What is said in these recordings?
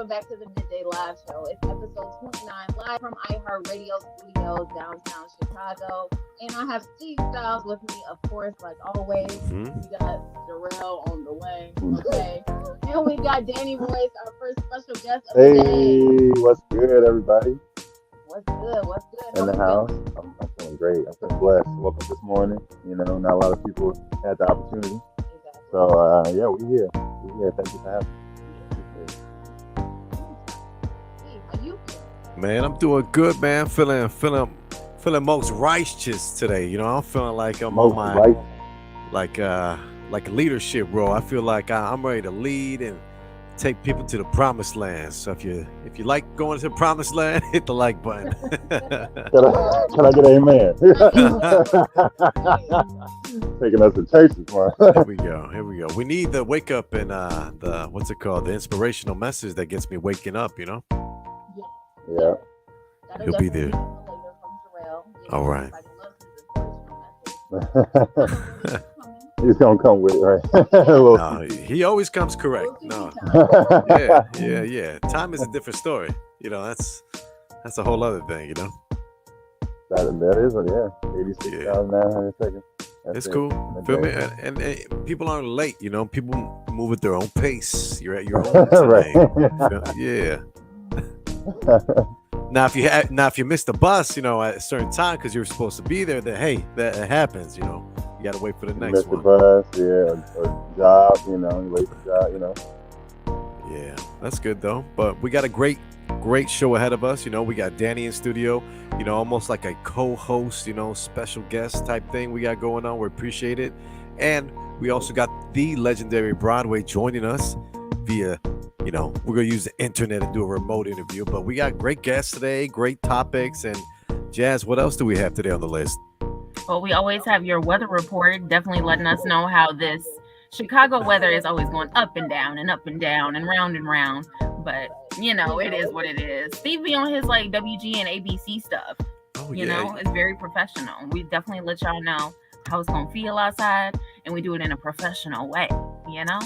welcome back to the Midday Live Show. It's episode 29, live from iHeartRadio Studios, downtown Chicago. And I have Steve Stylez with me, of course, like always. We got Jarrell on the way, okay? And we got Danny Royce, our first special guest of the day. Hey, what's good, everybody? What's good? In the house. I'm feeling great. I'm feeling blessed. Woke up this morning. You know, not a lot of people had the opportunity. Exactly. So, yeah, we're here. Thank you for having me. Man, I'm doing good, man. Feeling most righteous today. You know, I'm feeling like I'm Most on my righteous. like a leadership role. I feel like I'm ready to lead and take people to the promised land. So if you like going to the promised land, hit the like button. Can I get an amen? Taking us to church this morning. Here we go. We need the wake up and the what's it called? The inspirational message that gets me waking up, you know? Yeah. He'll be there. All right. He's gonna come with it, right? No, he always comes correct. No. Yeah. Time is a different story. You know, that's a whole other thing, you know. That is 86,900 seconds. It's cool. Feel me? And people aren't late, you know. People move at their own pace. You're at your own time. Yeah. Now if you missed the bus, you know, at a certain time because you were supposed to be there, then hey, that happens, you know. You gotta wait for the next missed one. The bus, or job, you know, you wait for the job, you know. Yeah, that's good though. But we got a great show ahead of us. You know, we got Danny in studio, you know, almost like a co-host, you know, special guest type thing we got going on. We appreciate it. And we also got the Legendary Broadway joining us via, you know, we're going to use the internet and do a remote interview, but we got great guests today, great topics. And Jazz, what else do we have today on the list? Well, we always have your weather report, definitely letting us know how this Chicago weather is always going up and down and up and down and round. But, you know, it is what it is. Steve be on his like WG and ABC stuff. Oh, you know, it's very professional. We definitely let y'all know how it's going to feel outside, and we do it in a professional way, you know?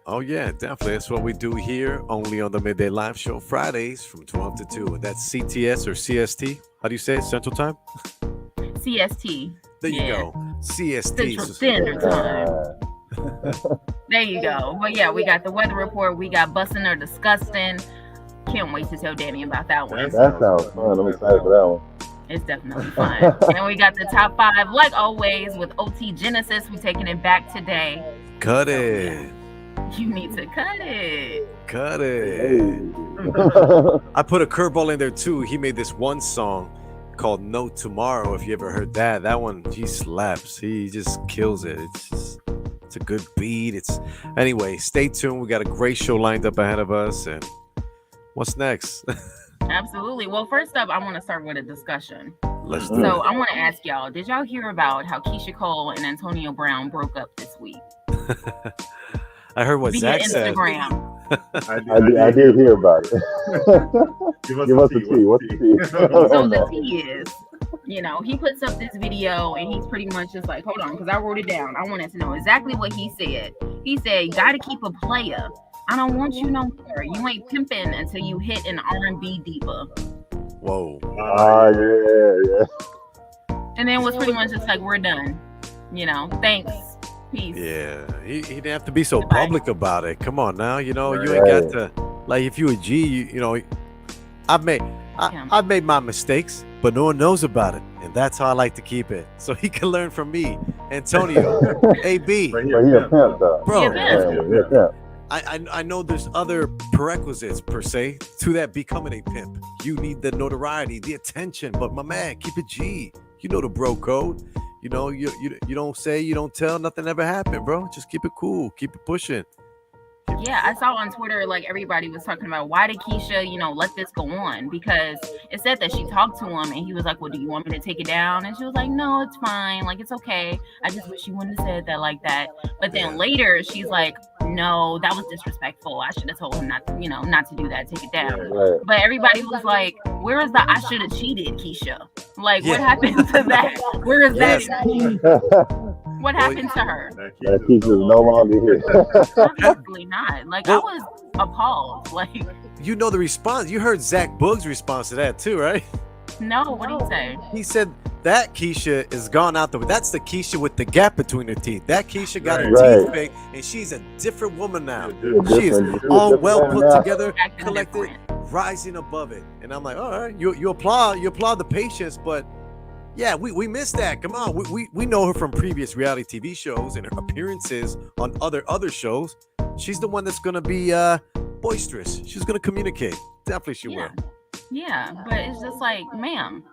Oh, yeah, definitely. That's what we do here, only on the Midday Live Show, Fridays from 12 to 2. And that's CTS or CST. How do you say it? Central Time? CST. There you go. CST. Central Standard Time. There you go. But yeah, we got the weather report. We got Bussin' or Disgusting. Can't wait to tell Danny about that one. That sounds fun. I'm excited for that one. It's definitely fun. And we got the top 5, like always, with OT Genasis. We're taking it back today. Cut it. You need to cut it. Cut it. I put a curveball in there too. He made this one song called No Tomorrow. If you ever heard that one, he slaps. He just kills it. It's a good beat. Anyway, stay tuned. We got a great show lined up ahead of us. And what's next? Absolutely. Well, first up, I want to start with a discussion. Let's do it. So I want to ask y'all, did y'all hear about how Keisha Cole and Antonio Brown broke up this week? I heard what via Zach Instagram. said. I did hear about it. Give us the tea. What's the tea? So the tea is, you know, he puts up this video and he's pretty much just like, hold on, because I wrote it down. I wanted to know exactly what he said. He said, gotta keep a player. I don't want you no more. You ain't pimping until you hit an R&B diva. Whoa. Yeah. And then it was pretty much just like, we're done. You know, thanks. Peace. Yeah, he didn't have to be so public about it. Come on now, you know, you ain't got to, like, if you a G, you know, I've made my mistakes, but no one knows about it, and that's how I like to keep it. So he can learn from me, Antonio, AB. But he a pimp, though. Bro, I know there's other prerequisites per se to that becoming a pimp. You need the notoriety, the attention, but my man, keep it G. You know the bro code. You know, you don't say, you don't tell, nothing ever happened, bro. Just keep it cool, keep it pushing. Yeah, I saw on Twitter, like, everybody was talking about why did Keisha, you know, let this go on? Because it said that she talked to him and he was like, well, do you want me to take it down? And she was like, no, it's fine. Like, it's okay. I just wish you wouldn't have said that like that. But then later she's like, no, that was disrespectful. I should have told him not to do that, take it down. Right. But everybody was like, where is the I should have cheated, Keisha? Like, what happened to that? Where is that? What happened to her? That Keisha's no longer here. Obviously not. Like, I was appalled. Like, you know the response. You heard Zach Boog's response to that too, right? No, what did he say? He said that Keisha is gone out that's the Keisha with the gap between her teeth. That Keisha got her teeth fake, and she's a different woman now. She is all well put together, collected, rising above it. And I'm like, all right, you applaud the patience, but yeah, we missed that. Come on, we know her from previous reality TV shows and her appearances on other shows. She's the one that's gonna be boisterous. She's gonna communicate. Definitely, she will. Yeah, but it's just like, ma'am,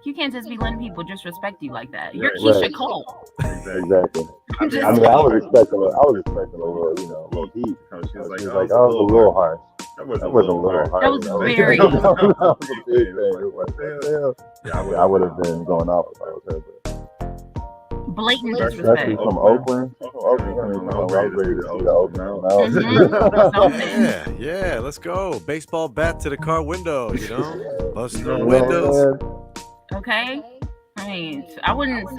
you can't just be letting people just respect you like that. You're Keisha Cole. Exactly. I was expecting a little, little heat. She was like, I was a little harsh. That wasn't a little harsh. That was very. I would have been going off if I was her. Blatant disrespect. Especially from Oakland. I was ready to see the Oakland. Yeah, let's go. Baseball bat to the car window, busting the windows. Okay. I mean, I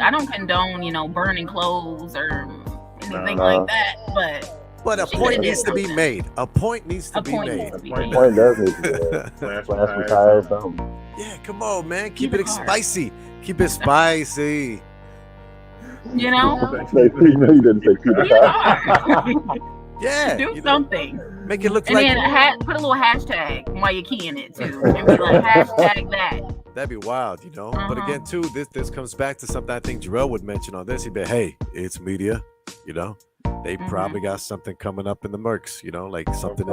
don't condone, burning clothes or anything like that, but a point needs to be made. A point needs to be made. A point does need to be made. Flash retire or something. Yeah, come on, man. Keep it spicy. Keep it spicy. You know? You didn't say keep it spicy. Yeah. Do something. Make it look and like. And then put a little hashtag while you're keying it too. And be like, hashtag that. That'd be wild, But again, too, this comes back to something I think Jarrell would mention on this. He'd be, hey, it's media, They probably got something coming up in the Mercs, like something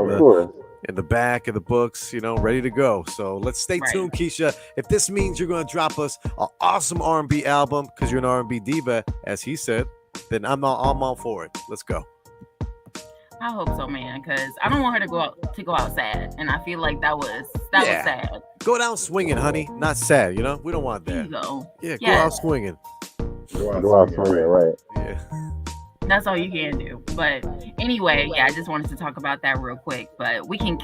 in the back of the books, ready to go. So let's stay tuned, Keisha. If this means you're going to drop us an awesome R&B album because you're an R&B diva, as he said, then I'm all for it. Let's go. I hope so, man, because I don't want her to go out sad, and I feel like that was sad. Go down swinging, honey, not sad. We don't want that. There you go. Yeah, go out swinging. Go out swinging, right? Yeah. That's all you can do. But anyway, I just wanted to talk about that real quick. But we can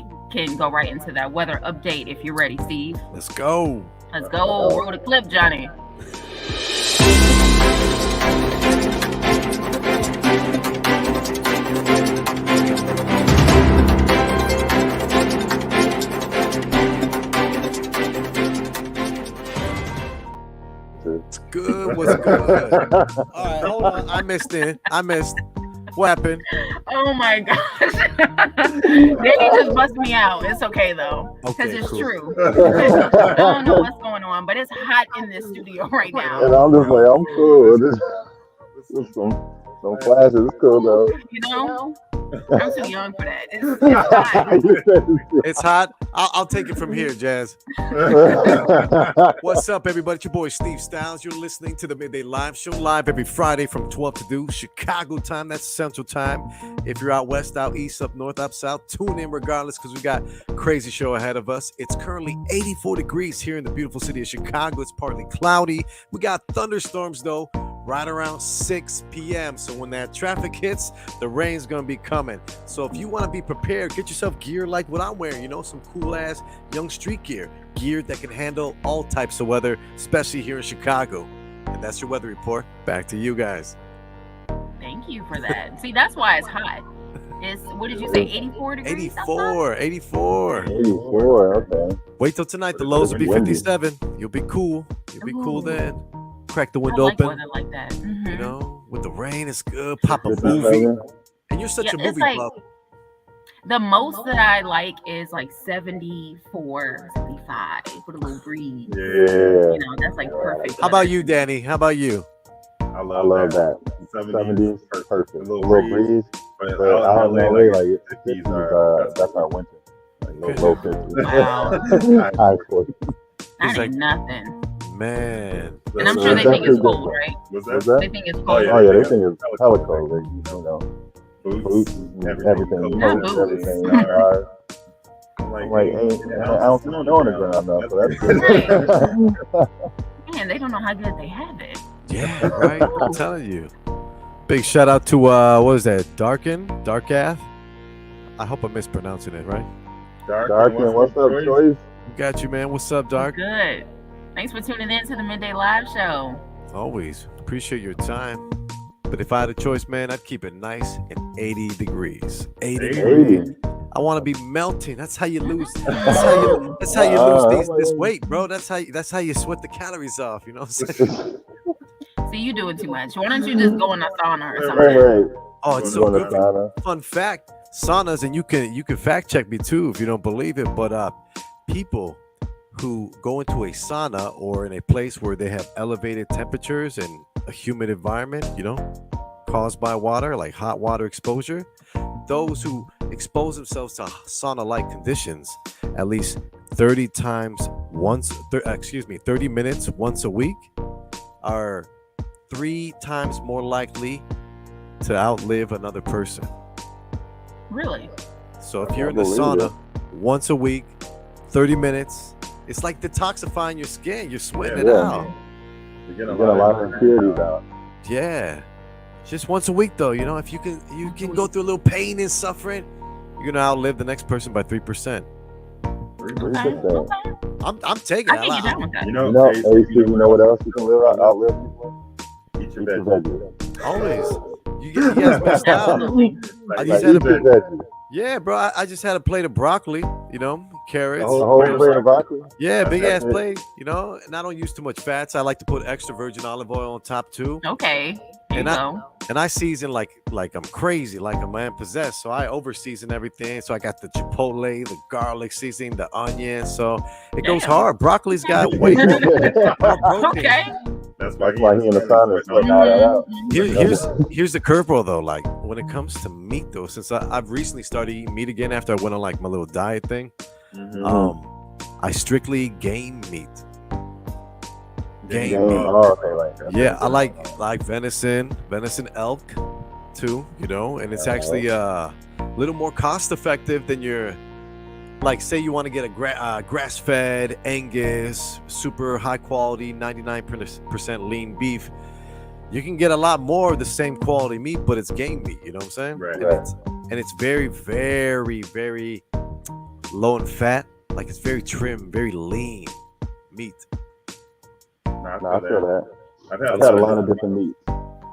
go right into that weather update if you're ready, Steve. Let's go. Roll the clip, Johnny. What's good? What's good? All right, hold on. I missed. What happened? Oh my gosh. Danny just busted me out. It's okay though. Because it's true. I don't know what's going on, but it's hot in this studio right now. And I'm just like, I'm cool. This is some flashes. It's cool though. I'm too young for that. It's hot. It's hot. I'll take it from here, Jazz. What's up, everybody? It's your boy Steve Stylez. You're listening to the Midday Live Show, live every Friday from 12 to 2 Chicago time. That's Central Time. If you're out west, out east, up north, up south, tune in regardless because we got a crazy show ahead of us. It's currently 84 degrees here in the beautiful city of Chicago. It's partly cloudy. We got thunderstorms though, right around 6 p.m. So when that traffic hits, the rain's going to be coming. So if you want to be prepared, get yourself gear like what I'm wearing, some cool ass young street gear that can handle all types of weather, especially here in Chicago. And that's your weather report. Back to you guys. Thank you for that. See, that's why it's hot. It's, what did you say, 84 degrees? 84. Okay. Wait till tonight. The lows will be 57. You'll be cool. Cool then. Crack the window open. Weather like that. Mm-hmm. With the rain, it's good. Pop a movie. And you're such a movie buff. The most that I like is like 74, 75 with a little breeze. Yeah. That's like perfect. How about you, Danny? How about you? I love that. 70s, perfect. A little breeze. But I don't know, like, that's our winter. Like, low 50s. Wow. That ain't nothing. Man. And I'm sure they think it's cold, right? What's that? They think it's cold. Oh, yeah, they think it's hella cold. Boots, everything. Not boots. Everything. I'm like, I don't see no on the ground enough, so that's good. Man, they don't know how good they have it. Yeah, right. I'm telling you. Big shout out to what is that? Darkath. I hope I'm mispronouncing it, right? Darkin, what's up, Joyce? Got you, man. What's up, Dark? Good. Thanks for tuning in to the Midday Live Show. Always appreciate your time. But if I had a choice, man, I'd keep it nice and 80 degrees. 80 degrees. I want to be melting. That's how you lose. That's how you lose this weight, bro. That's how you sweat the calories off. You know what I'm saying? See, you doing too much. Why don't you just go in a sauna or something? Right. Oh, it's so good. Fun fact: saunas, and you can fact check me too if you don't believe it. But people who go into a sauna or in a place where they have elevated temperatures and a humid environment, you know, caused by water, like hot water exposure, those who expose themselves to sauna-like conditions at least 30 minutes once a week are 3 times more likely to outlive another person. Really? So if you're in the sauna once a week, 30 minutes, it's like detoxifying your skin. You're sweating it out. You get a lot of impurities out. Yeah. Just once a week though, you know, if you can go through a little pain and suffering, you're gonna outlive the next person by 3%. Okay. I'm taking it. I can get down with that. You know what else you can outlive people? Eat your veggies. Always. You guys messed out. I just had yeah, bro. I just had a plate of broccoli, you know, carrots. A whole plate of broccoli? Yeah, big ass plate, you know, and I don't use too much fats. I like to put extra virgin olive oil on top too. Okay. And I season like I'm crazy, like a man possessed. So I over season everything. So I got the chipotle, the garlic seasoning, the onion. So it goes hard. Broccoli's got way more protein. Okay. That's why he in the sauna. Here's the curveball though. Like when it comes to meat though, since I've recently started eating meat again after I went on like my little diet thing, I strictly game meat. Game meat. Yeah, I like venison elk too, you know, and it's actually a little more cost effective than your, like, say you want to get a grass-fed Angus, super high quality, 99% lean beef. You can get a lot more of the same quality meat, but it's game meat. You know what I'm saying? Right. And it's very, very, very low in fat. Like it's very trim, very lean meat. I feel that. I've had a lot of different meats.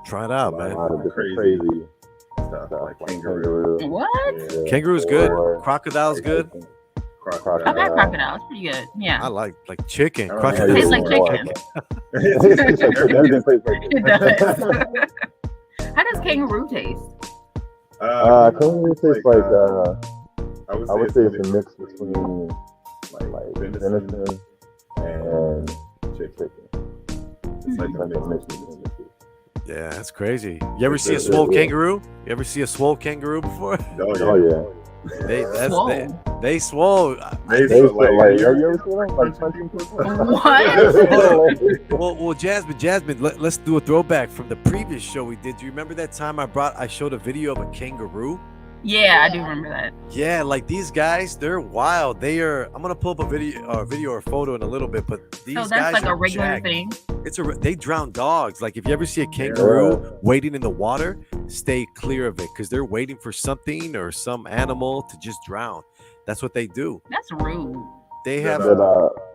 Try it out, man. A lot of different crazy stuff like kangaroo. What? Yeah. Kangaroo's good. Crocodile's good. I've had crocodile. It's pretty good. Yeah. I like chicken. Crocodile tastes like chicken. It does. How does kangaroo taste? Kangaroo tastes like I would say it's a mix between like venison and chicken. It's like a mix between the two. Yeah, that's crazy. You ever see a swole kangaroo? You ever see a swole kangaroo before? Oh yeah. They swole. They swole. Like, you ever seen them? Like punching people? What? Well, Jasmine. Let's do a throwback from the previous show we did. Do you remember that time I showed a video of a kangaroo? Yeah, I do remember that. Yeah, like these guys, they're wild. I'm gonna pull up a video or photo in a little bit, but these guys. So that's like a regular thing. They drown dogs. Like if you ever see a kangaroo wading in the water, stay clear of it because they're waiting for something or some animal to just drown. That's what they do. That's rude. They have.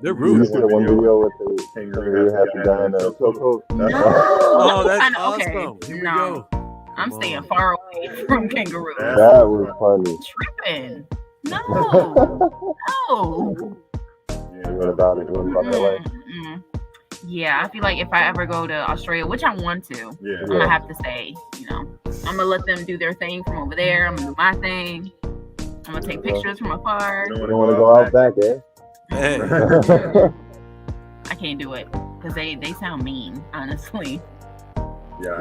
They're rude. You see the one video with the kangaroo has to die in a chokehold? Oh, that's awesome. Okay. Here we go. I'm staying far away from kangaroos. That was funny. Tripping. No. Yeah, what about it? What about LA? Yeah, I feel like if I ever go to Australia, which I want to, I'm gonna have to stay. You know, I'm gonna let them do their thing from over there. I'm gonna do my thing. I'm gonna take pictures from afar. You don't want to go out back, eh? Hey. I can't do it because they sound mean, honestly. Yeah, I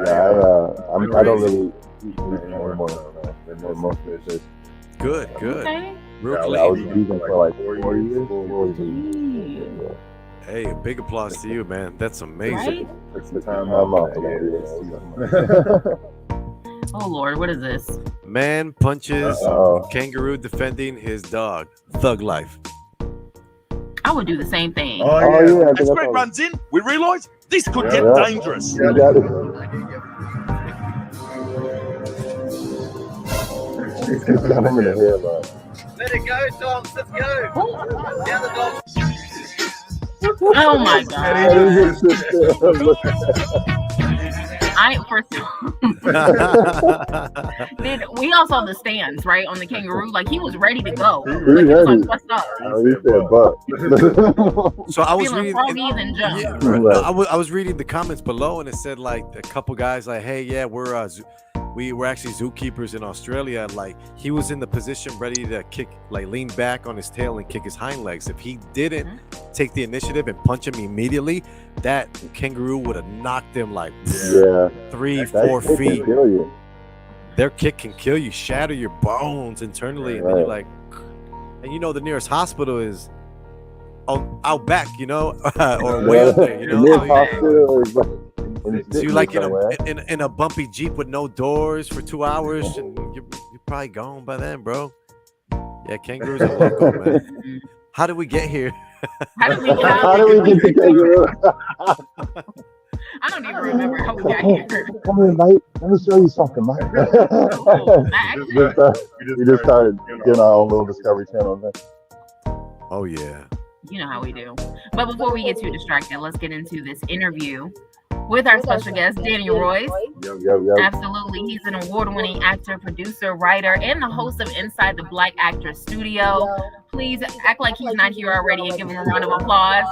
don't really eat meat anymore. Most of it's just good. Okay. Real clean. I was vegan for like 4 years. Hey, a big applause to you, man. That's amazing. Right? It's the time I'm off. Oh Lord, what is this? Man punches kangaroo defending his dog. Thug life. I would do the same thing. Oh yeah. As Greg runs in, we realise this could get dangerous. You got it. Let it go, dogs. Let's go. Down the dogs. Oh my God. I first did we all saw the stands, right, on the kangaroo? Like, he was ready to go. Like, he was like, what's up? He said, "Buck." So I was Feeling reading. froggy than jump. Yeah, right. I was reading the comments below, and it said like a couple guys like, "Hey, yeah, we're actually zookeepers in Australia." And like, he was in the position ready to kick, like lean back on his tail and kick his hind legs. If he didn't take the initiative and punch him immediately, that kangaroo would have knocked him like 3-4 feet. Their kick can kill you, shatter your bones internally, and then you're like, and you know the nearest hospital is out back, you know, or way up there, you know. So you like in a bumpy Jeep with no doors for 2 hours, and you're probably gone by then, bro. Yeah, kangaroos are local, man. How did we get here? How did we get to kangaroo? I don't even remember how we got here. Come here, mate. Let me show you something, mate. We just started getting our own little Discovery Channel event. Oh yeah. You know how we do. But before we get too distracted, let's get into this interview with our special guest, Danny Royce. Absolutely. He's an award-winning actor, producer, writer, and the host of Inside the Black Actors Studio. Please act like he's not here already and give him a round of applause.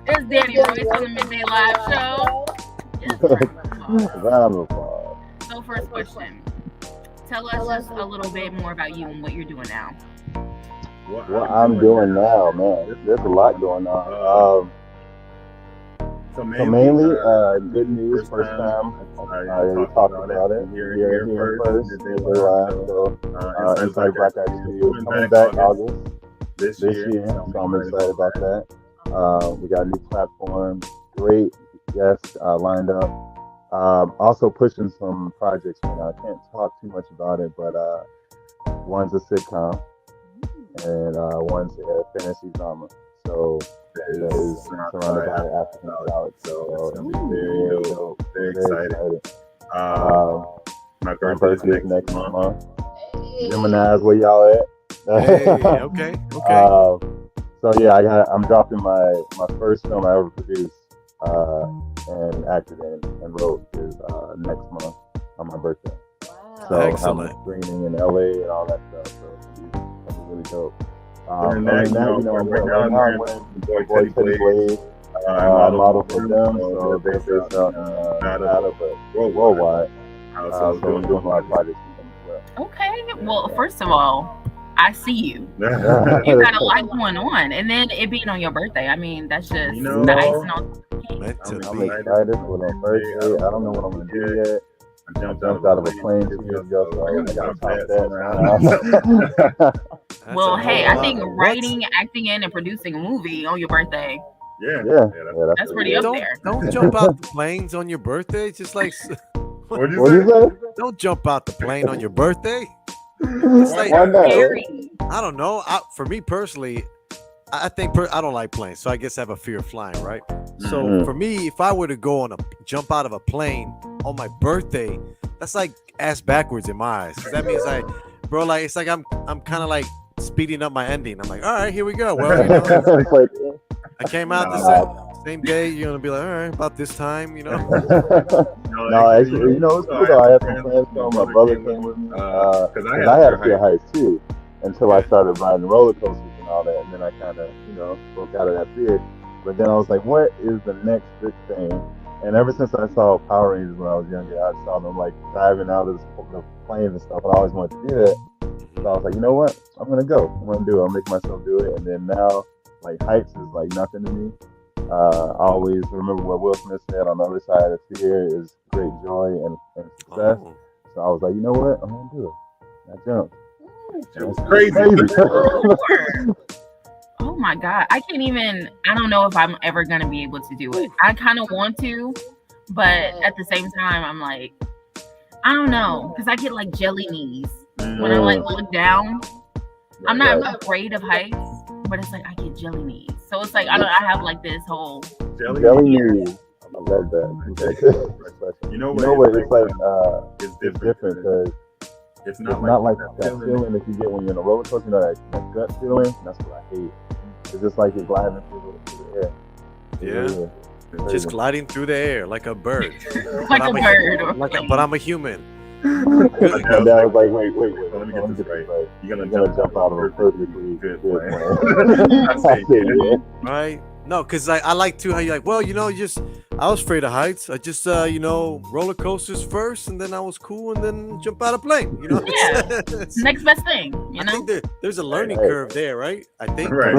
It's Danny Royce on the Midday Live Show. Round of applause. So first question. Tell us just a little bit more about you and what you're doing now. What I'm doing now, man, there's a lot going on. So mainly, good news. First time I talked about it. Here first. Live. So, Inside Black Actors Studio coming back August this year. So I'm excited about that. We got a new platform. Great guests lined up. Also pushing some projects right now. I can't talk too much about it, but one's a sitcom and one's a fantasy drama. So that is surrounded by African College. So very excited. My birthday is next month. Gemini's, where y'all at? Hey, okay. So yeah, I'm dropping my first film I ever produced and acted in and wrote is next month on my birthday. Wow. So excellent. I'm screening in LA and all that stuff. So it's really dope. I'm wearing Boy Teddy Blade. I model for them, so they're based out in Nevada, but worldwide. So we're doing a lot of projects with them as well. Okay, well, first of all, I see you. You got a lot going on, and then it being on your birthday. I mean, that's just the icing on the cake. I'm excited for my birthday. I don't know what I'm gonna do yet. I jumped out of a plane 2 years ago, so I gotta top that. Well, hey, I think writing, acting in, and producing a movie on your birthday. Yeah, that's pretty up there. Don't jump out the planes on your birthday. It's just like what do you say? Don't jump out the plane on your birthday. It's like scary. I don't know. For me personally, I think I don't like planes, so I guess I have a fear of flying, right? So for me, if I were to go jump out of a plane on my birthday, that's like ass backwards in my eyes. That means like, bro, like it's like I'm kind of like speeding up my ending. I'm like, all right, here we go. Well, you know, I came out the same day. You're gonna be like, all right, about this time, you know. No, actually, you know, it's cool though. I had some plans for my brother came with me because I had a fear of heights too until I started riding roller coasters and all that, and then I kind of, you know, broke out of that fear. But then I was like, what is the next big thing? And ever since I saw Power Rangers when I was younger, I saw them like diving out of the plane and stuff, and I always wanted to do that. So I was like, you know what? I'm gonna go. I'm gonna do it. I'll make myself do it. And then now, like, heights is like nothing to me. I always remember what Will Smith said: on the other side of fear is great joy and success. So I was like, you know what? I'm gonna do it. I jumped. It was crazy. Oh my God. I don't know if I'm ever going to be able to do it. I kind of want to, but at the same time, I'm like, I don't know. Because I get like jelly knees when I like look down. I'm not afraid of heights, but it's like I get jelly knees. So it's like, I have like this whole jelly knees. I love that. You know what? It's like, it's different because it's not like that feeling that you get when you're in a roller coaster. You know, that gut feeling. That's what I hate. It's just like you're gliding through the air. Yeah. just gliding through the air like a bird. Like a bird. But I'm a human. And I was like, wait, let me get this right. You're gonna jump out of a perfectly good plane. I said, yeah. Right? No, because I like to how you're like, well, I was afraid of heights. I just roller coasters first, and then I was cool, and then jump out of plane. Yeah. Next best thing. I think there's a learning curve there, right? I think. Right.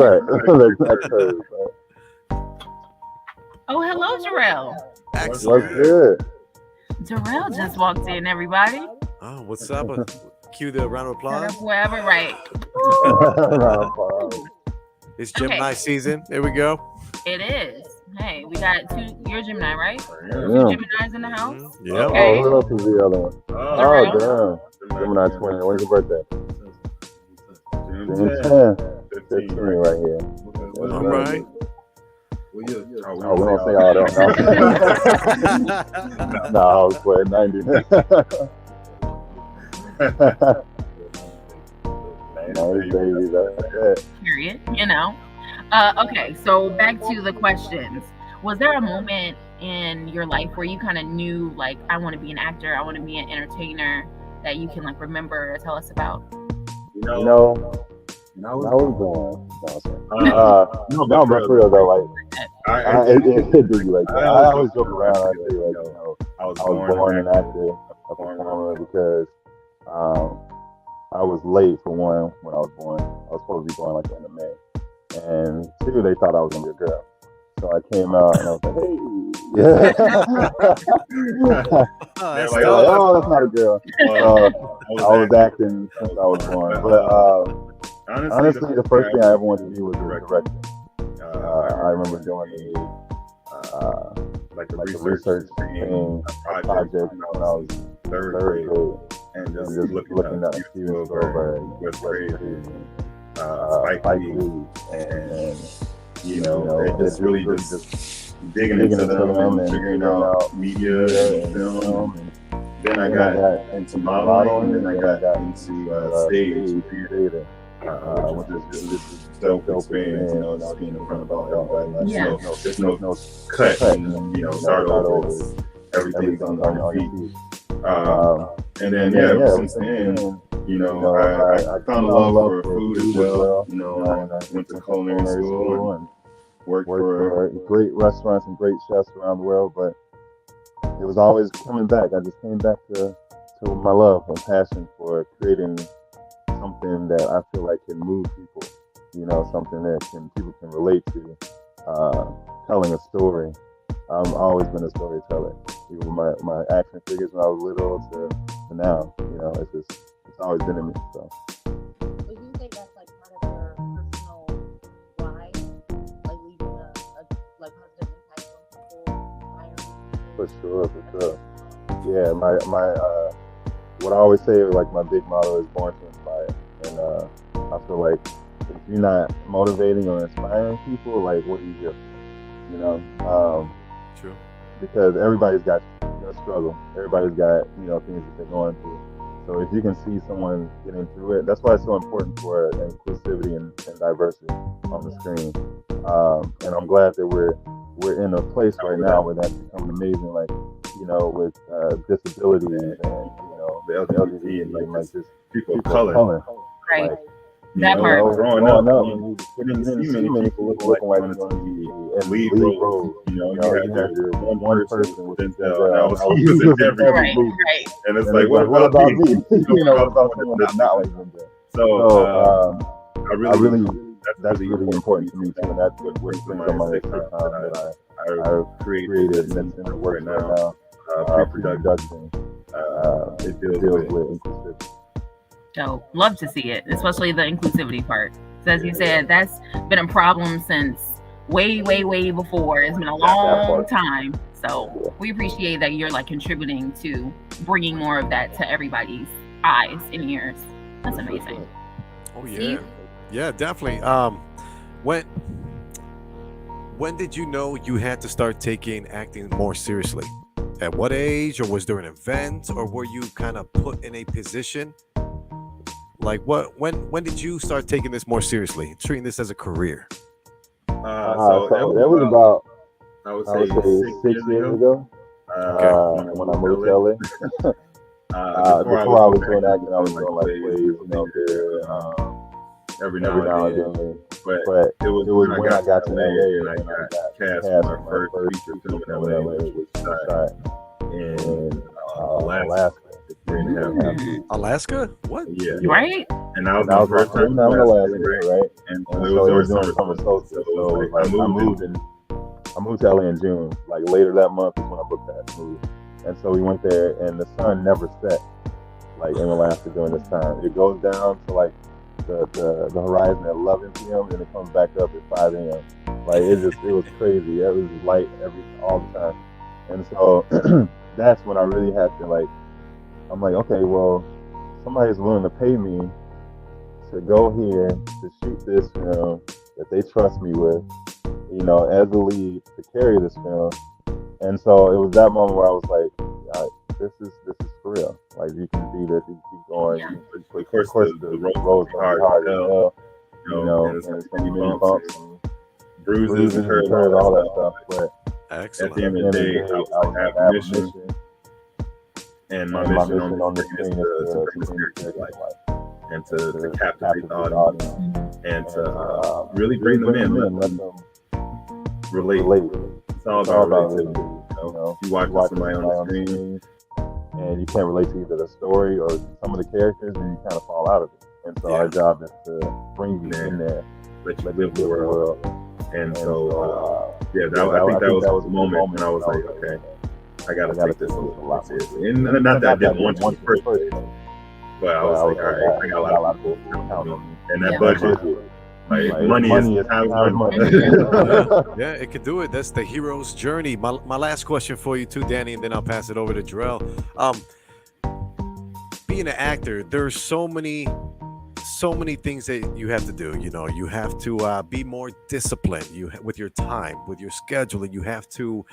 Oh, hello, Jarrell. Excellent. What's good? Jarrell just walked in, everybody. Oh, what's up? Cue the round of applause. Wherever, right? It's Gemini season. There we go. It is. Hey, we got two. You're a Gemini, right? Yeah. 2 Geminis in the house. Yeah. Okay. Oh, who else is the other one? Oh, damn. Gemini 20. When's your birthday? June 10. 15 right here. All right. Oh, we don't say all that. No, I was playing 90. 90 baby, that's it. Period. Okay, so back to the questions. Was there a moment in your life where you kind of knew, like, I want to be an actor, I want to be an entertainer, that you can, like, remember or tell us about? No, I was born. No, but for real though, like, it did be like that. I always joke around. I say, like, I was born an actor, a performer, because I was late for one when I was born. I was supposed to be born like in May, and two, they thought I was gonna be a girl. So I came out and I was like, hey, yeah. Like, oh, that's not a girl. I was acting since I was born, but honestly, the first thing I ever wanted to do was directing. I remember doing the research thing, project when I was third grade, and just looking at Steve Stylez Midday, Spike Lee, and it's really just digging into them and figuring out media and film. Then I got into modeling, and then I got into stage theater. Which is just dope experience, just being in front of everybody. Yeah. There's no cut, and start over. Everything's on your feet. And then since then, I found a love for food as well. I went to culinary school and worked for great restaurants and great chefs around the world, but it was always coming back. I just came back to my love and passion for creating something that I feel like can move people, something that people can relate to, telling a story. I've always been a storyteller, even my action figures when I was little to now, it's always been in me. So. Would you think that's like part of your personal why, like leaving a positive impact on people? For sure. Yeah, my what I always say, like, my big motto is born to inspire, and I feel like if you're not motivating or inspiring people, like, what do you do? True. Because everybody's got a struggle. Everybody's got things that they're going through. So if you can see someone getting through it, that's why it's so important for inclusivity and diversity on the screen. And I'm glad that we're in a place right now where that's becoming amazing. Like, with disabilities and the LGBT and like just people of color. Right. Like, that part. Growing up, you didn't see many people looking like on the TV and lead roles. You had your one person with Denzel. He was in every movie. Right. And it's like, what about me? What about someone that's not like Denzel? So I really, that's really important to me too, and that's what brings on my sitcom that I've created and that's in the work right now. Pre-production. It deals with inclusivity. Dope. Love to see it, especially the inclusivity part. So as you said, that's been a problem since way before. It's been a long time. So we appreciate that you're like contributing to bringing more of that to everybody's eyes and ears. That's amazing. Oh yeah. Steve? Yeah, definitely. When did you know you had to start taking acting more seriously? At what age, or was there an event, or were you kind of put in a position? Like when did you start taking this more seriously, treating this as a career? So that was about, I I would say 6 years ago. When I moved to LA. Before I was doing acting, I was doing like plays, you know, there, every now and then. But it was when I got to LA and I got cast for my first feature film in LA, which was shot in Alaska. 3.5 years. Alaska? What? Yeah. Right? And that was my first time in Alaska, right? And so it was during summer solstice. So it was like I moved to LA in June. Like later that month is when I booked that movie. And so we went there, and the sun never set, like in Alaska during this time. It goes down to like the horizon at 11 p.m. and it comes back up at 5 a.m. Like it was crazy. It was light all the time. And so that's when I really had to like. I'm like, okay, well, somebody's willing to pay me to go here to shoot this film that they trust me with, you know, as a lead to carry this film. And so it was that moment where I was like, this is for real. Like you can do this, you keep going. Yeah. Of course, the road's hard as hell, you know, and it's gonna be many bumps and bruises and hurts, all that stuff. But excellent. At the end of the day, I have a mission. And my mission on this thing is to bring this character to life and to captivate the audience and to really bring them in, let them relate. It's all about relativity. You know, you watch somebody on the screen and you can't relate to either the story or some of the characters, and you kind of fall out of it. And so our job is to bring you in there, let you live the world. And so, I think that was the moment when I was like, okay, I gotta take this a lot seriously. And not that I didn't want to first, but I was like, all right, I got a lot of people count on me. And that budget, like money is time money. Yeah, it could do it. That's the hero's journey. My last question for you too, Danny, and then I'll pass it over to Jarrell. Being an actor, there's so many things that you have to do. You know, you have to be more disciplined with your time, with your scheduling. You have to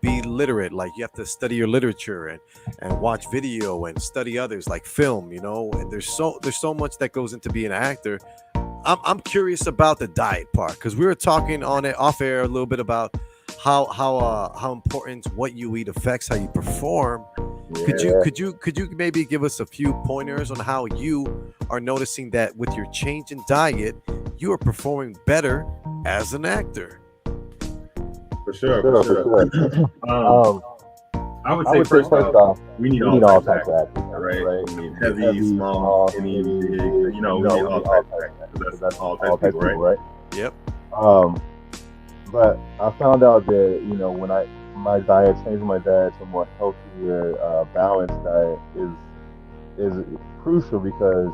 be literate. Like you have to study your literature and watch video and study others, like film. You know, and there's so much that goes into being an actor. I'm curious about the diet part, because we were talking on it off air a little bit about how important what you eat affects how you perform. Yeah. Could you maybe give us a few pointers on how you are noticing that with your change in diet, you are performing better as an actor? For sure. I would say first off, we need all types of actors, right? We need heavy, small, skinny, big. You know, we need all types of actors. That's all types of people, right? Yep. But I found out that, you know, when my diet, changing my diet to a more healthier, balanced diet is crucial, because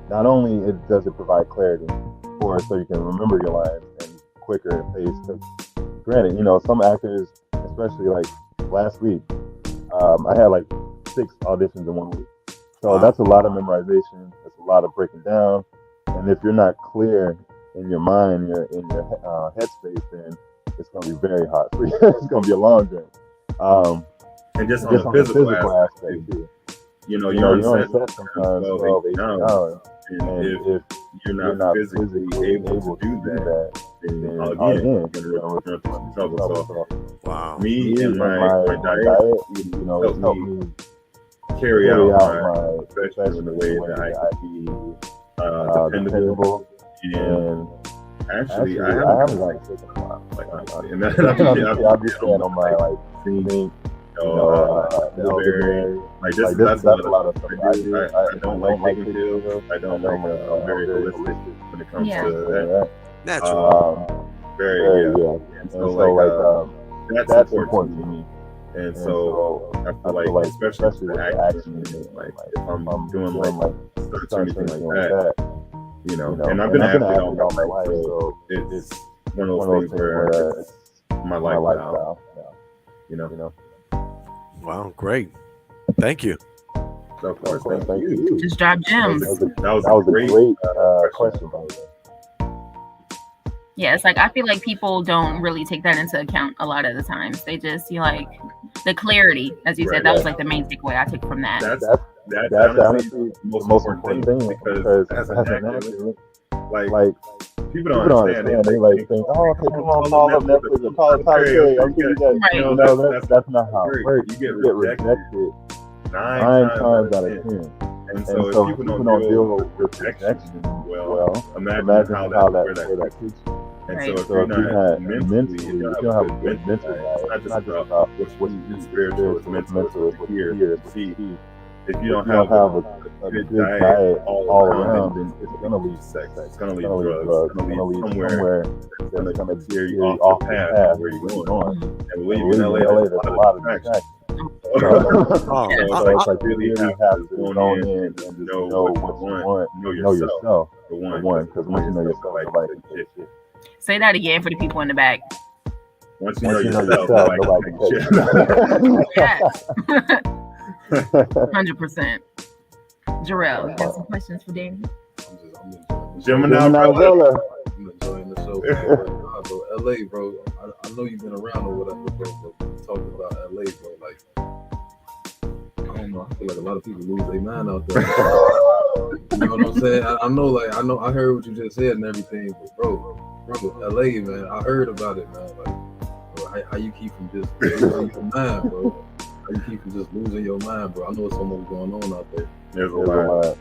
not only does it provide clarity so you can remember your lines and quicker pace. Granted, you know, some actors, especially like last week, I had like 6 auditions in 1 week. So that's a lot of memorization. That's a lot of breaking down. And if you're not clear in your mind, in your headspace, then it's going to be very hard for you. It's going to be a long journey. And just on the physical aspect too. You know, you're on set sometimes 12, 18 hours. And if you're not physically able to do that, then again, you're going to run into some trouble. So, wow. Me and my diet, you know, it helped me carry out my profession in a way that I can be dependable. And actually, I haven't like taken a lot, like honestly. And I'll be staying on my like scene. Elderberry, that's a lot of stuff I do. I don't like taking pills. I don't like. I'm very holistic when it comes to that. Natural. And so like that's important to me. And so I feel like, especially with action, like if I'm doing like stunts or anything like that, you know. And I've been acting all my life, so it's one of those things where it's my lifestyle. You know. Wow, great. Thank you. Of course, thank you. Just drop gems. That was a great question, by the way. Yeah, it's like I feel like people don't really take that into account a lot of the times. They just like the clarity, as you said. That was like the main takeaway I took from that. That's honestly the most important thing, because as an actor, like people don't understand. They like think, oh, okay, come on, call up Netflix or call up Tyler Perry. Okay, you guys, that's not how it works. You get rejected 9 times out of 10. And so if people don't deal with rejection well, imagine how that takes you. And so if you're not mentally, if you don't have a good mental diet, it's not just about what you do spiritual, it's mental, it's what you hear, it's see. If you don't have a good diet all around, then it's going to lead to sex, it's going to lead to drugs, it's going to lead somewhere that's going to tear you off the path where you're going. And believe me, in LA, there's a lot of distractions. So it's like really have to go in and just know what you want, know yourself, for one, because once you know yourself, nobody can shit. Say that again for the people in the back. Once you know yourself, nobody can shit. Yes. 100%. Jarrell, you got some questions for Danny? Gemini brother. I'm enjoying the show. LA, bro. I know you've been around or whatever, bro, but talking about LA, bro, like, I don't know. I feel like a lot of people lose their mind out there. You know what I'm saying? I heard what you just said and everything, but bro, LA, man, I heard about it, man. Like, bro, how you keep from just losing your mind, bro? How you keep from just losing your mind, bro? I know so much going on out there. There's a lot.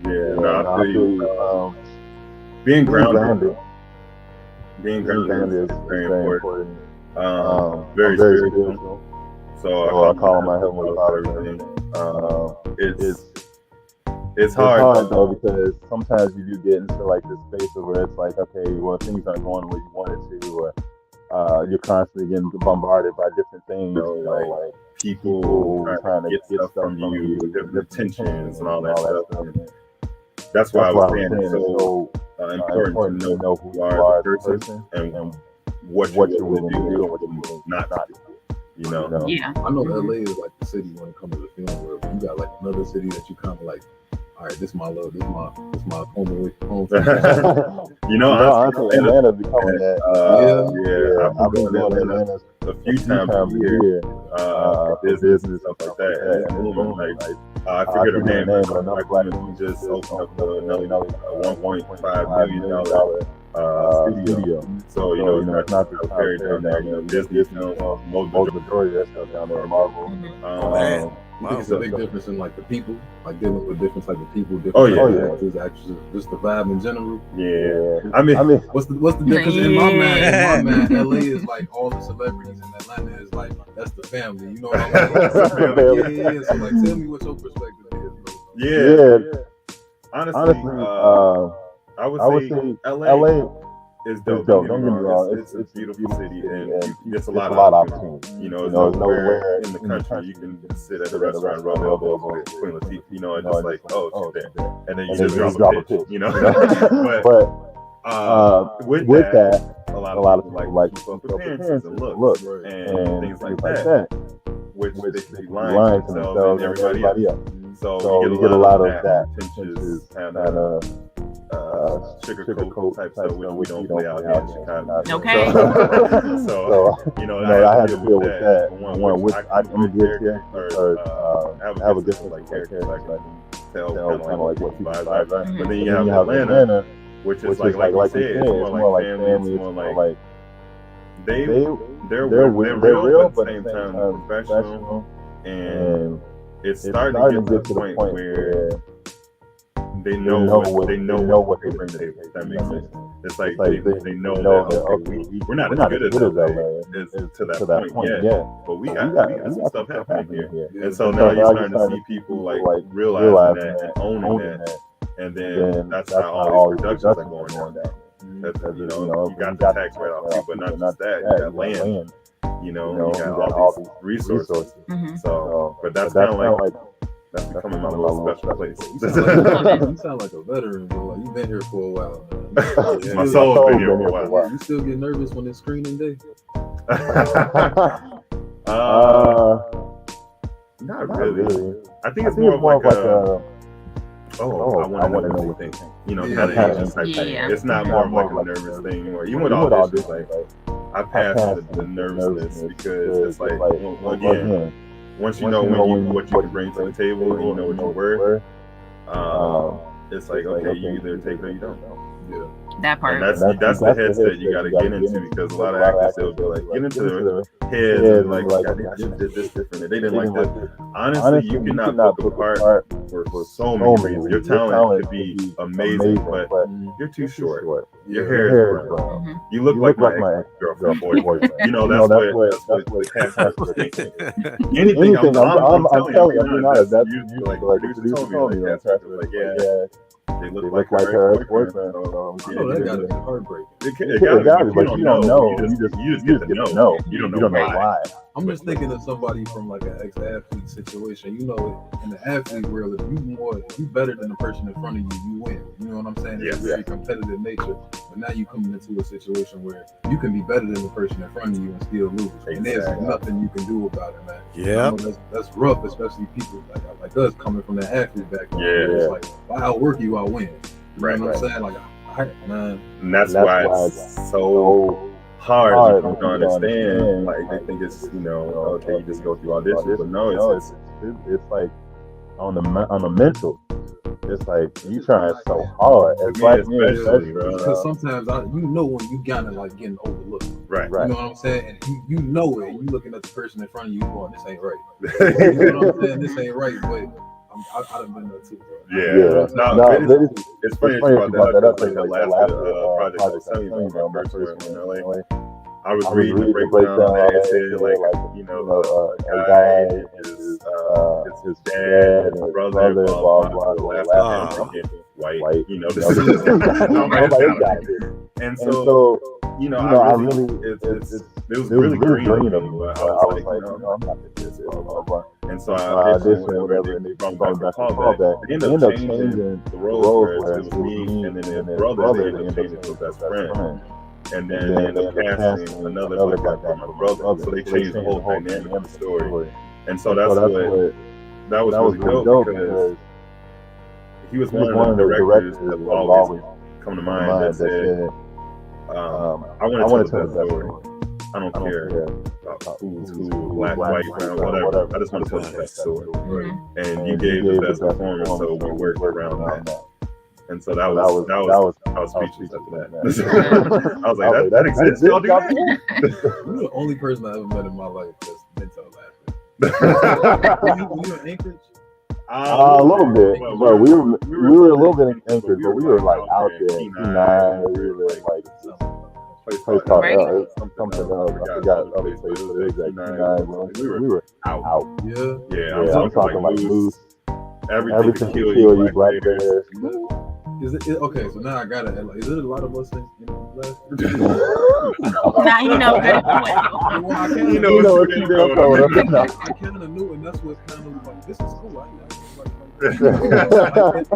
Yeah, I feel you. Being grounded. Being grounded is very important. Very spiritual. So I call my Heavenly Father. It's hard though, because sometimes you do get into like this space where it's like, okay, well, things aren't going the way you wanted to, or you're constantly getting bombarded by different things, like people trying to get stuff from you, different intentions and all that stuff. And that's why I was saying it's so important to know who you are as a person and what you're willing to do and what you're not to do. You know? Yeah. I know LA is like the city when it comes to the film, where you got like another city that you kind of like, all right, this is my love, this is my home. You know, honestly, Atlanta's becoming that. Yeah. I've been going to Atlanta a few times a year, business and stuff like that. And I forget her name, but another black woman just opened up another $1.5 million studio. So, you know, it's not just Perry down there. You know, Disney films, most majority of that stuff down there in Marvel. You think it's a big difference in like the people, like dealing with different type of people, different actors, just the vibe in general. Yeah, I mean, what's the difference in my mind? LA is like all the celebrities, and Atlanta is like that's the family. You know what I mean? Yeah. So like, tell me what your perspective is, bro. Yeah. Honestly, I would say LA is dope. Don't get me wrong. It's a beautiful city, and it's a lot of opportunity. You know, there's nowhere in the country you can sit at a restaurant, rub elbows with Queen Latifah. You know, it's just like, oh, she's there, and then you just drop a pitch. You know, but with that, a lot of people like keep up appearances and looks and things like that, which they lie to themselves and everybody else. So you get a lot of that pretentious kind of sugarcoat type stuff, which we don't play out here in Chicago. Okay. So you know, I had to deal with that. One, which I'm a good character, have a different like character, so I can tell kind of like what people's vibes are. But then you have Atlanta, which is like you said, it's more like family, it's more like they're real, but at the same time professional, and it's starting to get to the point where they know what they bring to the table. If that makes sense. It's like they know that we're not as good as LA to that point yet, but we got some stuff happening here. And so now you're starting to see people like realizing that and owning that, and then that's how all these productions are going on down. Because you know you got the tax write-off too, but not just that, you got land. You know, you got all these resources. So, but that's kind of like. That's becoming my little special place. You sound like a veteran, bro. Like, you've been here for a while, man. My soul's been here for a while. You still get nervous when it's screening day? Not really. I think it's more of like a I want to know what they think. You know, kind of anxious type thing. It's not more of like a nervous thing anymore. Even with all this, like I passed the nervousness because it's like, again, once you know what you can bring to the table and you know what you're worth, it's like, okay, you either take it or you don't. That part. And that's the headset you got to get into, because a lot of actors, they'll be like, get into their heads and like, God, I should have did this different. They didn't like this. Honestly, you cannot book a part for so many reasons. Your talent could be amazing, but you're too short. Your hair is brown. You look like my ex-girlfriend, boyfriend. You know, that's what the cast was thinking. Anything, I'm telling you, that's usually like the producer told me, the cast was like, yeah. They look like her ex-boyfriend. That got to be heartbreaking. It got to be, but you don't know. You just get to know. You don't know why. I'm just thinking of somebody from like an ex-athlete situation. You know, in the athlete world, if you better than the person in front of you, you win. You know what I'm saying? It's a very competitive nature. But now you coming into a situation where you can be better than the person in front of you and still lose. Exactly. And there's nothing you can do about it, man. Yeah. That's rough, especially people like us coming from that athlete background. Yeah. It's like, if I outwork you, I'll win. You know what I'm saying? Like, man. And that's why it's so hard to understand. Like, they think it's, okay, you just go through auditions, but no, it's like on the mental. It's like you trying so hard. It's like me, especially, bro. Because sometimes when you getting overlooked. Right. You know what I'm saying? And you know it. You looking at the person in front of you going, this ain't right. You know what I'm saying? This ain't right, but I done been there too, bro. Yeah. It's funny about that. I think the last project I was telling you about my first one in LA. I was reading the breakdown, and it said, a guy, his dad, and his brother, blah, white, this and so, I really, it was really green of me. I was like, I'm not going to do this, blah, blah. And so I auditioned, whatever, and they brought back the callback. They ended up changing the roles where it was me, and then his brother, they ended up changing to his best friend. And then they ended up casting another black guy, my brother. So they changed the whole dynamic of the story. And so that was really dope because he was one of the directors that will always come to mind that said, I want to tell the story. I don't care about who's who, black, white, brown, whatever. I just want to tell the best story. And you gave the best performance, so we worked around that. And so I was speechless after that. I was like, that exists? Y'all do that? You're the only person I ever met in my life that's mental laughing. Were you in Anchorage? A little bit, but we were a little bit in Anchorage, but we were like out there. T9, we were like place called something else. I forgot the other place, but it was like T9. We were out. Yeah. I'm talking like Moose. Everything to kill you, Black Bears. Is it okay? So now I got it. Like, is it a lot of us in last? Now you know good. I kind of knew, and that's what kind of like. This is cool.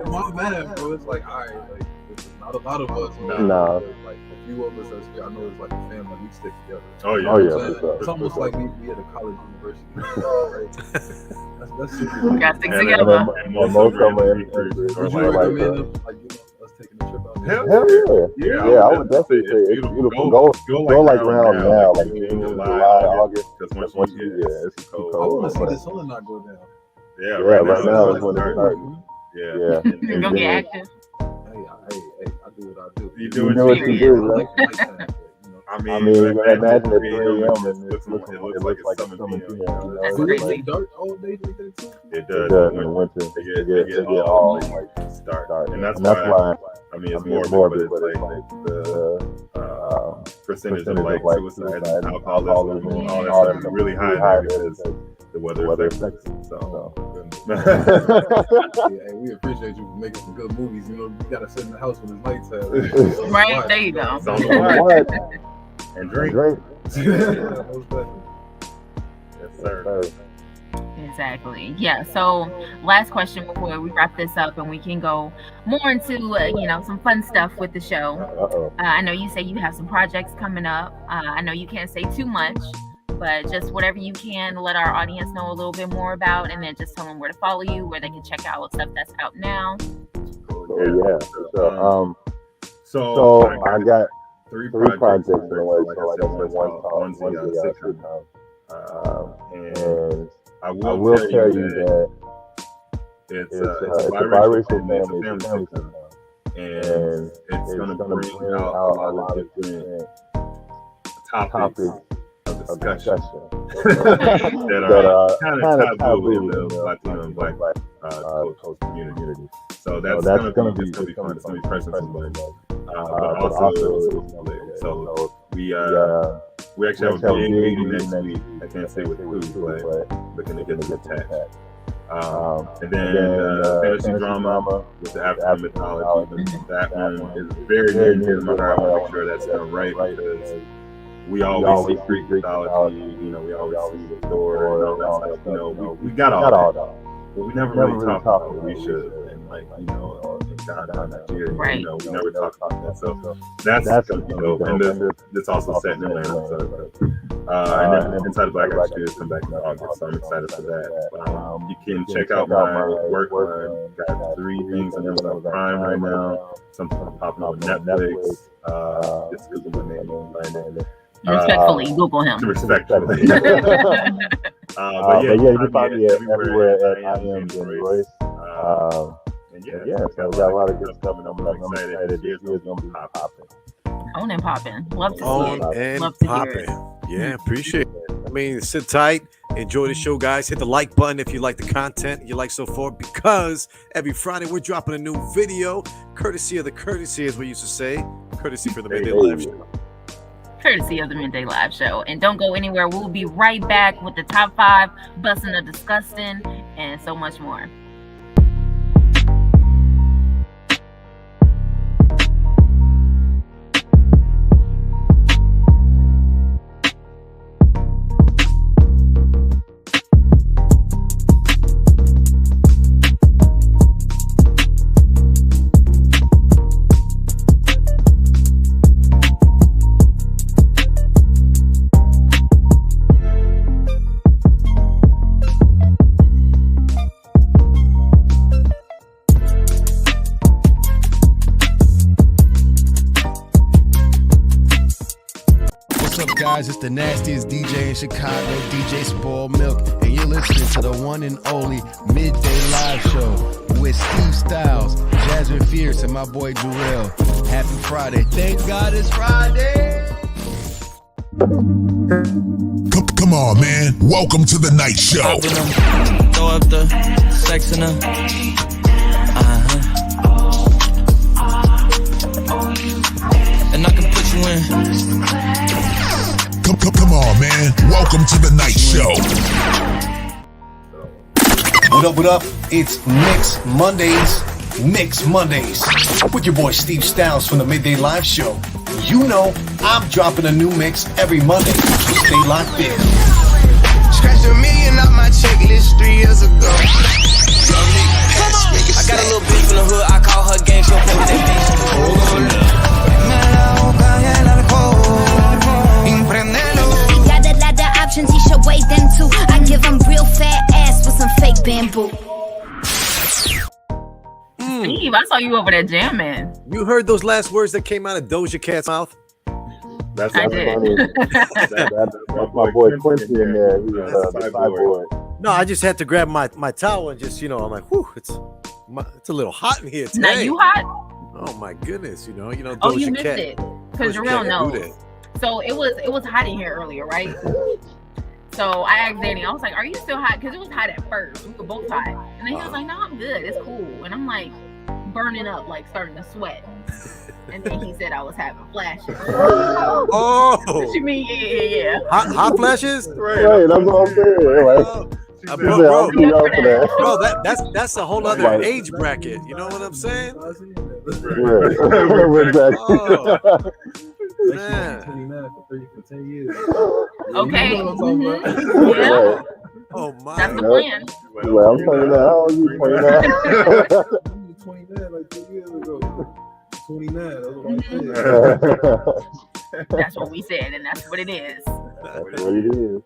My man, bro. It's like, all right, like it's not a lot of us. No. Like a few of us. I know it's like a family. We stick together. Oh yeah. It's almost like we at a college university. Right? That's super. We got to stick together. And most of them would you recommend them, like, us taking a trip out there? Hell yeah. Yeah, I would definitely say it's beautiful. Go like around now, like June, July, August. Because once you get, it's cold. I want to see the sun not go down. Yeah, right now is when it starts. Yeah. You're going to get active. Hey, I do what I do. You do what you do, right? I mean, imagine at 3 a.m. and it looks like it's 7 p.m. That's crazy. It dark all day like that too? It does. In the winter, they get all like start. And that's why, I mean, it's morbid, but it's like the percentage of like suicide and alcoholism and all that stuff is really high because the weather affects it. So. Yeah, we appreciate you for making some good movies. You gotta sit in the house when it's nighttime. Right, there you go. It's on the watch. And drink. Yes, sir. Exactly. Yeah. So, last question before we wrap this up, and we can go more into some fun stuff with the show. I know you say you have some projects coming up. I know you can't say too much, but just whatever you can, let our audience know a little bit more about, and then just tell them where to follow you, where they can check out stuff that's out now. So I got three projects in the way. So like I said, one's the sitcom. And I will tell you that it's a biracial family sitcom. and it's going to bring out a lot of different topics of discussion that are kind of taboo in the Latino and Black culture community. So that's going to be fun. It's going to be present, but also so we actually have a big meeting next week. I can't say with who, but looking to get the attached. And then fantasy drama with the African mythology. That one is very near to my heart. I want to make sure that's done right because we always see Greek mythology. You know, we always see the Thor and all that stuff. You know, we got all that, but we never really talk about it. We should. And like, you know, in Ghana, Nigeria, you know, we never talk about that. So that's gonna be dope. And it's also set in Atlanta. So, and then Inside the Black Action is come back in August, so I'm excited for that. You can check out my work line. Got 3 things on Amazon Prime right now. Something popping on Netflix. Just Google my name and find it. Respectfully, Google him. Respectfully. But yeah, you can find me everywhere at I am Danny Royce. And so we got a lot of good stuff, and I'm excited. This year's gonna be popping. On and popping. Love to see it. On and Love to hear it. popping. Yeah, appreciate it. I mean, sit tight. Enjoy the show, guys. Hit the like button if you like the content you like so far, because every Friday we're dropping a new video, courtesy of the courtesy, as we used to say, courtesy for the Midday Live Show. Courtesy of the Midday Live Show. And don't go anywhere. We'll be right back with the top 5, busting the disgusting, and so much more. It's the nastiest DJ in Chicago, DJ Spoil Milk, and you're listening to the one and only Midday Live Show with Steve Stylez, Jasmine Fierce, and my boy Jarrell. Happy Friday. Thank God it's Friday. Come on, man. Welcome to the night show. Throw up the sex in her. And I can put you in. Come on, man. Welcome to the night show. What up? It's Mix Mondays. With your boy Steve Stylez from the Midday Live Show. You know I'm dropping a new mix every Monday, so stay locked in. Scratched $1 million off my checklist 3 years ago. I got a little bitch from the hood. I call her gang. She'll play with that bitch. Hold on up. He got a lot of options, he should weigh them too. I give him real fat ass with some fake bamboo. Steve, I saw you over there jamming. You heard those last words that came out of Doja Cat's mouth? That's I did. funny. That's my boy Quincy in there. He was the sideboard. No, I just had to grab my towel and just, I'm like, whew, it's a little hot in here today. Now you hot? Oh my goodness, Doja Oh, you missed Cat. it. Because Doja Jarrell Cat knows. do that. So it was hot in here earlier, right? So I asked Danny, I was like, are you still hot? Because it was hot at first. We were both hot. And then he was like, no, I'm good. It's cool. And I'm like burning up, like starting to sweat. And then he said I was having flashes. Oh! What you mean? Yeah. Hot flashes? Right, that's what I'm saying. Bro, that's a whole other age bracket. You know what I'm saying? Oh, man. 29 for 10 years. Okay. Yeah. Oh my. That's the plan. Well, I'm 29. How old are you? 29. 29 like 2 years ago. 29. That's what we said, and that's what it is. That's what it is.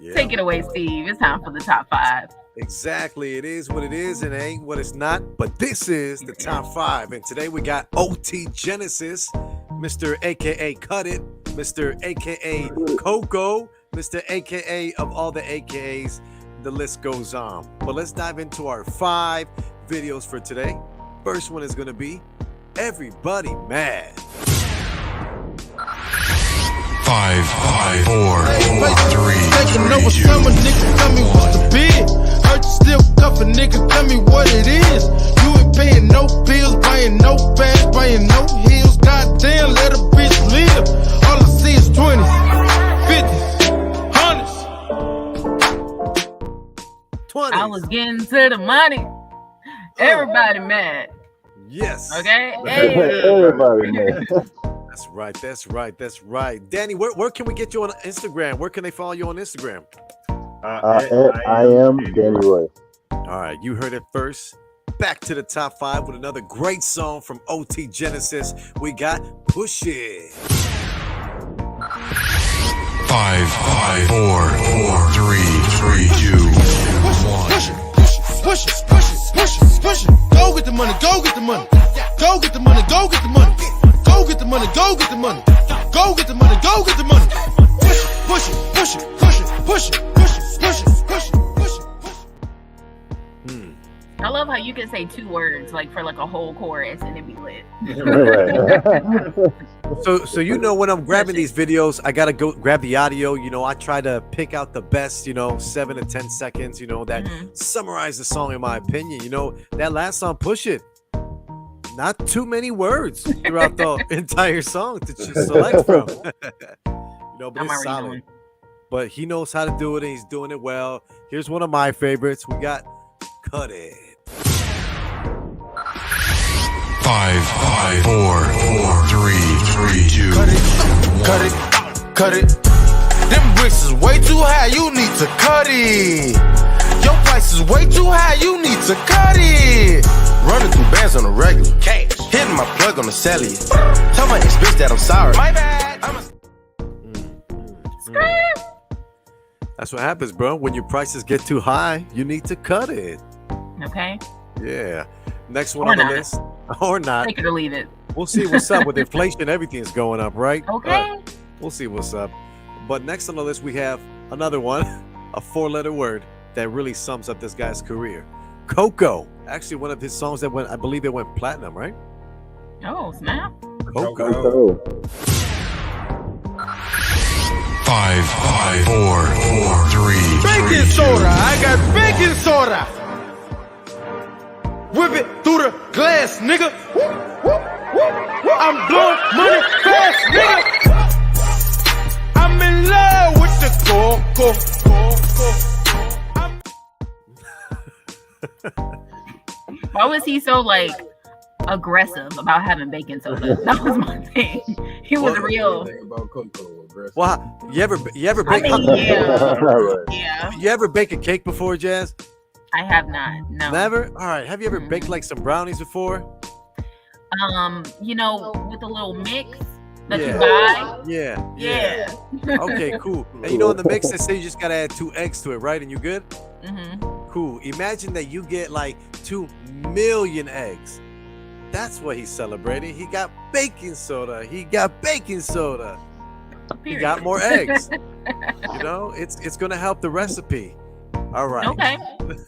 Yeah. Take it away, Steve. It's time for the top 5. Exactly. It is what it is, and it ain't what it's not. But this is the top 5. And today we got OT Genasis, Mr. AKA Cut It, Mr. AKA Coco, Mr. AKA of all the AKAs. The list goes on. But let's dive into our 5 videos for today. First one is going to be Everybody Mad. 5, 4, 3, Taking over summer, nigga, tell me what's the bid. Heard you still cuffing, nigga, tell me what it is. You ain't paying no bills, buying no bags, buying no heels. Goddamn, let a bitch live. All I see is 20s, 50s, 100s. 20s. I was getting to the money. Everybody mad. Yes. Okay. Everybody mad. That's right. Danny, where can we get you on Instagram? Where can they follow you on Instagram? I am Danny Royce. All right, you heard it first. Back to the top 5 with another great song from OT Genasis. We got Push It. 5, 4, 3, 2, 1. Push it. Go get the money, go get the money. Go get the money, go get the money. Go get the money, go get the money. Go get the money, go get the money. Push it. I love how you can say 2 words like for like a whole chorus and it'd be lit. So you know, when I'm grabbing these videos, I gotta go grab the audio. You know, I try to pick out the best, 7 to 10 seconds, that summarize the song in my opinion. You know, that last song, Push It, not too many words throughout the entire song to just select from. But it's solid. But he knows how to do it and he's doing it well. Here's one of my favorites. We got Cut It. 5, 4, 3, 2, 1. Cut it. Them bricks is way too high, you need to cut it. Your price is way too high, you need to cut it. Running through bands on the regular. Hitting my plug on the cellular. Tell my ex-bitch that I'm sorry. My bad. That's what happens, bro. When your prices get too high, you need to cut it. Okay. Yeah. Next one Or on the not. list. Or not. Take it or leave it. We'll see what's up with inflation. Everything's going up, right? Okay. We'll see what's up. But next on the list, we have another one, a 4-letter word that really sums up this guy's career. Coco. Actually, one of his songs that I believe it went platinum, right? Oh, snap. Coco. 5, 4, 3, Baking 2, soda, I got baking soda. Whip it through the glass, nigga. I'm blowing money fast, nigga. I'm in love with the coco. Why was he so like aggressive about having baking soda? That was my thing. He was real. Well, you ever bake? Yeah. You ever bake a cake before, Jazz? I have not. No. Never? All right. Have you ever baked like some brownies before? With a little mix that you buy. Yeah. Okay, cool. And in the mix, they say you just gotta add 2 eggs to it, right? And you good? Mm-hmm. Cool. Imagine that you get like 2 million eggs. That's what he's celebrating. He got baking soda. He got more eggs. It's gonna help the recipe. All right. Okay.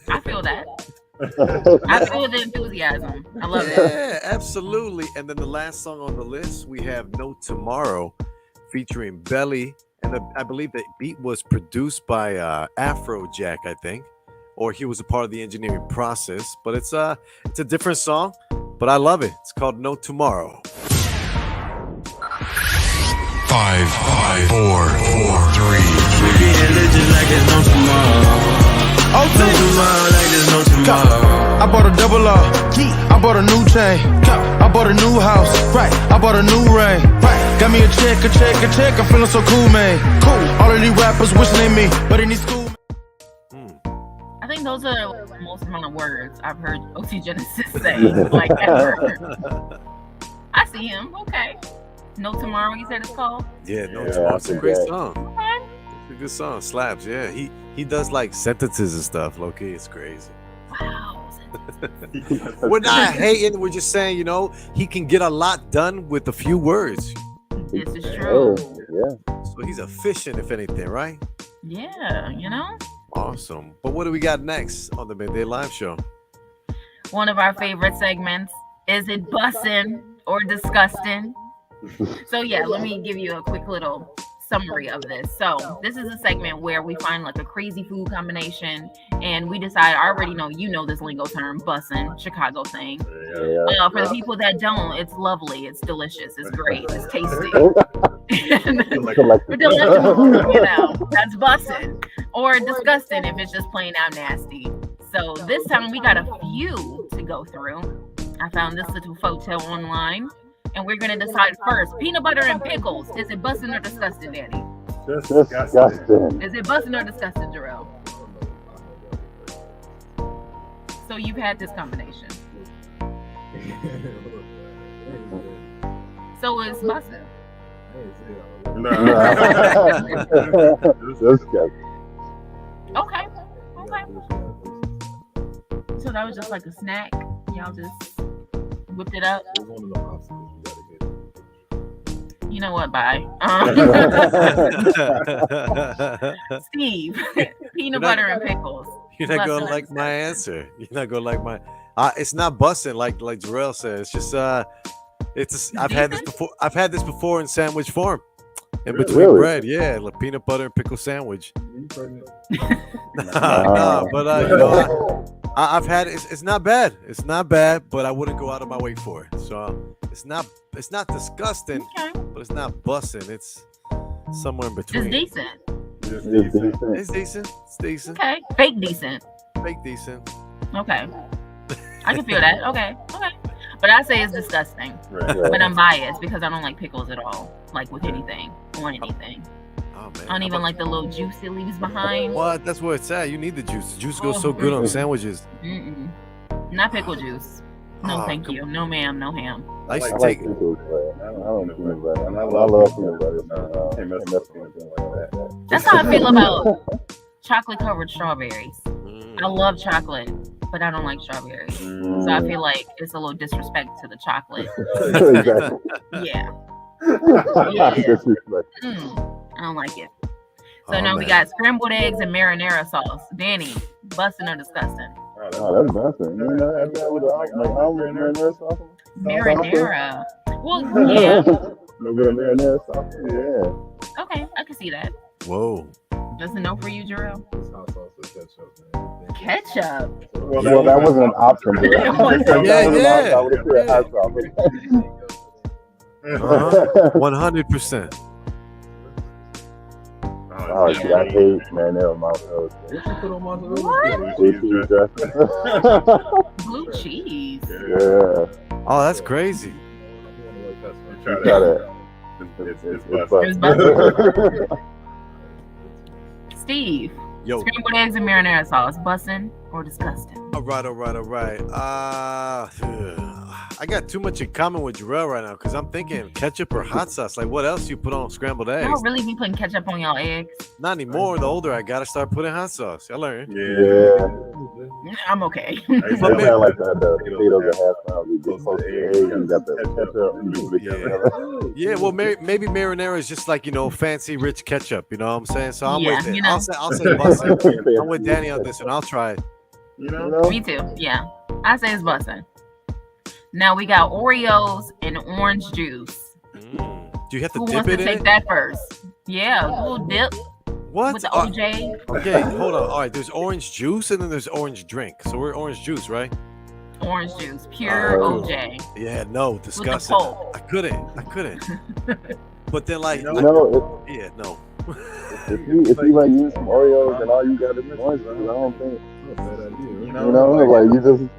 I feel that. I feel the enthusiasm. I love it. Yeah, absolutely. And then the last song on the list, we have No Tomorrow featuring Belly. And I believe that beat was produced by Afrojack, I think. Or he was a part of the engineering process. But it's a different song. But I love it. It's called No Tomorrow. 5, 4, 3, 2, 1. I bought a double R. I bought a new chain. I bought a new house. Right. I bought a new ring. Right. Got me a check. I'm feeling so cool, man. Cool. All of these rappers wishing they me, but in these school. I think those are the most amount of words I've heard OT Genasis say, like ever. I see him. Okay. No Tomorrow, you said it's called? Yeah, No Tomorrow. It's a great song. Okay. It's a good song. Slaps, yeah. He does like sentences and stuff, low-key. It's crazy. Wow. We're not hating. We're just saying, he can get a lot done with a few words. This is true. Yeah. So he's efficient, if anything, right? Yeah, Awesome. But what do we got next on the Midday Live Show? One of our favorite segments, Is It Bussin'? or disgusting. So yeah, let me give you a quick little summary of this. So this is a segment where we find like a crazy food combination and we decide, I already know you know this lingo term, bussin', Chicago thing. For the people that don't, it's lovely, it's delicious, it's great, it's tasty. We're delectable, you know, that's bussin'. Or disgusting if it's just plain out nasty. So this time we got a few to go through. I found this little photo online. And we're going to decide first. Peanut butter and pickles. Is it bussin' or disgusting, Danny? Disgusting. Is it bussin' or disgusting, Jarrell? So you've had this combination. So it's bussin'. Okay. So that was just like a snack. Y'all just whipped it up. You know what? Bye. Steve, peanut butter and pickles. You're not gonna like my answer. You're not gonna like my. It's not busting like Jarrell said. It's just I've had this before. I've had this before in sandwich form, in between bread. Yeah, like peanut butter and pickle sandwich. But you know, I've had it. It's not bad. It's not bad, but I wouldn't go out of my way for it. So it's not disgusting, but it's not busting. It's somewhere in between. It's decent. It's decent. It's decent. Okay. Fake decent. Fake decent. Okay. I can feel that. Okay. But I say it's disgusting. Right. But I'm biased because I don't like pickles at all. Like with anything. On anything. Oh, man. I don't even like the little juice it leaves behind. What? That's where it's at. You need the juice. The juice goes so good on sandwiches. Not pickle juice. No, thank you. No, ma'am. No ham. I used to take it. I don't peanut butter. I love peanut butter. That's how I feel about chocolate covered strawberries. I love chocolate, but I don't like strawberries. So I feel like it's a little disrespect to the chocolate. Yeah. I don't like it. So now we got scrambled eggs and marinara sauce. Danny, busting or disgusting? Oh, that's busting. You know, I got with marinara sauce. Marinara. Well, yeah. No good marinara sauce. Yeah. Okay, I can see that. Whoa. Just a no for you, Jarrell. Ketchup. Well, that wasn't an option. Yeah. 100%. Oh, see, I hate marinara mozzarella. Blue cheese. Yeah. Oh, that's crazy. Steve. Yo. Scrambled eggs and marinara sauce. Bussin' or disgusting? All right. I got too much in common with Jarrell right now because I'm thinking ketchup or hot sauce. Like, what else you put on scrambled eggs? Y'all really be putting ketchup on y'all eggs? Not anymore. The older I gotta start putting hot sauce. I learned. Yeah. I'm okay. I like the potatoes and hash browns. You get close to the eggs, you got the ketchup. Yeah, well, maybe marinara is just like, you know, fancy rich ketchup. You know what I'm saying? So I'm with it. You know. I'll say bussin'. I'm with Danny on this, and I'll try it. You know? Me too. Yeah, I say it's bussin'. Now we got Oreos and orange juice. Do you have to Who dip wants it to in? take that first? Yeah, a little dip. What? With the OJ. Okay, hold on. All right, there's orange juice and then there's orange drink. So we're orange juice, right? Orange juice, pure OJ. Yeah, no, disgusting. I couldn't. But then, like, no. Yeah, no. If you like use some Oreos and all you got is orange juice, I don't think. You know, like you just.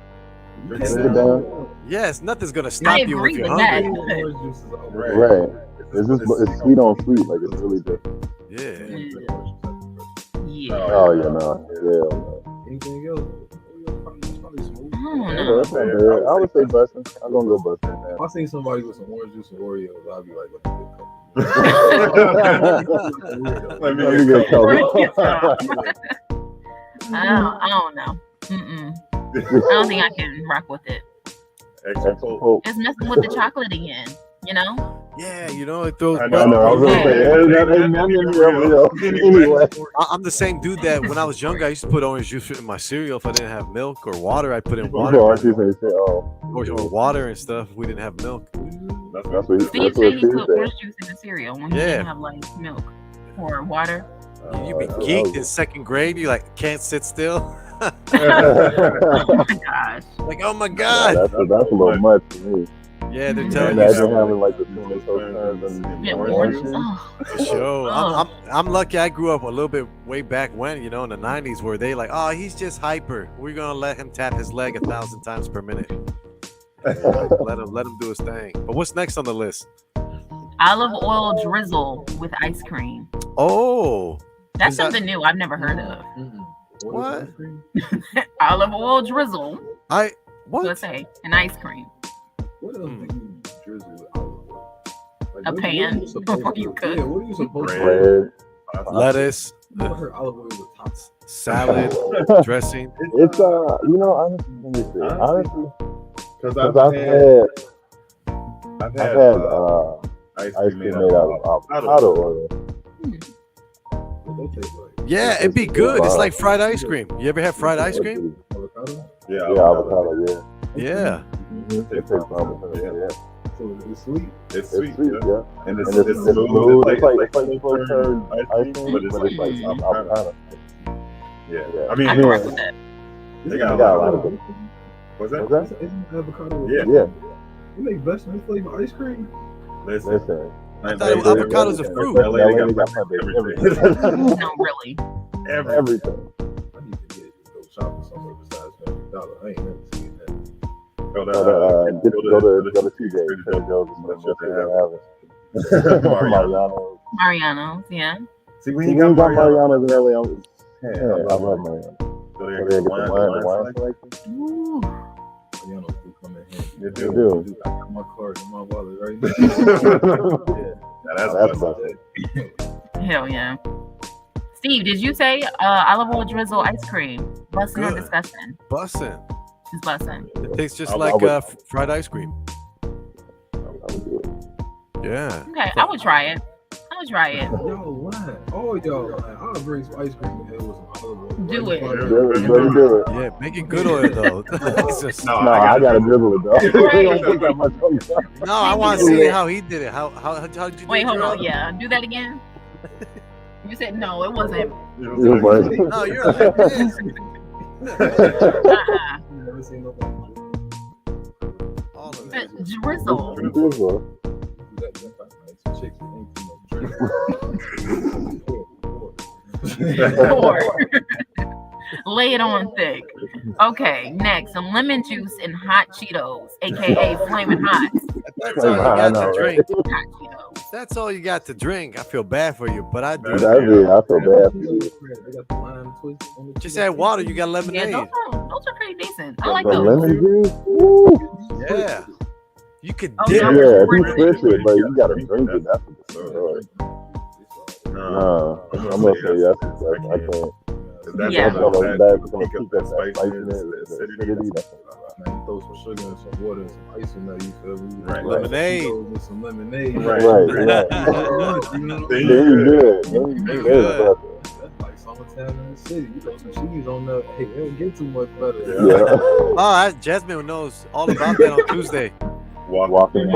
Yes, nothing's gonna stop you if you're hungry. Right. It's sweet on sweet, like it's really different. Yeah. Oh yeah, no. Yeah. Anything else? I would say busting. I'm gonna go busting. If I seen somebody with some orange juice and Oreos, I'd be like, let me get I don't know. I don't think I can rock with it. It's messing with the chocolate again, you know? Yeah, you know, it throws. I know. I was gonna say, anyway. I'm the same dude that when I was younger, I used to put orange juice in my cereal. If I didn't have milk or water, I'd put in water. Or water and stuff if we didn't have milk. That's what Steve said he put orange juice in the cereal when he didn't have like milk or water. You be geeked in second grade. You like can't sit still. Oh my gosh! Like oh my god! That's a little much for me. Yeah, they're telling you. Imagine having like the oranges. For sure. I'm lucky. I grew up a little bit way back when, you know, in the '90s, where they like, oh, he's just hyper. We're gonna let him tap his leg 1,000 times per minute. let him do his thing. But what's next on the list? Olive oil drizzle with ice cream. Oh, that's something new I've never heard of. What? Olive oil drizzle. What? Let's say an ice cream. What else do you drizzle with olive oil? Like, a pan before you cook. Yeah, what are you supposed to do? Lettuce. Olive oil with tops. Salad, dressing. It's you know, honestly, because I've had ice cream made out of avocado oil. Yeah, it'd be good. It's like fried ice cream. You ever have fried ice cream? Yeah, avocado. Yeah. It tastes avocado. Yeah. So it's sweet. It's sweet, yeah. And it's smooth. It's like slow turn ice cream, but it's like avocado. Yeah. I mean, they got a lot of them. What's that? Isn't avocado? Yeah. You make vegetable flavor ice cream? Listen. I thought avocado's a fruit. LA got everything. No, really. Everything. I need to go shopping somewhere besides $50. I ain't never seen that. Go to TJ. Mariano's, yeah. See, we ain't got Mariano's in LA. I love Mariano's. So they get the wine selection. Mariano's do come in handy. They do. I got my card in my wallet right now. That's Hell yeah. Steve, did you say olive oil drizzle ice cream? Bussin' or disgusting? Bussin'. It's bussin'. It tastes just like fried ice cream. Yeah. Okay, I would try it. Y'all lying. Oh, y'all lying. I'll bring some ice cream and it was some olive oil. Do it. Do it. Yeah, make it good oil though. I gotta dribble it though. No, I want to see how he did it. How did you do it? Wait, hold on. Yeah, do that again. You said no, it wasn't. No, you're like this. Never seen no All of it. Drizzle. Lay it on thick. Okay, next, some lemon juice and hot Cheetos, aka Flamin' Hot. That's all you got to drink. Hot Cheetos. That's all you got to drink. I feel bad for you, but I do. I feel bad for you. Just add water. You got lemonade. Yeah, those are pretty decent. I like The those. lemon juice? Yeah. You could Oh, dip yeah. Yeah, if you switch it, but you gotta drink it. That's what the story. No, I'm gonna say yes. I can't. Yeah. That's gonna keep that spiciness, the acidity. Man, you throw some sugar and some water and some ice in there, you feel me? Right. Lemonade. With some lemonade. Right. Then you good. That's like summertime in the city. You throw some cheese on there. Hey, it don't get too much better. Yeah. Oh, Jasmine knows all about that on Tuesday. Walking.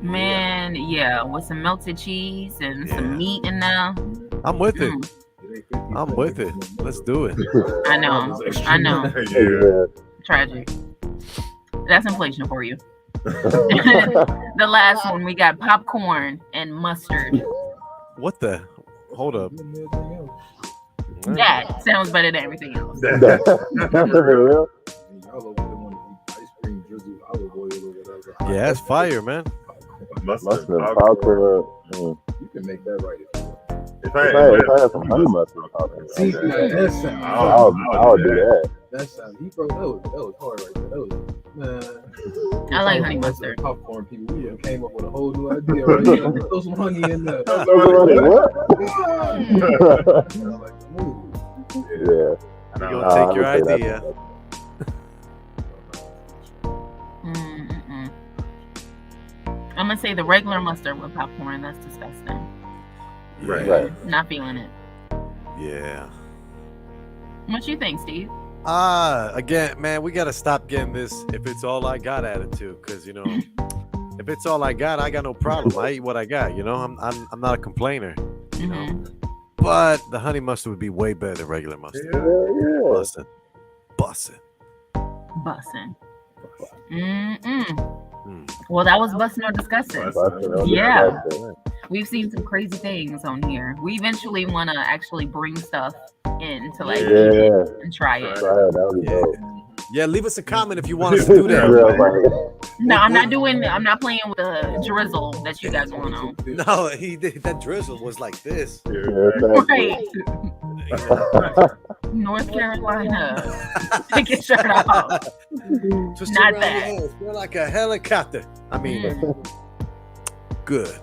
Man, yeah, with some melted cheese and some meat in there. I'm with it. I'm with it. Let's do it. I know. Yeah. Tragic. That's inflation for you. The last one, we got popcorn and mustard. What the? Hold up. That sounds better than everything else. Yeah, that's fire, man. Mustard, popcorn. You can make that right If I had some honey mustard, see, that sound. I would do that. That sound. That was hard right there. That was, man. I like honey mustard. Popcorn people. We came up with a whole new idea right here. Throw some honey in there. What? Yeah. We're gonna take your idea. I'm gonna say the regular mustard with popcorn. That's disgusting. Right. Not feeling it. Yeah. What you think, Steve? Again, man, we gotta stop getting this if it's all I got attitude, because you know, if it's all I got no problem. I eat what I got, you know. I'm not a complainer, you know. But the honey mustard would be way better than regular mustard. Yeah. Bussin'. Well, that was busting or discussing. Yeah. We've seen some crazy things on here. We eventually want to actually bring stuff in to like eat it and try it. Yeah, leave us a comment if you want us to do that. No, I'm not playing with the drizzle that you guys want on. No, that drizzle was like this. Right. North Carolina. Take your shirt off. Just not that. Feel like a helicopter. I mean, good.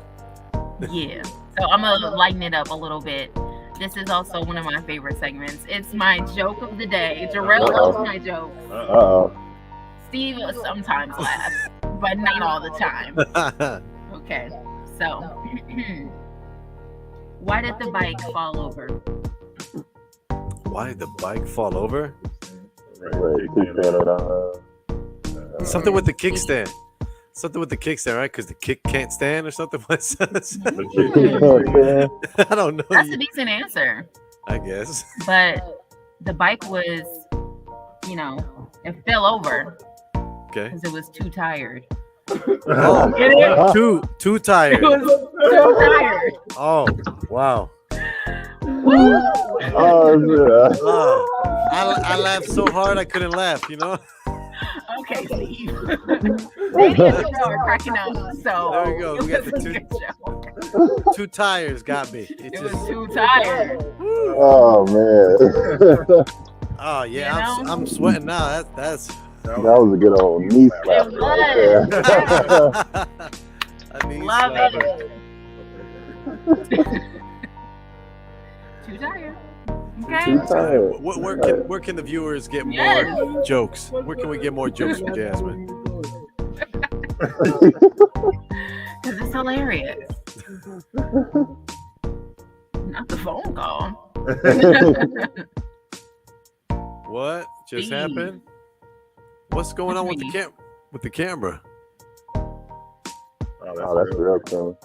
Yeah. So I'm gonna lighten it up a little bit. This is also one of my favorite segments. It's my joke of the day. Jarrell loves my jokes. Steve sometimes laughs, but not all the time. Okay. So, why did the bike fall over? Why did the bike fall over? Something with the kickstand. Something with the kickstand, right? Because the kick can't stand or something. I don't know. That's a decent answer, I guess. But the bike was, it fell over. Okay. Because it was too tired. Oh, too tired. It was too tired. Oh, wow. I laughed so hard I couldn't laugh, you know? Okay, Steve. Maybe are cracking up. So there we go. We got the two tires got me. It was too tired. Oh man. Oh yeah, I'm sweating now. That was a good old knee slap. It was. Love it. Too tired. Okay. Where can the viewers get more jokes? Where can we get more jokes from Jasmine? Because it's hilarious. Not the phone call. What just happened? What's going on with the camera? Oh, that's real cool.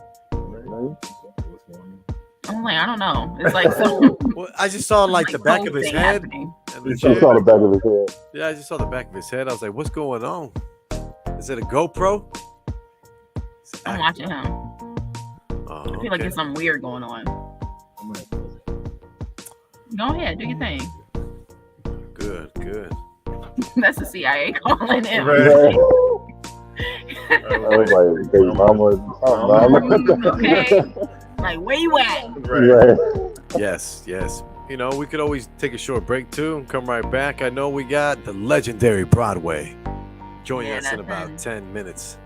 I'm like, I don't know. It's like so. Well, I just saw like the back of his head. You saw the back of his head. Yeah, I just saw the back of his head. I was like, what's going on? Is it a GoPro? I'm watching him. I feel like there's something weird going on. Go ahead, do your thing. Good. That's the CIA calling him. Right. I was like, baby mama. Okay. Like, where you at? Right. Yes. You know, we could always take a short break too and come right back. I know we got the Legendary Broadway joining us in about 10 minutes.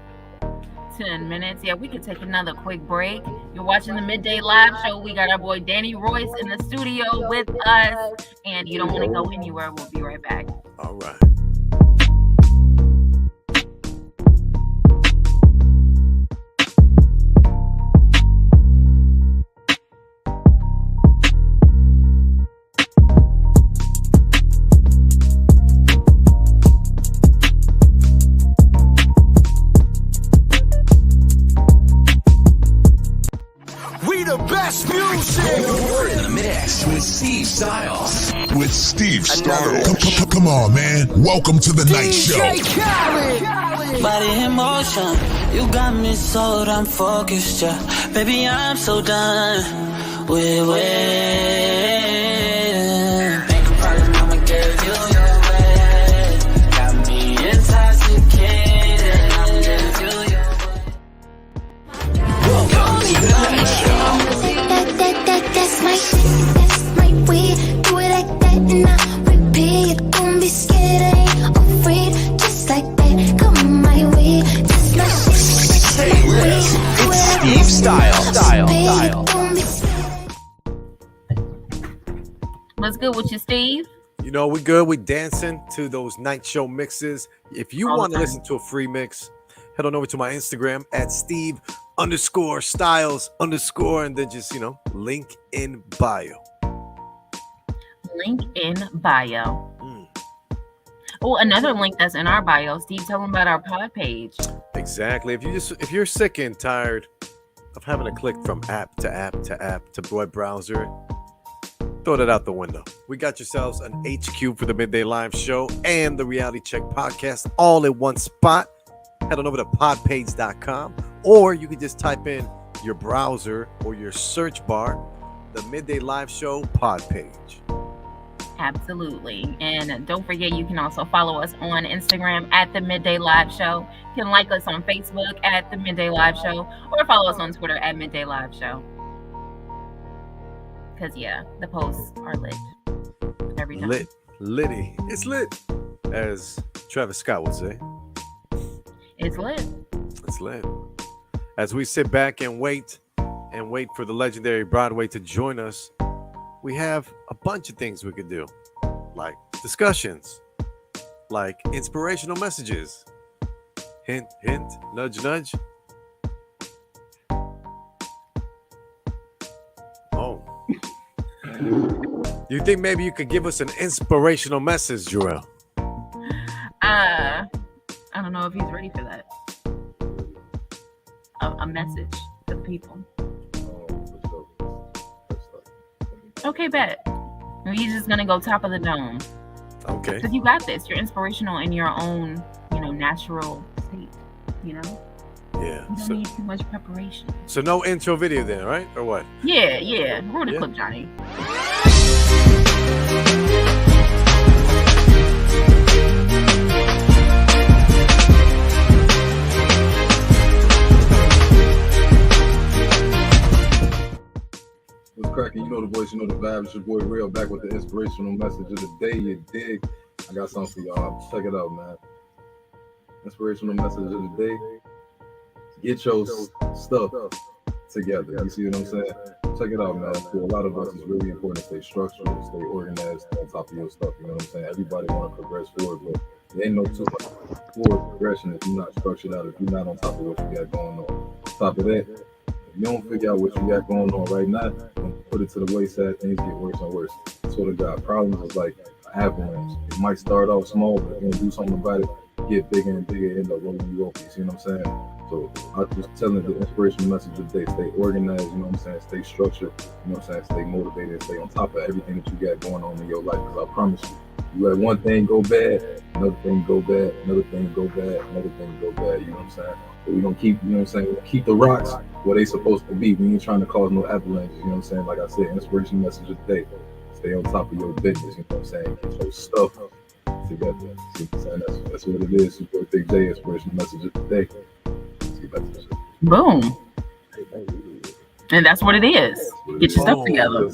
10 minutes. Yeah, we could take another quick break. You're watching the Midday Live Show. We got our boy Danny Royce in the studio with us. And you don't want to go anywhere. We'll be right back. All right. We're in the mix with Steve Stylez. Come on, man. Welcome to the night show. Body in motion, you got me sold, I'm focused, yeah. Baby, I'm so done with waiting. Make a problem, I'ma give you your way. Got me intoxicated, I'll give you your way. Welcome to the night show. That's my way. Do it like that and I repeat. Don't be scared, I ain't afraid. Just like that, come my way. That's my Stay with us. It's Steve Stylez. What's good with you, Steve? You know, we good. We dancing to those night show mixes. If you want to listen to a free mix, Head on over to my Instagram at Steve_Stylez_, and then just, link in bio. Link in bio. Oh, another link that's in our bio. Steve, tell them about our pod page. Exactly. If you're sick and tired of having to click from app to app to app to web browser, throw that out the window. We got yourselves an HQ for the Midday Live Show and the Reality Check podcast all in one spot. Head on over to podpage.com, or you can just type in your browser or your search bar, the Midday Live Show pod page. Absolutely. And don't forget, you can also follow us on Instagram at the Midday Live Show. You can like us on Facebook at the Midday Live Show, or follow us on Twitter at Midday Live Show. Because, the posts are lit every time. Litty. It's lit, as Travis Scott would say. It's lit. It's lit. As we sit back and wait for the Legendary Broadway to join us, we have a bunch of things we could do, like discussions, like inspirational messages. Hint, hint, nudge, nudge. Oh. You think maybe you could give us an inspirational message, Jarrell? I don't know if he's ready for that. A message to the people. Okay, bet. You're just gonna go top of the dome. Okay. Because you got this. You're inspirational in your own, natural state. Yeah. You don't need too much preparation. So no intro video then, right? Or what? Yeah. Roll the clip, Johnny. What's cracking? You know the voice, you know the vibe. It's your boy Real back with the inspirational message of the day. You dig? I got something for y'all. Check it out, man. Inspirational message of the day. Get your stuff together. You see what I'm saying? Check it out, man. For a lot of us, it's really important to stay structured, stay organized, stay on top of your stuff. You know what I'm saying? Everybody want to progress forward, but there ain't no too much forward progression if you're not structured out, if you're not on top of what you got going on. On top of that, if you don't figure out what you got going on right now, and put it to the wayside, things get worse and worse. Sort of got problems is like an avalanche. It might start off small, but if you don't do something about it, get bigger and bigger, end up rolling you over. You see what I'm saying? So I was telling the inspirational message of the day: stay organized. You know what I'm saying? Stay structured. You know what I'm saying? Stay motivated. Stay on top of everything that you got going on in your life. Because I promise you, you let one thing go bad, another thing go bad, another thing go bad, another thing go bad. You know what I'm saying? But we don't keep, you know what I'm saying? We keep the rocks where they supposed to be. We ain't trying to cause no avalanches. You know what I'm saying? Like I said, inspirational message of the day: stay on top of your business. You know what I'm saying? Get your stuff together. See what I'm saying? That's what it is. Super Big J, inspirational message of the day. Boom. And that's what it is. Get your stuff together.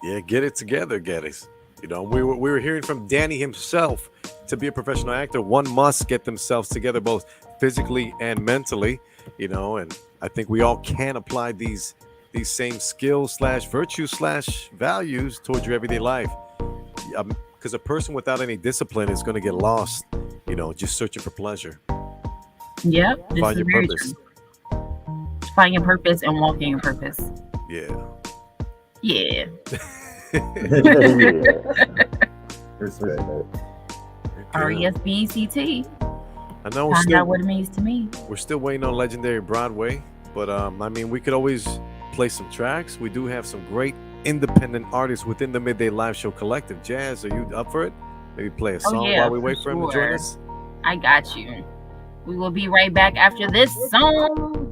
Yeah, get it together, Genasis. We were hearing from Danny himself. To be a professional actor, one must get themselves together both physically and mentally, and I think we all can apply these same skills / virtues / values towards your everyday life. Because a person without any discipline is going to get lost, just searching for pleasure. Yep. Find your purpose. Find your purpose and walk in your purpose. Yeah. Yeah. RESBECT. I know. Find out what it means to me. We're still waiting on Legendary Broadway, but we could always play some tracks. We do have some great independent artists within the Midday Live Show collective. Jazz, are you up for it? Maybe play a song while we wait for him to join us. I got you. We will be right back after this song.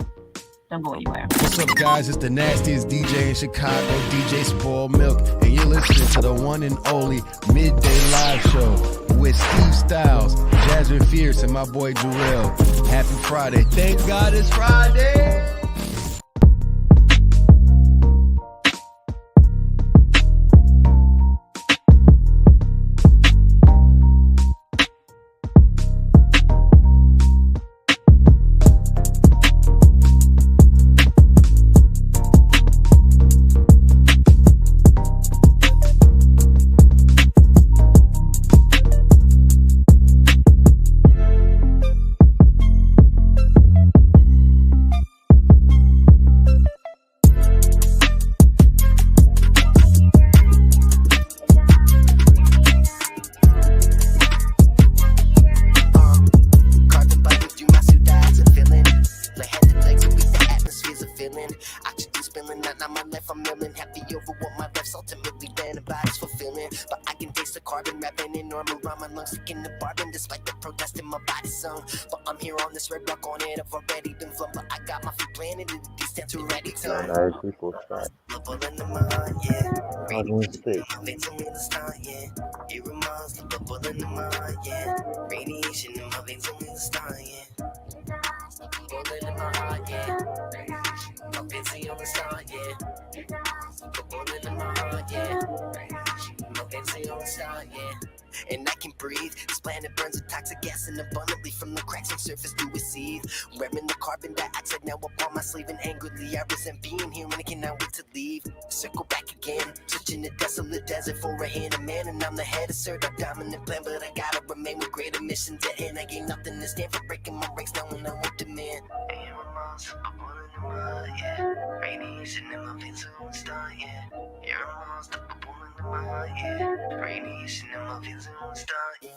Don't go anywhere. What's up, guys? It's the nastiest DJ in Chicago, DJ Spoiled Milk, and you're listening to the one and only Midday Live Show with Steve Stylez, Jasmine Fierce, and my boy Jarrell. Happy Friday. Thank God it's Friday. life's ultimately been about its fulfillment. But I can taste the carbon rapping in armor on my lungs, sticking the barbon despite the protest in my body sung. But I'm here on this red rock on it, I've already been flung. But I got my feet planted in the distance already done. Nice people start. It reminds the bubble in the mind, yeah. Radiation in my veins, only the star, yeah. Bullet in my heart, yeah. My fancy on the star, yeah. Bullet in my heart, yeah. My fancy on the star, yeah. And I can breathe. This planet burns with toxic gas and abundantly from the cracks and surface to receive. Wearing the carbon dioxide now upon my sleeve, and angrily I resent being here and I cannot wait to leave. Circle back again, searching the desolate desert for a hand of man, and I'm the head of cert, a dominant plan, but I gotta remain with greater mission to end. I ain't nothing to stand for, breaking my brakes now when I won't demand. Yeah. Radiation in my veins, so star, yeah. You're a monster, a woman in my heart, yeah. Radiation in my veins, so star, yeah.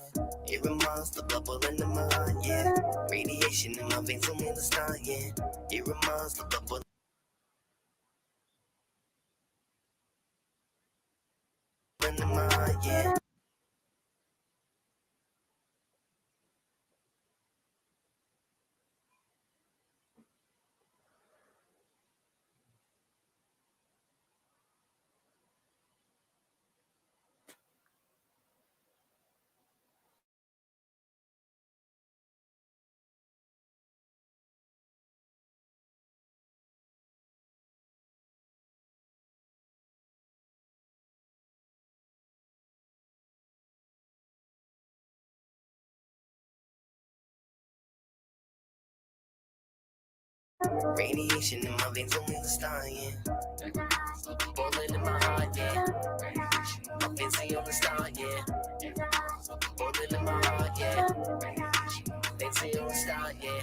You're a monster, bubble in the mind, yeah. Radiation in my veins, only the star, yeah. You're a monster, bubble in the mind, yeah. Radiation in my veins, only the star, yeah. Bullet in my heart, yeah. My fancy on the star, yeah. Bullet in my heart, yeah. Fancy on the star, yeah.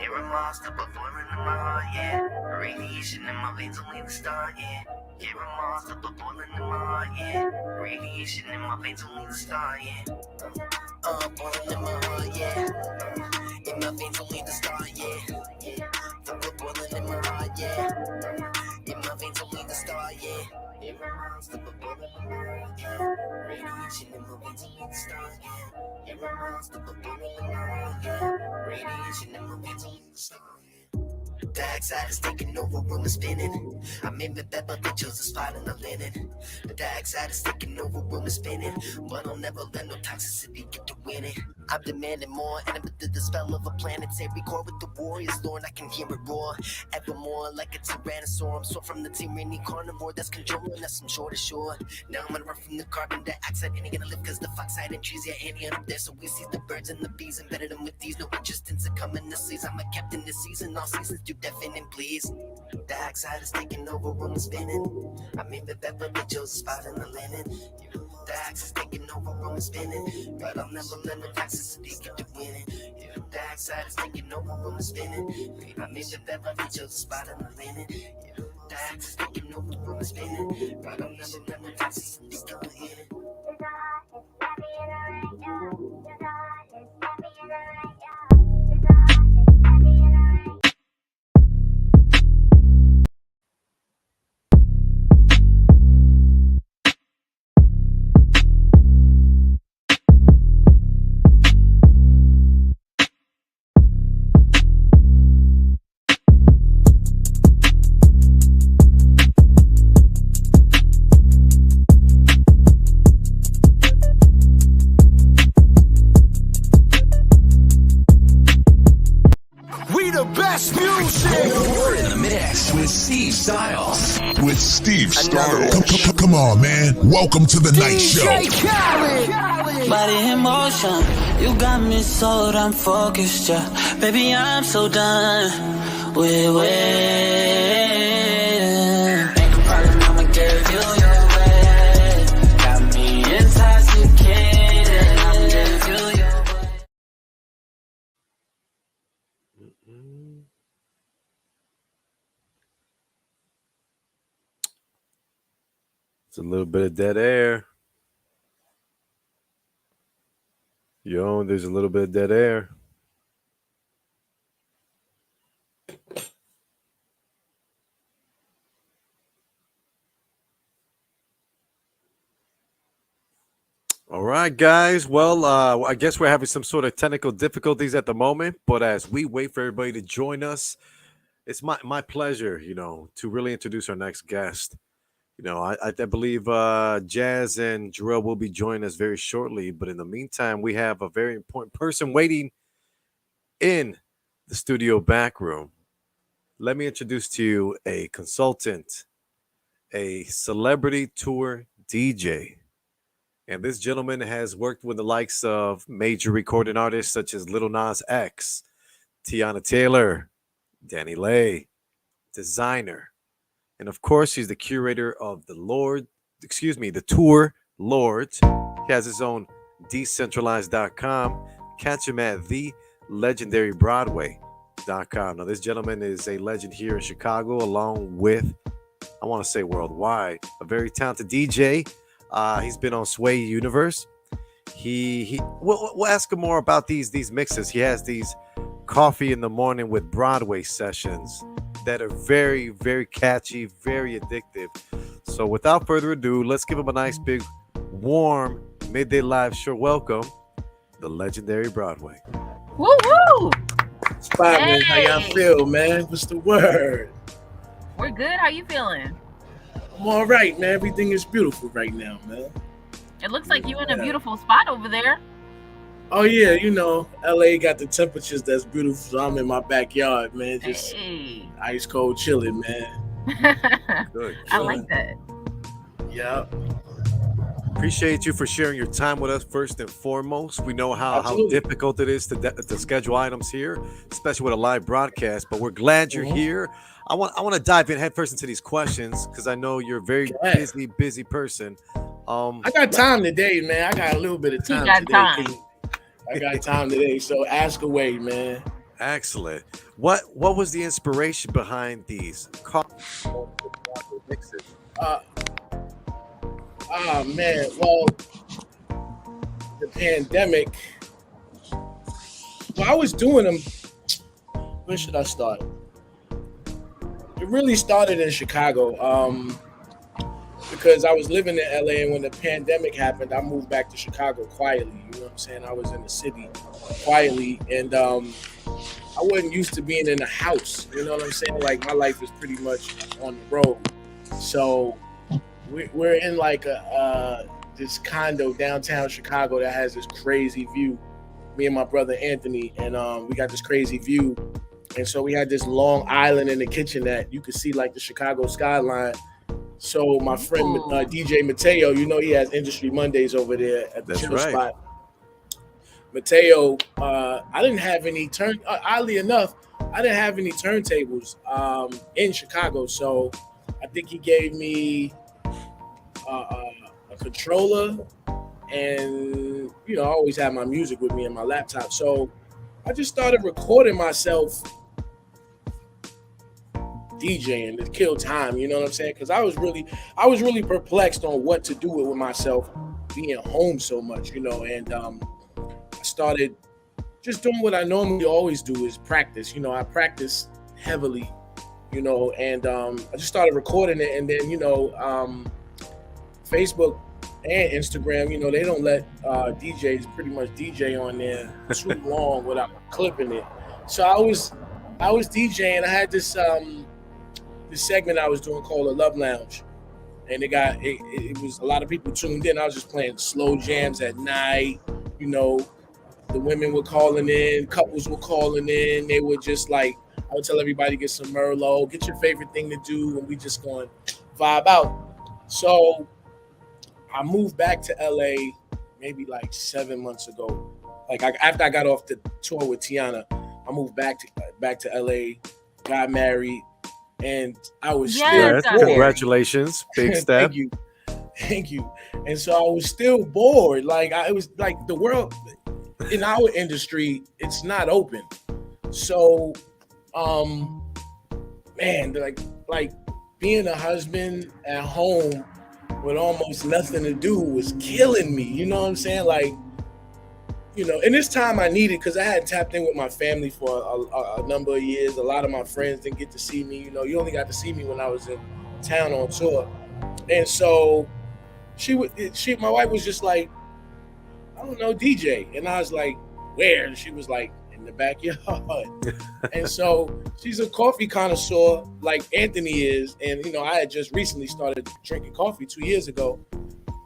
You're a monster, but boiling in my heart, yeah. Radiation in my veins, only the star, yeah. You're a monster, but boiling in my heart, yeah. Radiation in my veins, only the star, yeah. Boiling in my heart, yeah. In my veins, only the star, yeah. Boiling in my heart, yeah. In my veins, only the star, yeah. You're a monster, but boiling in my heart, yeah. Radiation in my veins, only the star, yeah. You're a monster, but boiling in my heart, yeah. Radiation in my veins, only the star, yeah. The dioxide is taking over, room is spinning. I'm in the bed, but they chose a spot in the linen. The dioxide is taking over, room is spinning. But I'll never let no toxicity get to winning. I'm demanding more, and I'm under the spell of a planetary core with the warriors, Lord, I can hear it roar. Evermore like a tyrannosaur, I'm sore from the tyranny carnivore that's controlling us from shore to shore. Now I'm gonna run from the carbon dioxide, ain't gonna live cause the foxide and trees, yeah, any up there. So we see the birds and the bees, embedded them with these, no interest in succumbing to seas. I'm a captain this season, all seasons do deafening, please. Dioxide is taking over, room is spinning. I'm in the bed, but they chose a spot in the linen. Dioxide is taking over, room is spinning. But I'll never let no toxicity get to winning. Dioxide is taking over, room is spinning. I'm in the bed, but they chose a spot in the linen. Dioxide is taking over, room is spinning. But I'll never let no toxicity get to winning. Best music. You're in the mix with Steve Stylez. With Steve Stylez. Come on, man. Welcome to the night show. Body in motion, you got me so damn focused, yeah. Baby, I'm so done with waiting. Ain't no problem, I'ma give you your way. Got me intoxicated, I'ma give you your way. It's a little bit of dead air. Yo, there's a little bit of dead air. All right, guys. Well, I guess we're having some sort of technical difficulties at the moment, but as we wait for everybody to join us, it's my pleasure, to really introduce our next guest. I believe Jazz and Jarrell will be joining us very shortly, but in the meantime, we have a very important person waiting in the studio back room. Let me introduce to you a consultant, a celebrity tour DJ. And this gentleman has worked with the likes of major recording artists such as Lil Nas X, Teyana Taylor, Danny Lay, designer. And of course, he's the curator of the Tour Lords. He has his own decentralized.com. Catch him at the Legendary Broadway.com. Now, this gentleman is a legend here in Chicago, along with, I want to say worldwide, a very talented DJ. He's been on Sway Universe. We'll ask him more about these mixes. He has these coffee in the morning with Broadway sessions that are very, very catchy, very addictive. So without further ado, let's give him a nice big warm midday live show welcome, the Legendary Broadway. Woo woo! Hey. How y'all feel, man? What's the word? We're good. How you feeling? I'm all right, man. Everything is beautiful right now, man. It looks like you in a beautiful spot over there. Oh yeah, LA got the temperatures that's beautiful. So I'm in my backyard, man. Just ice cold chilling, man. Good. I like that. Yeah. Appreciate you for sharing your time with us first and foremost. We know how difficult it is to schedule items here, especially with a live broadcast, but we're glad you're here. I want to dive in head first into these questions because I know you're a very busy person. I got time today, man. I got a little bit of time today. I got time today, so ask away, man. Excellent. What was the inspiration behind these mixes? Man. Well, the pandemic. Well, I was doing them. Where should I start? It really started in Chicago. Because I was living in LA, and when the pandemic happened, I moved back to Chicago quietly. You know what I'm saying? I was in the city quietly, and I wasn't used to being in a house. You know what I'm saying? Like, my life is pretty much on the road. So we're in like this condo downtown Chicago that has this crazy view. Me and my brother Anthony, and we got this crazy view. And so we had this long island in the kitchen that you could see like the Chicago skyline. So my friend DJ Mateo, he has Industry Mondays over there at the chill spot. Mateo, I didn't have any oddly enough, I didn't have any turntables in Chicago. So I think he gave me a controller, and I always have my music with me in my laptop. So I just started recording myself DJing to kill time, you know what I'm saying? Because I was really perplexed on what to do with myself being home so much, and I started just doing what I normally always do is practice. I practice heavily, and I just started recording it, and then Facebook and Instagram, they don't let DJs pretty much DJ on there too long without clipping it. So I was DJing. I had this segment I was doing called a Love Lounge, and it was a lot of people tuned in. I was just playing slow jams at night. The women were calling in, couples were calling in. They were just like, I would tell everybody, get some Merlot, get your favorite thing to do, and we just going to vibe out. So I moved back to LA maybe like 7 months ago. Like after I got off the tour with Teyana, I moved back to LA, got married, and I was still bored. Congratulations, big step. Thank you. And so I was still bored. Like it was like the world in our industry, it's not open. So, man, like being a husband at home with almost nothing to do was killing me. You know what I'm saying? Like, you know, and this time I needed, because I hadn't tapped in with my family for a number of years. A lot of my friends didn't get to see me. You know, you only got to see me when I was in town on tour. And so my wife was just like, I don't know, DJ. And I was like, where? And she was like, in the backyard. And so she's a coffee connoisseur like Anthony is. And, you know, I had just recently started drinking coffee 2 years ago.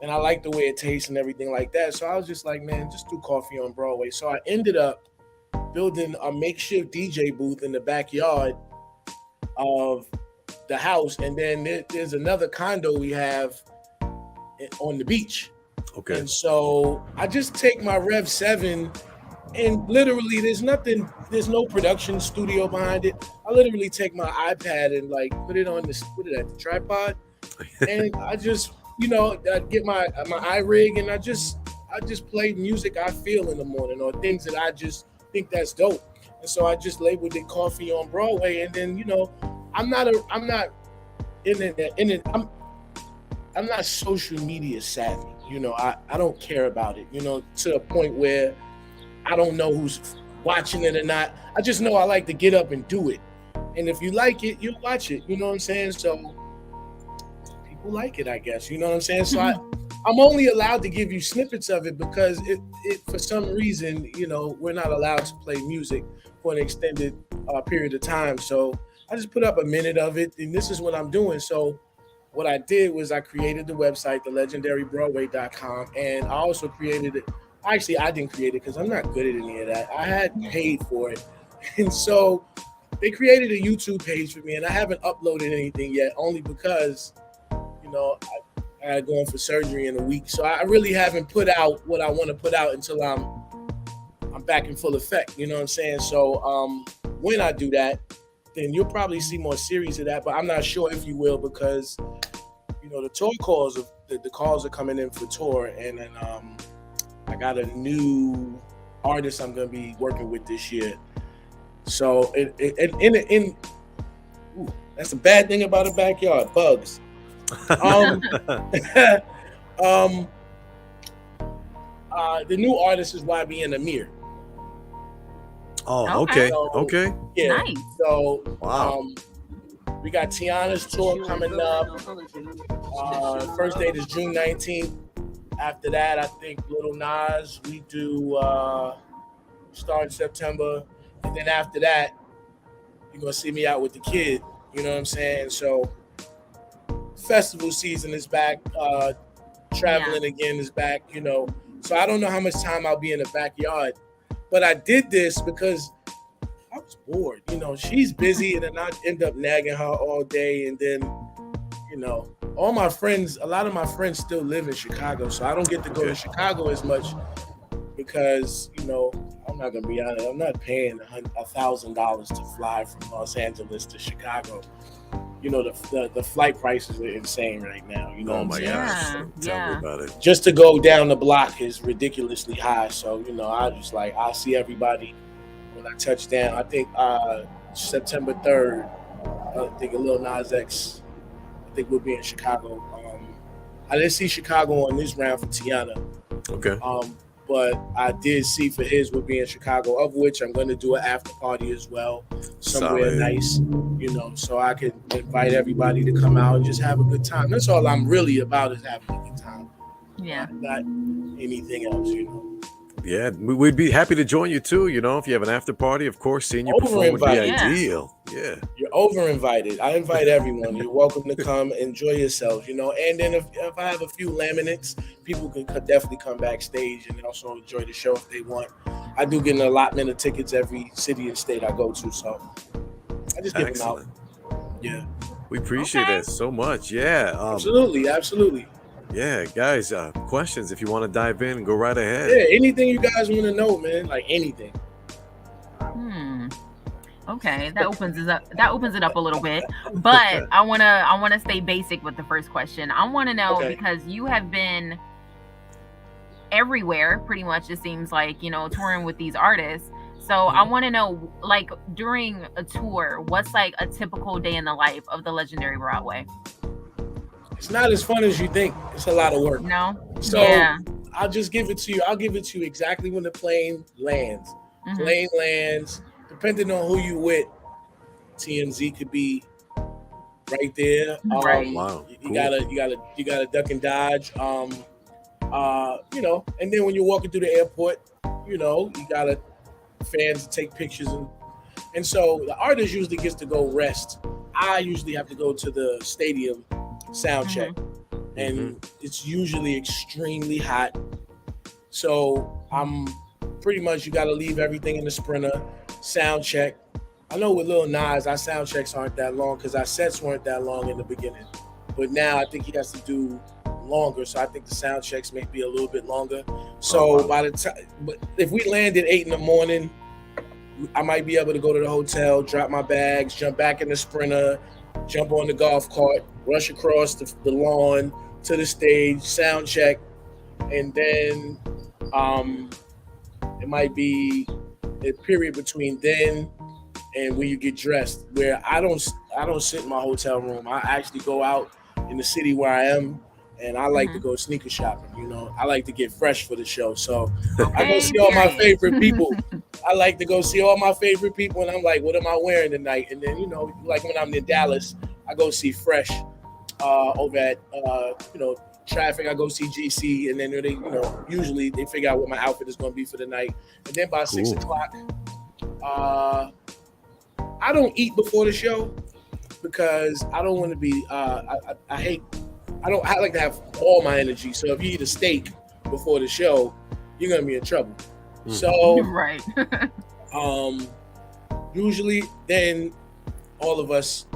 And I like the way it tastes and everything like that. So I was just like, man, just do coffee on Broadway. So I ended up building a makeshift DJ booth in the backyard of the house. And then there's another condo we have on the beach. Okay. And so I just take my Rev 7 and literally there's no production studio behind it. I literally take my iPad and like put it on the tripod. And I just, you know, I get my iRig and I just play music I feel in the morning or things that I just think that's dope. And so I just labeled it Coffee on Broadway. And then, you know, I'm not social media savvy. You know, I don't care about it, you know, to a point where I don't know who's watching it or not. I just know I like to get up and do it. And if you like it, you'll watch it. You know what I'm saying? So people like it, I guess. You know what I'm saying? So I'm only allowed to give you snippets of it because it for some reason, you know, we're not allowed to play music for an extended period of time. So I just put up a minute of it, and this is what I'm doing. So what I did was I created the website, thelegendarybroadway.com, and I also created it. Actually, I didn't create it because I'm not good at any of that. I had paid for it. And so they created a YouTube page for me, and I haven't uploaded anything yet, only because, you know, I had to go in for surgery in a week. So I really haven't put out what I want to put out until I'm back in full effect. You know what I'm saying? So when I do that, then you'll probably see more series of that, but I'm not sure if you will because, you know, the tour calls, the calls are coming in for tour, and then I got a new artist I'm going to be working with this year. So that's a bad thing about a backyard, bugs. The new artist is YB and Amir. Oh, okay. So, okay. Yeah. Nice. So, wow. We got Teyana's tour coming up. First date is June 19th. After that, I think Lil Nas, we do start in September. And then after that, you're going to see me out with the kid. You know what I'm saying? So festival season is back. Traveling again is back, you know. So I don't know how much time I'll be in the backyard. But I did this because I was bored. You know, she's busy, and then I end up nagging her all day. And then, you know, a lot of my friends still live in Chicago. So I don't get to go to Chicago as much because, you know, I'm not going to be honest. I'm not paying $1,000 to fly from Los Angeles to Chicago. You know, the flight prices are insane right now. You know what I'm saying? Gosh. Tell me about it. Just to go down the block is ridiculously high. So, you know, I see everybody when I touch down. I think September 3rd, I think a Lil Nas X, I think we'll be in Chicago. I didn't see Chicago on this round for Teyana. Okay. But I did see for his we'll be in Chicago, of which I'm going to do an after party as well, somewhere nice, you know, so I can invite everybody to come out and just have a good time. That's all I'm really about, is having a good time. Yeah. Not anything else, you know. Yeah, we'd be happy to join you too. You know, if you have an after party, of course, seeing you perform would be ideal. Yeah, you're over invited. I invite everyone. You're welcome to come, enjoy yourselves. You know, and then if I have a few laminates, people can definitely come backstage and also enjoy the show if they want. I do get an allotment of tickets every city and state I go to, so I just give them out. Yeah, we appreciate that so much. Yeah, absolutely. Yeah, guys, questions, if you want to dive in, go right ahead. Yeah, anything you guys want to know, man, like anything. Okay, that opens it up a little bit. But I wanna stay basic with the first question. I want to know, because you have been everywhere pretty much, it seems like, you know, touring with these artists. So I want to know, like, during a tour, what's like a typical day in the life of the Legendary Broadway? It's not as fun as you think. It's a lot of work. No. So yeah. I'll just give it to you. I'll give it to you exactly when the plane lands. Plane lands, depending on who you with, TMZ could be right there. Right. Wow. You gotta duck and dodge. You know, and then when you're walking through the airport, you know, you gotta fans to take pictures and so the artist usually gets to go rest. I usually have to go to the stadium sound check, and it's usually extremely hot. So I'm pretty much, you got to leave everything in the Sprinter, sound check. I know with Lil Nas, our sound checks aren't that long because our sets weren't that long in the beginning. But now I think he has to do longer, so I think the sound checks may be a little bit longer. So by the time, but if we land at 8 in the morning, I might be able to go to the hotel, drop my bags, jump back in the Sprinter, jump on the golf cart, rush across the lawn to the stage, sound check, and then it might be a period between then and when you get dressed, where I don't sit in my hotel room. I actually go out in the city where I am, and I like to go sneaker shopping. You know, I like to get fresh for the show, so I go see all my favorite people. I like to go see all my favorite people, and I'm like, what am I wearing tonight? And then, you know, like when I'm in Dallas, I go see Fresh over at you know, Traffic. I go see GC, and then they, you know, usually they figure out what my outfit is going to be for the night. And then by 6 o'clock, I don't eat before the show because I don't want to be. I like to have all my energy. So if you eat a steak before the show, you're gonna be in trouble. So right. Usually then all of us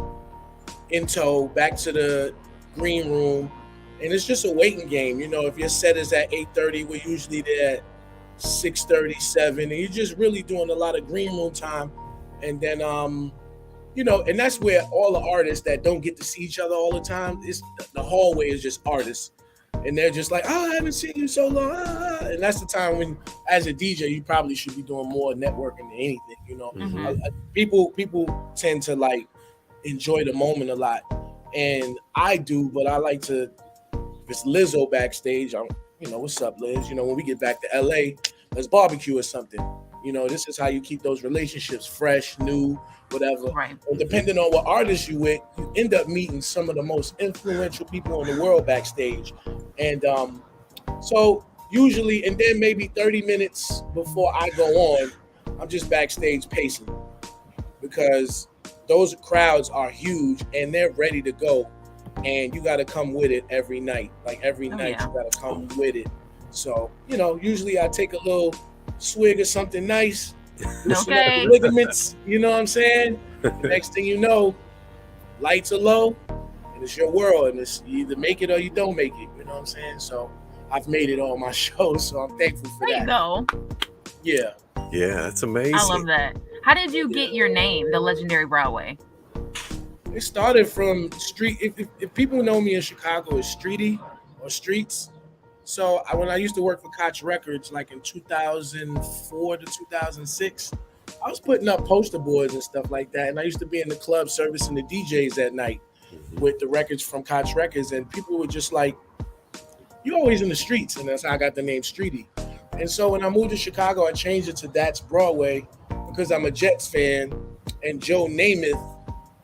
in tow back to the green room, and it's just a waiting game. You know, if your set is at 8:30, we're usually there at 6:30, 7, and you're just really doing a lot of green room time. And then you know, and that's where all the artists that don't get to see each other all the time, is the hallway is just artists. And they're just like, oh, I haven't seen you so long. And that's the time when, as a DJ, you probably should be doing more networking than anything, you know. People tend to like enjoy the moment a lot. And I do, but I like to, if it's Lizzo backstage, I'm, you know, what's up, Liz? You know, when we get back to LA, let's barbecue or something. You know, this is how you keep those relationships fresh, new, whatever. Right. And depending on what artist you with, you end up meeting some of the most influential people in the world backstage. And so usually, and then maybe 30 minutes before I go on, I'm just backstage pacing, because those crowds are huge and they're ready to go. And you got to come with it every night. Like every night, you got to come with it. So, you know, usually I take a little swig of something nice, loosen up the ligaments, you know what I'm saying? The next thing you know, lights are low, and it's your world, and it's, you either make it or you don't make it, you know what I'm saying? So I've made it on my shows, so I'm thankful for that. There you go. Yeah. Yeah, that's amazing. I love that. How did you get your name, the Legendary Broadway? It started from street. If people know me in Chicago, it's Streety or Streets. So when I used to work for Koch Records, like in 2004 to 2006, I was putting up poster boards and stuff like that. And I used to be in the club servicing the DJs at night with the records from Koch Records. And people were just like, you're always in the streets. And that's how I got the name Streety. And so when I moved to Chicago, I changed it to That's Broadway because I'm a Jets fan. And Joe Namath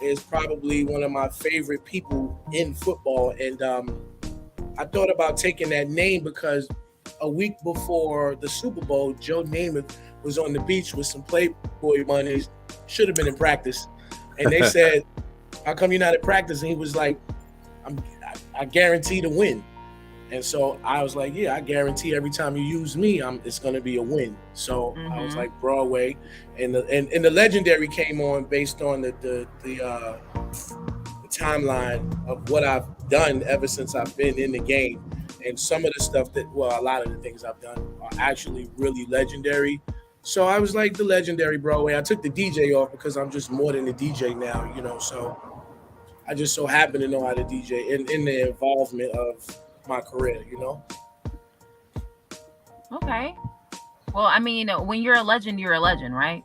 is probably one of my favorite people in football. And I thought about taking that name because a week before the Super Bowl, Joe Namath was on the beach with some Playboy money. Should have been in practice. And they said, how come you're not at practice? And he was like, I guarantee to win. And so I was like, yeah, I guarantee every time you use me, it's going to be a win. So I was like, Broadway. And the Legendary came on based on the timeline of what I've done ever since I've been in the game. And some of the stuff a lot of the things I've done are actually really legendary. So I was like, the Legendary Broadway. I took the DJ off because I'm just more than a DJ now, you know. So I just so happen to know how to DJ in the involvement of my career, you know. Okay. Well, I mean, when you're a legend, right?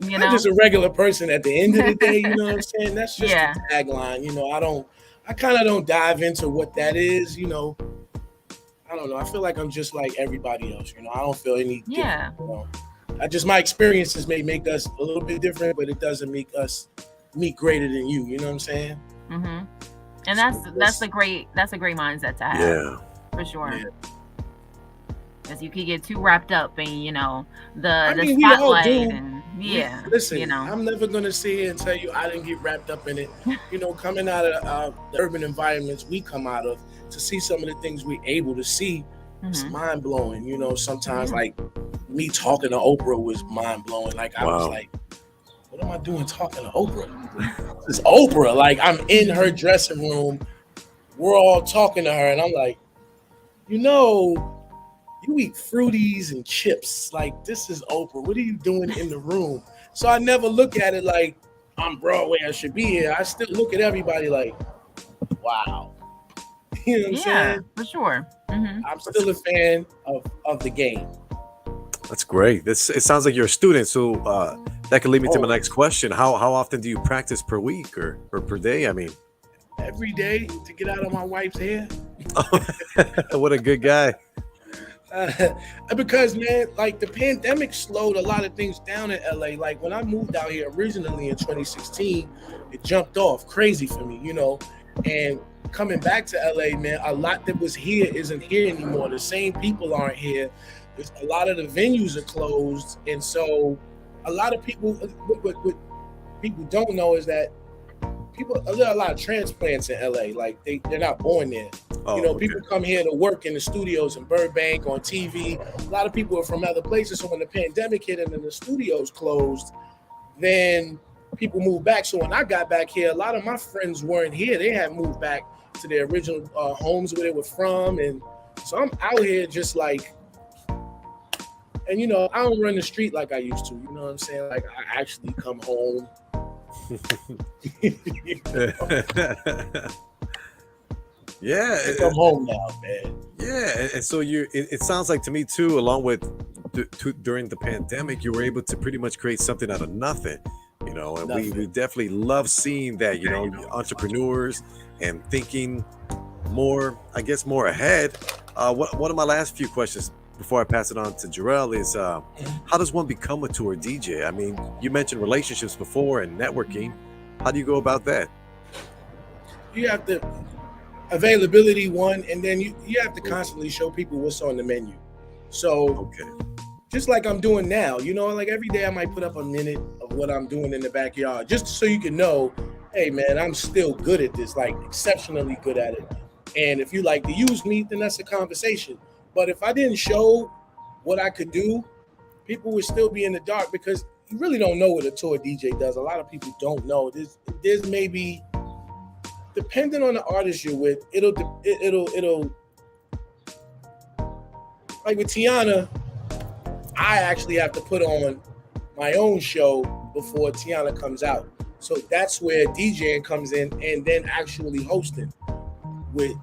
You know? I'm just a regular person at the end of the day, you know what I'm saying? That's just the tagline, you know. I don't I kind of don't dive into what that is, you know. I don't know. I feel like I'm just like everybody else, you know. I don't feel any different, you know? My experiences may make us a little bit different, but it doesn't make us greater than you. You know what I'm saying? Mm-hmm. And that's a great mindset to have. Yeah, for sure. Yeah. Because you could get too wrapped up in, you know, the we spotlight all do. and Listen, you know. I'm never gonna sit here and tell you I didn't get wrapped up in it. You know, coming out of the urban environments we come out of, to see some of the things we're able to see, it's mind blowing. You know, sometimes like me talking to Oprah was mind blowing. Like I was like, what am I doing talking to Oprah? It's Oprah. Like I'm in her dressing room, we're all talking to her, and I'm like, you know, you eat fruities and chips. Like, this is Oprah. What are you doing in the room? So I never look at it like I'm Broadway, I should be here. I still look at everybody like, wow. You know what I'm saying? For sure. Mm-hmm. I'm still a fan of the game. That's great. It sounds like you're a student, so that could lead me to my next question. How often do you practice per week or per day? I mean, every day to get out of my wife's hair. What a good guy. Because, man, like the pandemic slowed a lot of things down in LA. Like when I moved out here originally in 2016, it jumped off crazy for me, you know. And coming back to LA, man, a lot that was here isn't here anymore. The same people aren't here. A lot of the venues are closed, and so a lot of people. What people don't know is that there are a lot of transplants in LA. Like they're not born there. People come here to work in the studios in Burbank on TV. A lot of people are from other places. So when the pandemic hit and then the studios closed, then people moved back. So when I got back here, a lot of my friends weren't here. They had moved back to their original homes where they were from. And so I'm out here just like, and you know, I don't run the street like I used to. You know what I'm saying? Like I actually come home. Yeah, I'm home now, man. Yeah, and so it sounds like to me too, along with during the pandemic, you were able to pretty much create something out of nothing, you know. And we definitely love seeing that, you know, entrepreneurs and thinking more ahead. One of my last few questions before I pass it on to Jarrell is, how does one become a tour DJ? I mean, you mentioned relationships before and networking. How do you go about that? You have to availability one, and then you have to constantly show people what's on the menu. So just like I'm doing now, you know, like every day I might put up a minute of what I'm doing in the backyard, just so you can know, hey man, I'm still good at this, like exceptionally good at it. And if you like to use me, then that's a conversation. But if I didn't show what I could do, people would still be in the dark, because you really don't know what a tour DJ does. A lot of people don't know. There's maybe, depending on the artist you're with, it'll like with Teyana, I actually have to put on my own show before Teyana comes out. So that's where DJing comes in, and then actually hosting. With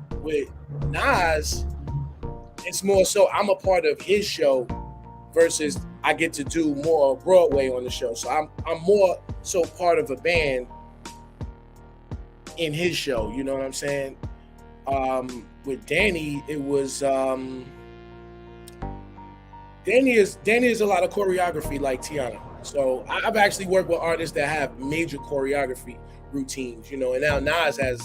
Nas, it's more so I'm a part of his show versus I get to do more Broadway on the show. So I'm more so part of a band in his show, you know what I'm saying? With Danny, it was Danny is a lot of choreography like Teyana. So I've actually worked with artists that have major choreography routines, you know, and now Nas has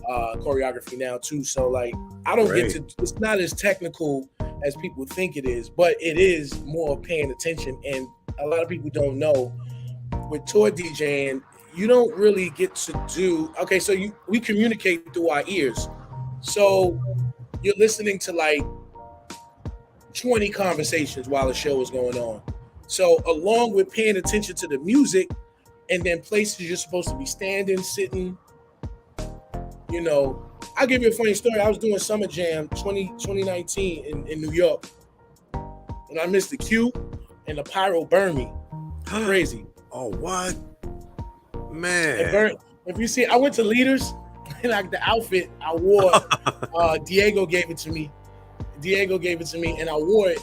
choreography now too. So like I don't get to, it's not as technical as people think it is, but it is more paying attention. And a lot of people don't know with tour DJing, you don't really get to do, okay, so we communicate through our ears. So you're listening to like 20 conversations while the show is going on. So along with paying attention to the music and then places you're supposed to be standing, sitting, you know, I'll give you a funny story. I was doing Summer Jam 2019 in New York, and I missed the cue, and the pyro burned me. Crazy. Oh, what? Man. If you see, I went to Leaders, and like the outfit I wore, Diego gave it to me. And I wore it.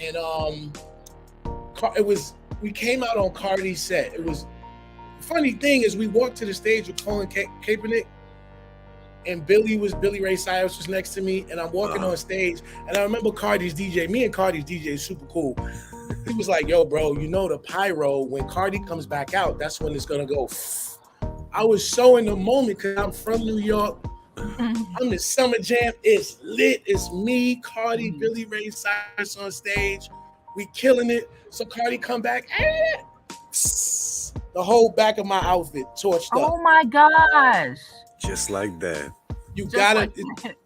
And we came out on Cardi's set. It was, funny thing is we walked to the stage with Colin Kaepernick, and Billy Ray Cyrus was next to me, and I'm walking on stage, and I remember Cardi's DJ. Me and Cardi's DJ is super cool. He was like, "Yo, bro, you know the pyro, when Cardi comes back out, that's when it's gonna go." I was so in the moment because I'm from New York. I'm in Summer Jam. It's lit. It's me, Cardi, Billy Ray Cyrus on stage. We killing it. So Cardi come back. The whole back of my outfit torched up. Oh my gosh. Just like that. You gotta,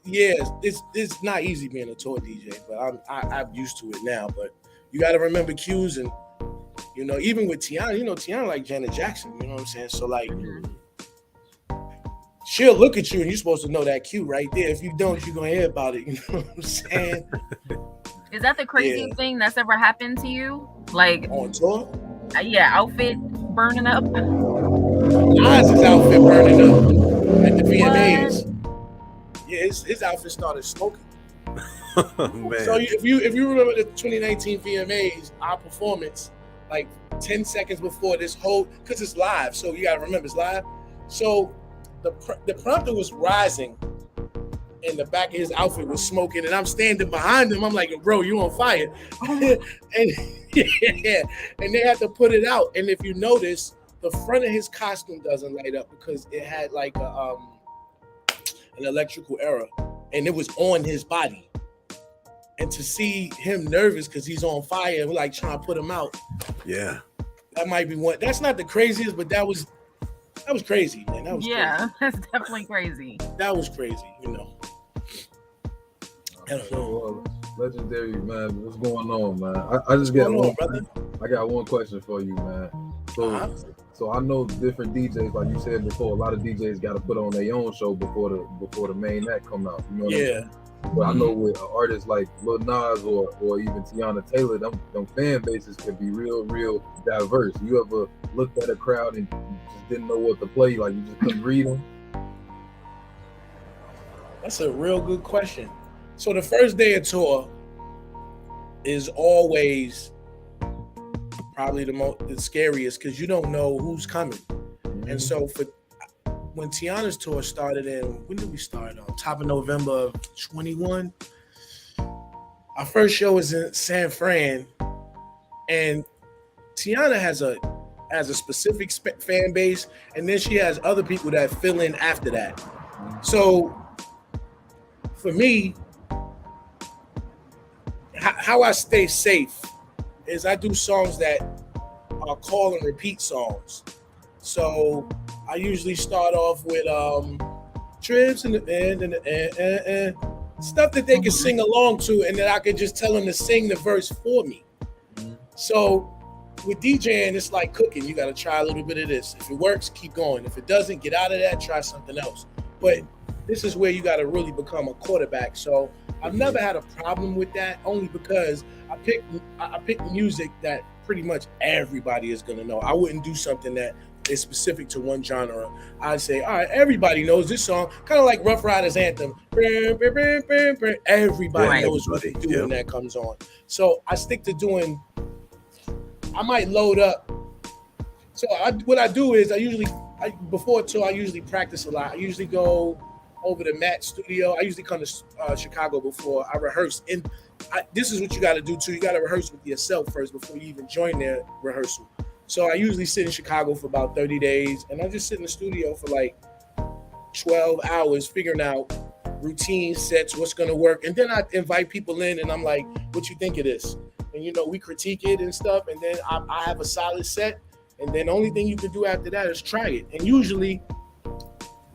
it's not easy being a tour DJ, but I'm used to it now. But you gotta remember cues, and you know, even with Teyana, Teyana like Janet Jackson, you know what I'm saying? So like, she'll look at you and you're supposed to know that cue right there. If you don't, you're gonna hear about it. You know what I'm saying? Is that the craziest thing that's ever happened to you? Like on tour? Outfit burning up. Nas's outfit burning up at the VMAs. What? Yeah, his outfit started smoking. Man. So if you remember the 2019 VMAs, our performance, like 10 seconds before this whole, because it's live, so you gotta remember it's live. So the prompter was rising, and the back of his outfit was smoking, and I'm standing behind him. I'm like, bro, you on fire. And they had to put it out. And if you notice, the front of his costume doesn't light up because it had like an electrical error, and it was on his body. And to see him nervous because he's on fire and we're like trying to put him out. Yeah. That might be one. That's not the craziest, but that was crazy, man. That was crazy. That's definitely crazy. That was crazy, you know. So, Legendary, man, what's going on, man? I just got one. I got one question for you, man. So I know different DJs, like you said before, a lot of DJs got to put on their own show before the main act come out. You know what I mean? But I know with artists like Lil Nas or even Teyana Taylor, them fan bases can be real diverse. You ever looked at a crowd and you just didn't know what to play, like you just couldn't read them? That's a real good question. So the first day of tour is always probably the scariest because you don't know who's coming. Mm-hmm. And so when Teyana's tour started when did we start? On top of November of 21. Our first show was in San Fran, and Teyana has a specific fan base, and then she has other people that fill in after that. So for me, how I stay safe is I do songs that are call and repeat songs. So I usually start off with trips in the end, stuff that they can sing along to, and that I can just tell them to sing the verse for me. So with DJing, it's like cooking. You got to try a little bit of this. If it works, keep going. If it doesn't, get out of that, try something else. But this is where you got to really become a quarterback. So I've never had a problem with that, only because I pick music that pretty much everybody is going to know. I wouldn't do something that is specific to one genre. I'd say, all right, everybody knows this song, kind of like Rough Riders Anthem. Everybody knows what to do when that comes on. So I stick to doing, I might load up. So what I do is before a tour, I usually practice a lot. I usually go over to Matt's studio. I usually come to Chicago before I rehearse. And this is what you got to do too. You got to rehearse with yourself first before you even join their rehearsal. So I usually sit in Chicago for about 30 days, and I just sit in the studio for like 12 hours figuring out routine sets, what's going to work. And then I invite people in, and I'm like, what you think of this? And, we critique it and stuff, and then I have a solid set, and then the only thing you can do after that is try it. And usually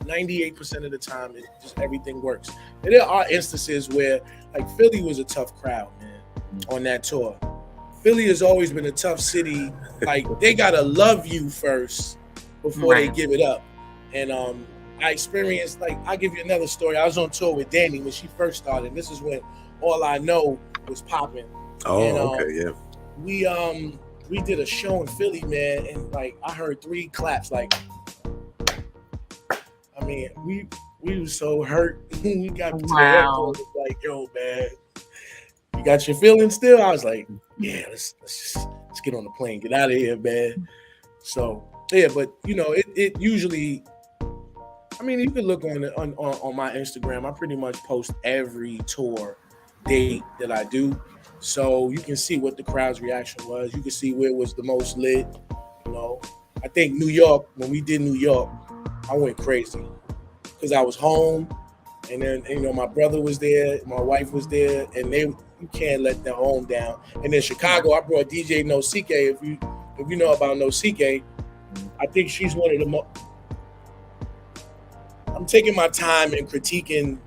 98% of the time, everything works. And there are instances where, like, Philly was a tough crowd, man, on that tour. Philly has always been a tough city. Like, they gotta love you first before they give it up. And I experienced, like, I'll give you another story. I was on tour with Danny when she first started. And this is when All I Know was popping. Oh, and, okay, yeah. We did a show in Philly, man, and like I heard 3 claps. Like, I mean, we were so hurt. We got to the airport, like, yo, man, you got your feelings still? I was like, yeah, let's get on the plane, get out of here, man. So yeah, but it usually, I mean, you can look on my Instagram. I pretty much post every tour date that I do, so you can see what the crowd's reaction was. You can see where it was the most lit. You know, I think New York, when we did New York, I went crazy because I was home, and then my brother was there, my wife was there, and you can't let their home down. And then Chicago, I brought DJ No CK. If you know about No CK, I think she's one of the most. I'm taking my time and critiquing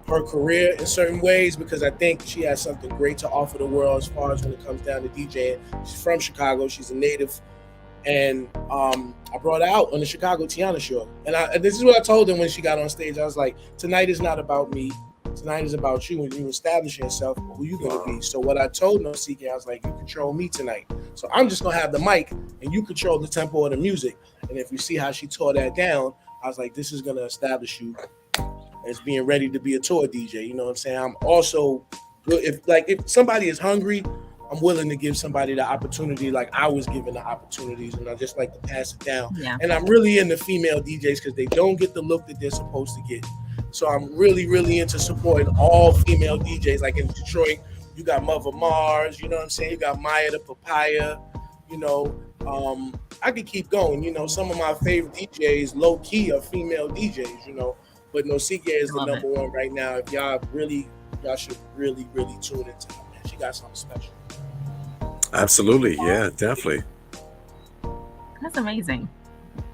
her career in certain ways because I think she has something great to offer the world as far as when it comes down to DJing. She's from Chicago. She's a native. And I brought her out on the Chicago Teyana show. And this is what I told her when she got on stage. I was like, tonight is not about me. Tonight is about you and you establishing yourself, who you going to be. So what I told No CK, I was like, you control me tonight. So I'm just going to have the mic and you control the tempo of the music. And if you see how she tore that down, I was like, this is going to establish you as being ready to be a tour DJ. You know what I'm saying? I'm also, if somebody is hungry, I'm willing to give somebody the opportunity like I was given the opportunities, and I just like to pass it down. Yeah. And I'm really into female DJs because they don't get the look that they're supposed to get. So I'm really, really into supporting all female DJs. Like in Detroit, you got Mother Mars, you know what I'm saying? You got Maya the Papaya, you know. I could keep going. You know, some of my favorite DJs, low key, are female DJs, you know. But No CK is the number one right now. If y'all should really, really tune into her, man. She got something special. Absolutely, yeah, definitely. That's amazing.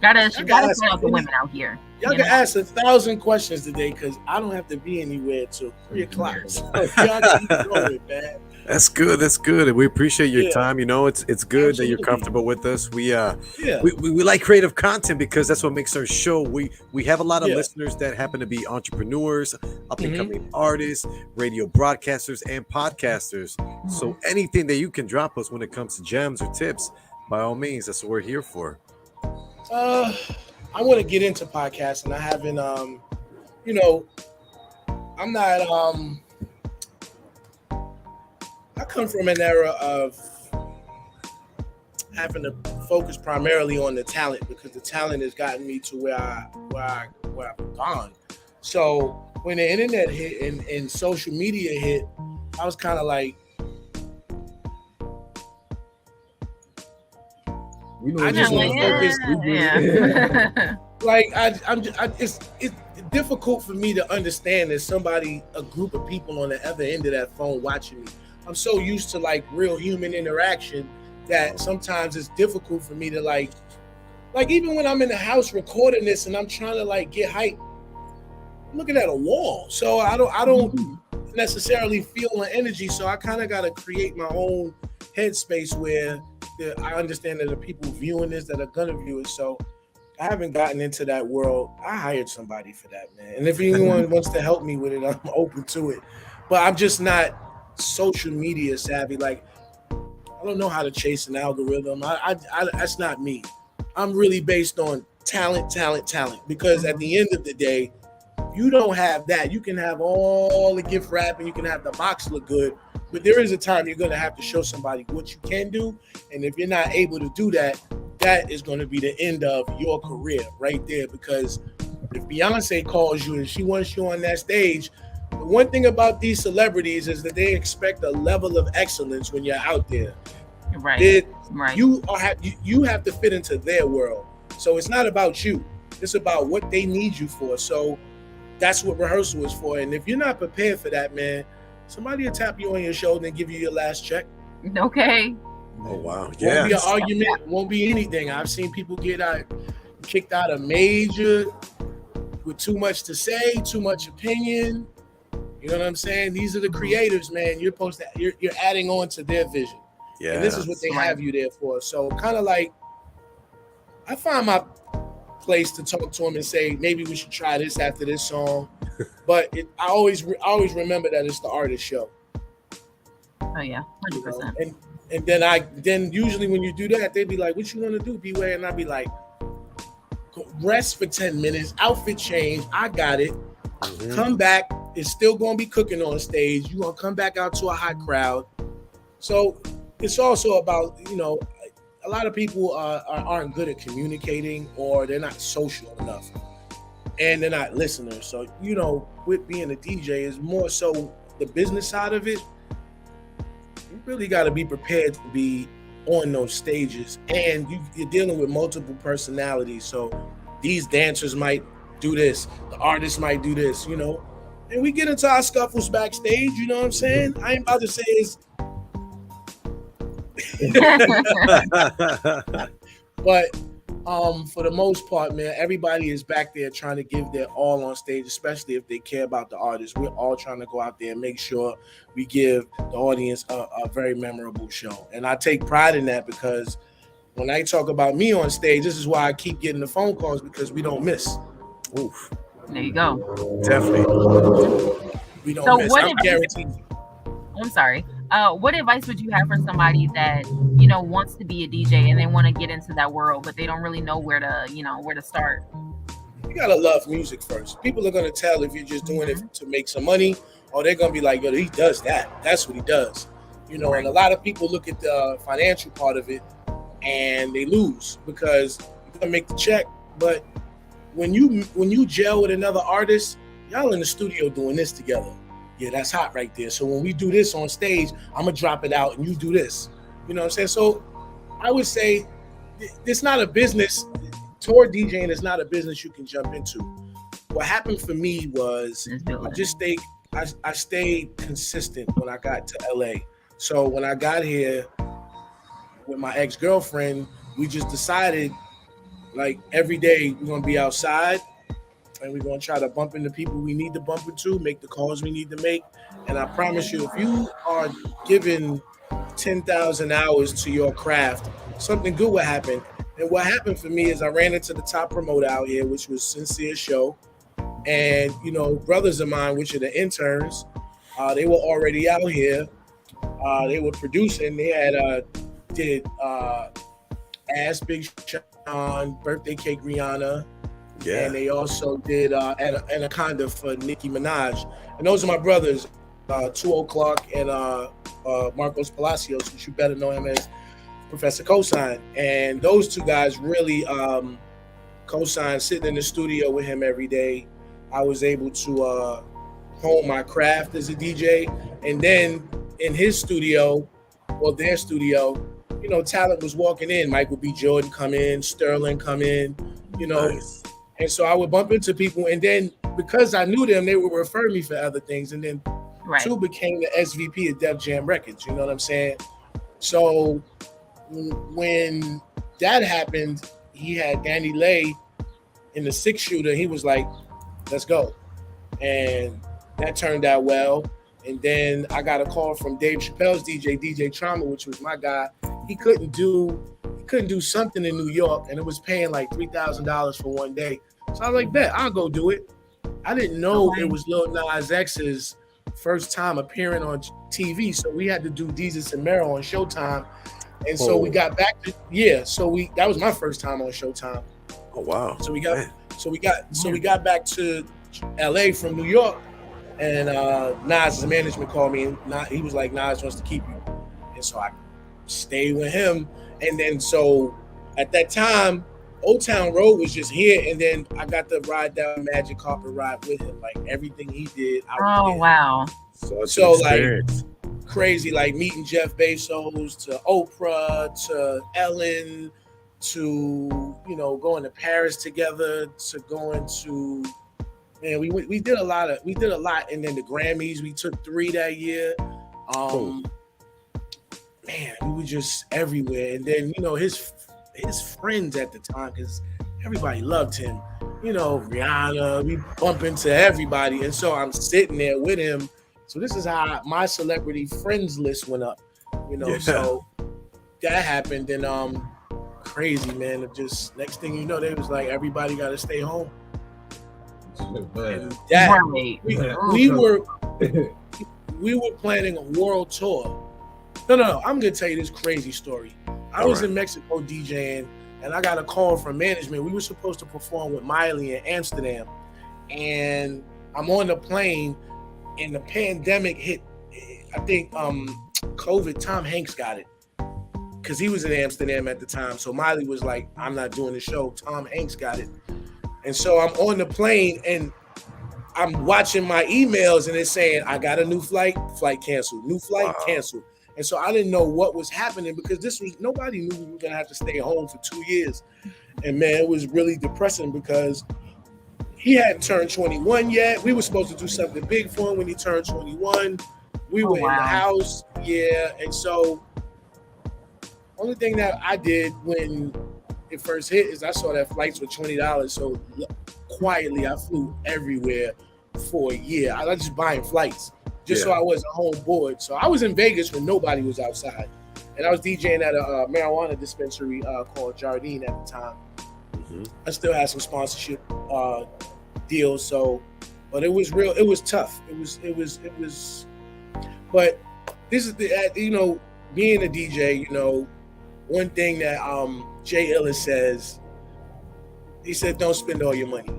Gotta shout out the women out here. Y'all can ask 1,000 questions today because I don't have to be anywhere till 3:00. So y'all keep going, man. That's good. That's good. And we appreciate your time. You know, it's good that you're comfortable with us. We like creative content because that's what makes our show. We have a lot of listeners that happen to be entrepreneurs, up and coming artists, radio broadcasters, and podcasters. So anything that you can drop us when it comes to gems or tips, by all means, that's what we're here for. I want to get into podcasting. I haven't I'm not I come from an era of having to focus primarily on the talent because the talent has gotten me to where I've gone. So when the internet hit and social media hit, I was kind of like, I just want to focus. Like it's difficult for me to understand there's a group of people on the other end of that phone watching me. I'm so used to like real human interaction that sometimes it's difficult for me to like even when I'm in the house recording this and I'm trying to like get hype, I'm looking at a wall. So I don't necessarily feel the energy. So I kind of got to create my own headspace where I understand that the people viewing this that are gonna view it. So I haven't gotten into that world. I hired somebody for that, man. And if anyone wants to help me with it, I'm open to it. But I'm just not social media savvy. Like, I don't know how to chase an algorithm. I that's not me. I'm really based on talent. Because at the end of the day, you don't have that. You can have all the gift wrap and you can have the box look good, but there is a time you're gonna have to show somebody what you can do. And if you're not able to do that, that is going to be the end of your career right there. Because if Beyonce calls you and she wants you on that stage, the one thing about these celebrities is that they expect a level of excellence when you're out there. Right. You have to fit into their world. So it's not about you. It's about what they need you for. So that's what rehearsal is for. And if you're not prepared for that, man, somebody will tap you on your shoulder and give you your last check. Okay. Oh wow! Yeah. Won't be an argument. Won't be anything. I've seen people get kicked out of major with too much to say, too much opinion. You know what I'm saying? These are the creators, man. You're adding on to their vision. Yeah. And this is what they have you there for. So kind of like, I find my place to talk to them and say, maybe we should try this after this song. But I always remember that it's the artist show. Oh yeah, 100%. And then usually when you do that, they'd be like, what you want to do, Beware? And I'd be like, rest for 10 minutes, outfit change, I got it. Come back, it's still going to be cooking on stage. You're going to come back out to a hot crowd. So it's also about, a lot of people aren't good at communicating or they're not social enough. and they're not listeners. So, with being a DJ is more so the business side of it. You really got to be prepared to be on those stages, and you're dealing with multiple personalities. So these dancers might do this, the artists might do this, and we get into our scuffles backstage. You know what I'm saying? I ain't about to say it's but for the most part, man, everybody is back there trying to give their all on stage, especially if they care about the artist. We're all trying to go out there and make sure we give the audience a very memorable show. And I take pride in that, because when I talk about me on stage, this is why I keep getting the phone calls, because we don't miss. Oof. There you go. Definitely. We don't miss. I'm guaranteed. I'm sorry. What advice would you have for somebody that, wants to be a DJ and they want to get into that world, but they don't really know where to start? You gotta love music first. People are gonna tell if you're just doing it to make some money, or they're gonna be like, yo, he does that. That's what he does. And a lot of people look at the financial part of it and they lose, because you're gonna make the check. But when you gel with another artist, y'all in the studio doing this together. Yeah, that's hot right there. So when we do this on stage, I'm gonna drop it out and you do this. You know what I'm saying? So I would say it's not a business. Tour DJing is not a business you can jump into. What happened for me was I stayed consistent when I got to LA. So when I got here with my ex-girlfriend, we just decided, like, every day we're gonna be outside and we're gonna try to bump into people we need to bump into, make the calls we need to make. And I promise you, if you are giving 10,000 hours to your craft, something good will happen. And what happened for me is I ran into the top promoter out here, which was Sincere Show. And, brothers of mine, which are the interns, they were already out here. They were producing. They had did Ass Big Sean, Birthday Cake Rihanna. Yeah. And they also did Anaconda for Nicki Minaj. And those are my brothers, 2 O'Clock and Marcos Palacios, which you better know him as Professor Cosign. And those two guys really Cosign, sitting in the studio with him every day. I was able to hone my craft as a DJ. And then in his studio, or their studio, talent was walking in. Michael B. Jordan come in, Sterling come in, Nice. And so I would bump into people, and then because I knew them, they would refer me for other things. And then Two became the SVP of Def Jam Records. You know what I'm saying? So when that happened, he had Danny Lay in the 6-shooter. He was like, let's go. And that turned out well. And then I got a call from Dave Chappelle's DJ Trauma, which was my guy. He couldn't do something in New York, and it was paying like $3,000 for one day. So I was like, bet, I'll go do it. I didn't know it was Lil Nas X's first time appearing on TV. So we had to do Deezus and Mero on Showtime. And so we got back to, that was my first time on Showtime. Oh wow. So we got back to LA from New York, and Nas's management called me, and he was like, Nas wants to keep you. And so I stayed with him. And then so at that time, Old Town Road was just here, and then I got to ride down Magic Carpet Ride with him. Like everything he did, I was there. Wow. So like crazy, like meeting Jeff Bezos, to Oprah, to Ellen, to going to Paris together, to going to, man, we did a lot, and then the Grammys, we took 3 that year. Man, we were just everywhere. And then, his friends at the time, because everybody loved him, Rihanna, we bump into everybody. And so I'm sitting there with him. So this is how my celebrity friends list went up, So that happened. And crazy, man. It just, next thing you know, they was like, everybody got to stay home. And that, we were planning a world tour. No. I'm gonna tell you this crazy story. I was in Mexico DJing, and I got a call from management. We were supposed to perform with Miley in Amsterdam, and I'm on the plane, and the pandemic hit. I think COVID. Tom Hanks got it because he was in Amsterdam at the time. So Miley was like, "I'm not doing the show." Tom Hanks got it, And so I'm on the plane and I'm watching my emails and it's saying, I got a new flight canceled, new flight canceled. And so I didn't know what was happening because nobody knew we were gonna have to stay home for 2 years. And man, it was really depressing because he hadn't turned 21 yet. We were supposed to do something big for him when he turned 21. We were in the house, and so only thing that I did when it first hit is I saw that flights were $20. So quietly, I flew everywhere for a year. I was just buying flights just so I wasn't home bored. So I was in Vegas when nobody was outside, and I was DJing at a marijuana dispensary called Jardine at the time. I still had some sponsorship deals, but it was real. It was tough. It was. But this is the being a DJ. One thing that Jay Ellis says, he said, "Don't spend all your money.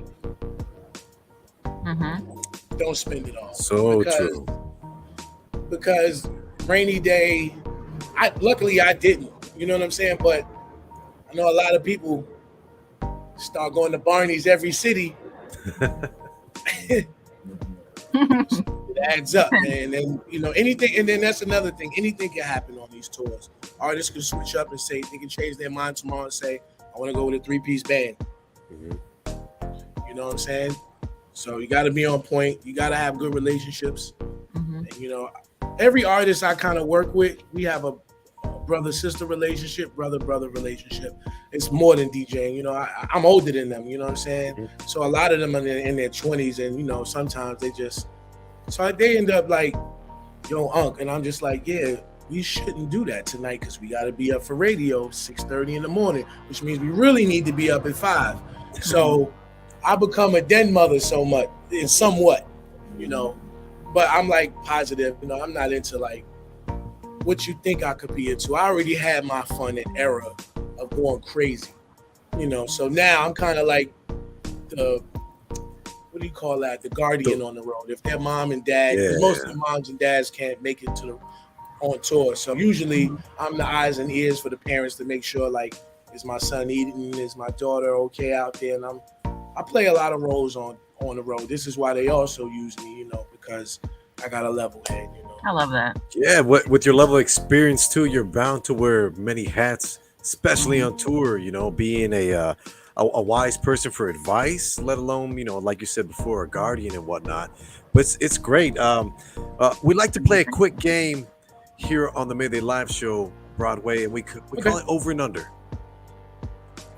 Don't spend it all." So true. Because rainy day, luckily I didn't. You know what I'm saying? But I know a lot of people start going to Barney's every city. It adds up, man. And anything, and then that's another thing. Anything can happen on these tours. Artists can switch up and say they can change their mind tomorrow and say, I want to go with a 3-piece band. You know what I'm saying? So you got to be on point. You got to have good relationships. And every artist I kind of work with, we have a brother-sister relationship, brother-brother relationship. It's more than DJing. I'm older than them, you know what I'm saying? So a lot of them are in their 20s, and, sometimes they end up like, yo, Unc, and I'm just like, yeah, we shouldn't do that tonight because we got to be up for radio 6:30 in the morning, which means we really need to be up at 5. So I become a den mother somewhat, but I'm like positive, I'm not into like what you think I could be into. I already had my fun and era of going crazy, so now I'm kind of like the, what do you call that? The guardian on the road. If their mom and dad, most of the moms and dads can't make it on tour. So usually I'm the eyes and ears for the parents to make sure, like, is my son eating? Is my daughter okay out there? And I play a lot of roles on the road. This is why they also use me, because I got a level head, I love that. Yeah, with your level of experience too, you're bound to wear many hats, especially on tour, being a wise person for advice, let alone, like you said before, a guardian and whatnot. But it's great. We like to play a quick game here on the Midday Live Show, Broadway, and we call it Over and Under.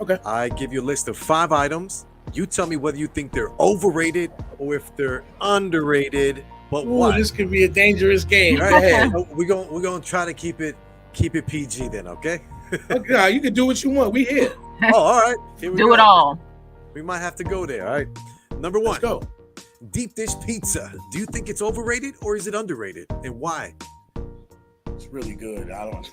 Okay. I give you a list of 5 items. You tell me whether you think they're overrated or if they're underrated. But why? This could be a dangerous game. Right ahead. We're gonna try to keep it PG then, okay? Okay, you can do what you want. We here. Oh, all right. Here we do go. It all. We might have to go there. All right. Number 1. Let's go. Deep dish pizza. Do you think it's overrated or is it underrated, and why? It's really good. I don't.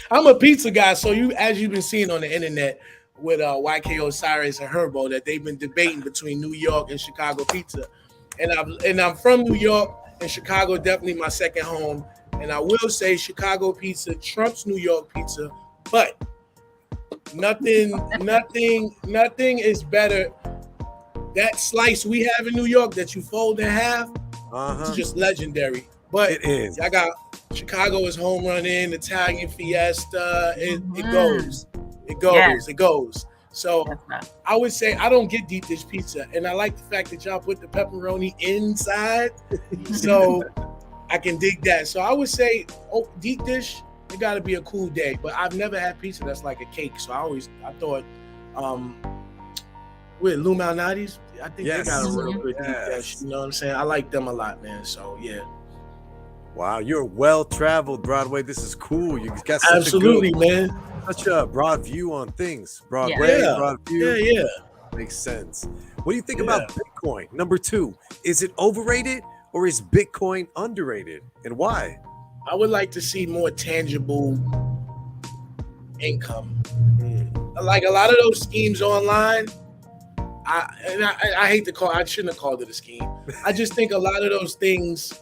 I'm a pizza guy, so as you've been seeing on the internet with YK Osiris and Herbo, that they've been debating between New York and Chicago pizza, and I'm from New York, and Chicago definitely my second home, and I will say Chicago pizza trumps New York pizza, but nothing is better. That slice we have in New York that you fold in half, it's just legendary. But it is. I got Chicago is home run in, Italian Fiesta. It goes. So I would say I don't get deep dish pizza, and I like the fact that y'all put the pepperoni inside, so I can dig that. So I would say, deep dish, it got to be a cool day. But I've never had pizza that's like a cake, so I thought, with Lou Malnati's, I think they got a real good deep dish. You know what I'm saying? I like them a lot, man. So yeah. Wow, you're well-traveled, Broadway. This is cool. You got such such a broad view on things. Broadway, broad view. Yeah. Makes sense. What do you think about Bitcoin? Number 2, is it overrated or is Bitcoin underrated, and why? I would like to see more tangible income. Like a lot of those schemes online, I hate to I shouldn't have called it a scheme. I just think a lot of those things,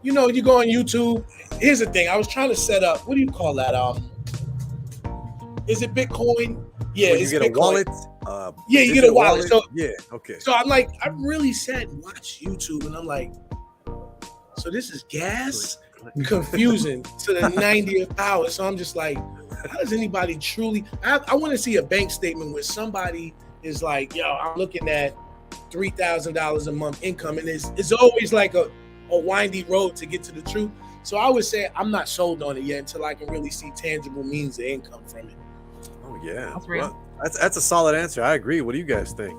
you go on YouTube. Here's the thing. I was trying to set up, what do you call that? Is it Bitcoin? Yeah, it's Bitcoin. A wallet? Yeah, you get a wallet. So yeah, okay. So I'm like, I really sat and watched YouTube, and I'm like, so this is gas? Confusing to the 90th power. So I'm just like, how does anybody truly? I want to see a bank statement where somebody is like, yo, I'm looking at $3,000 a month income, and it's always like a windy road to get to the truth. So I would say I'm not sold on it yet until I can really see tangible means of income from it. Oh yeah, that's real. Well, that's a solid answer. I agree. What do you guys think?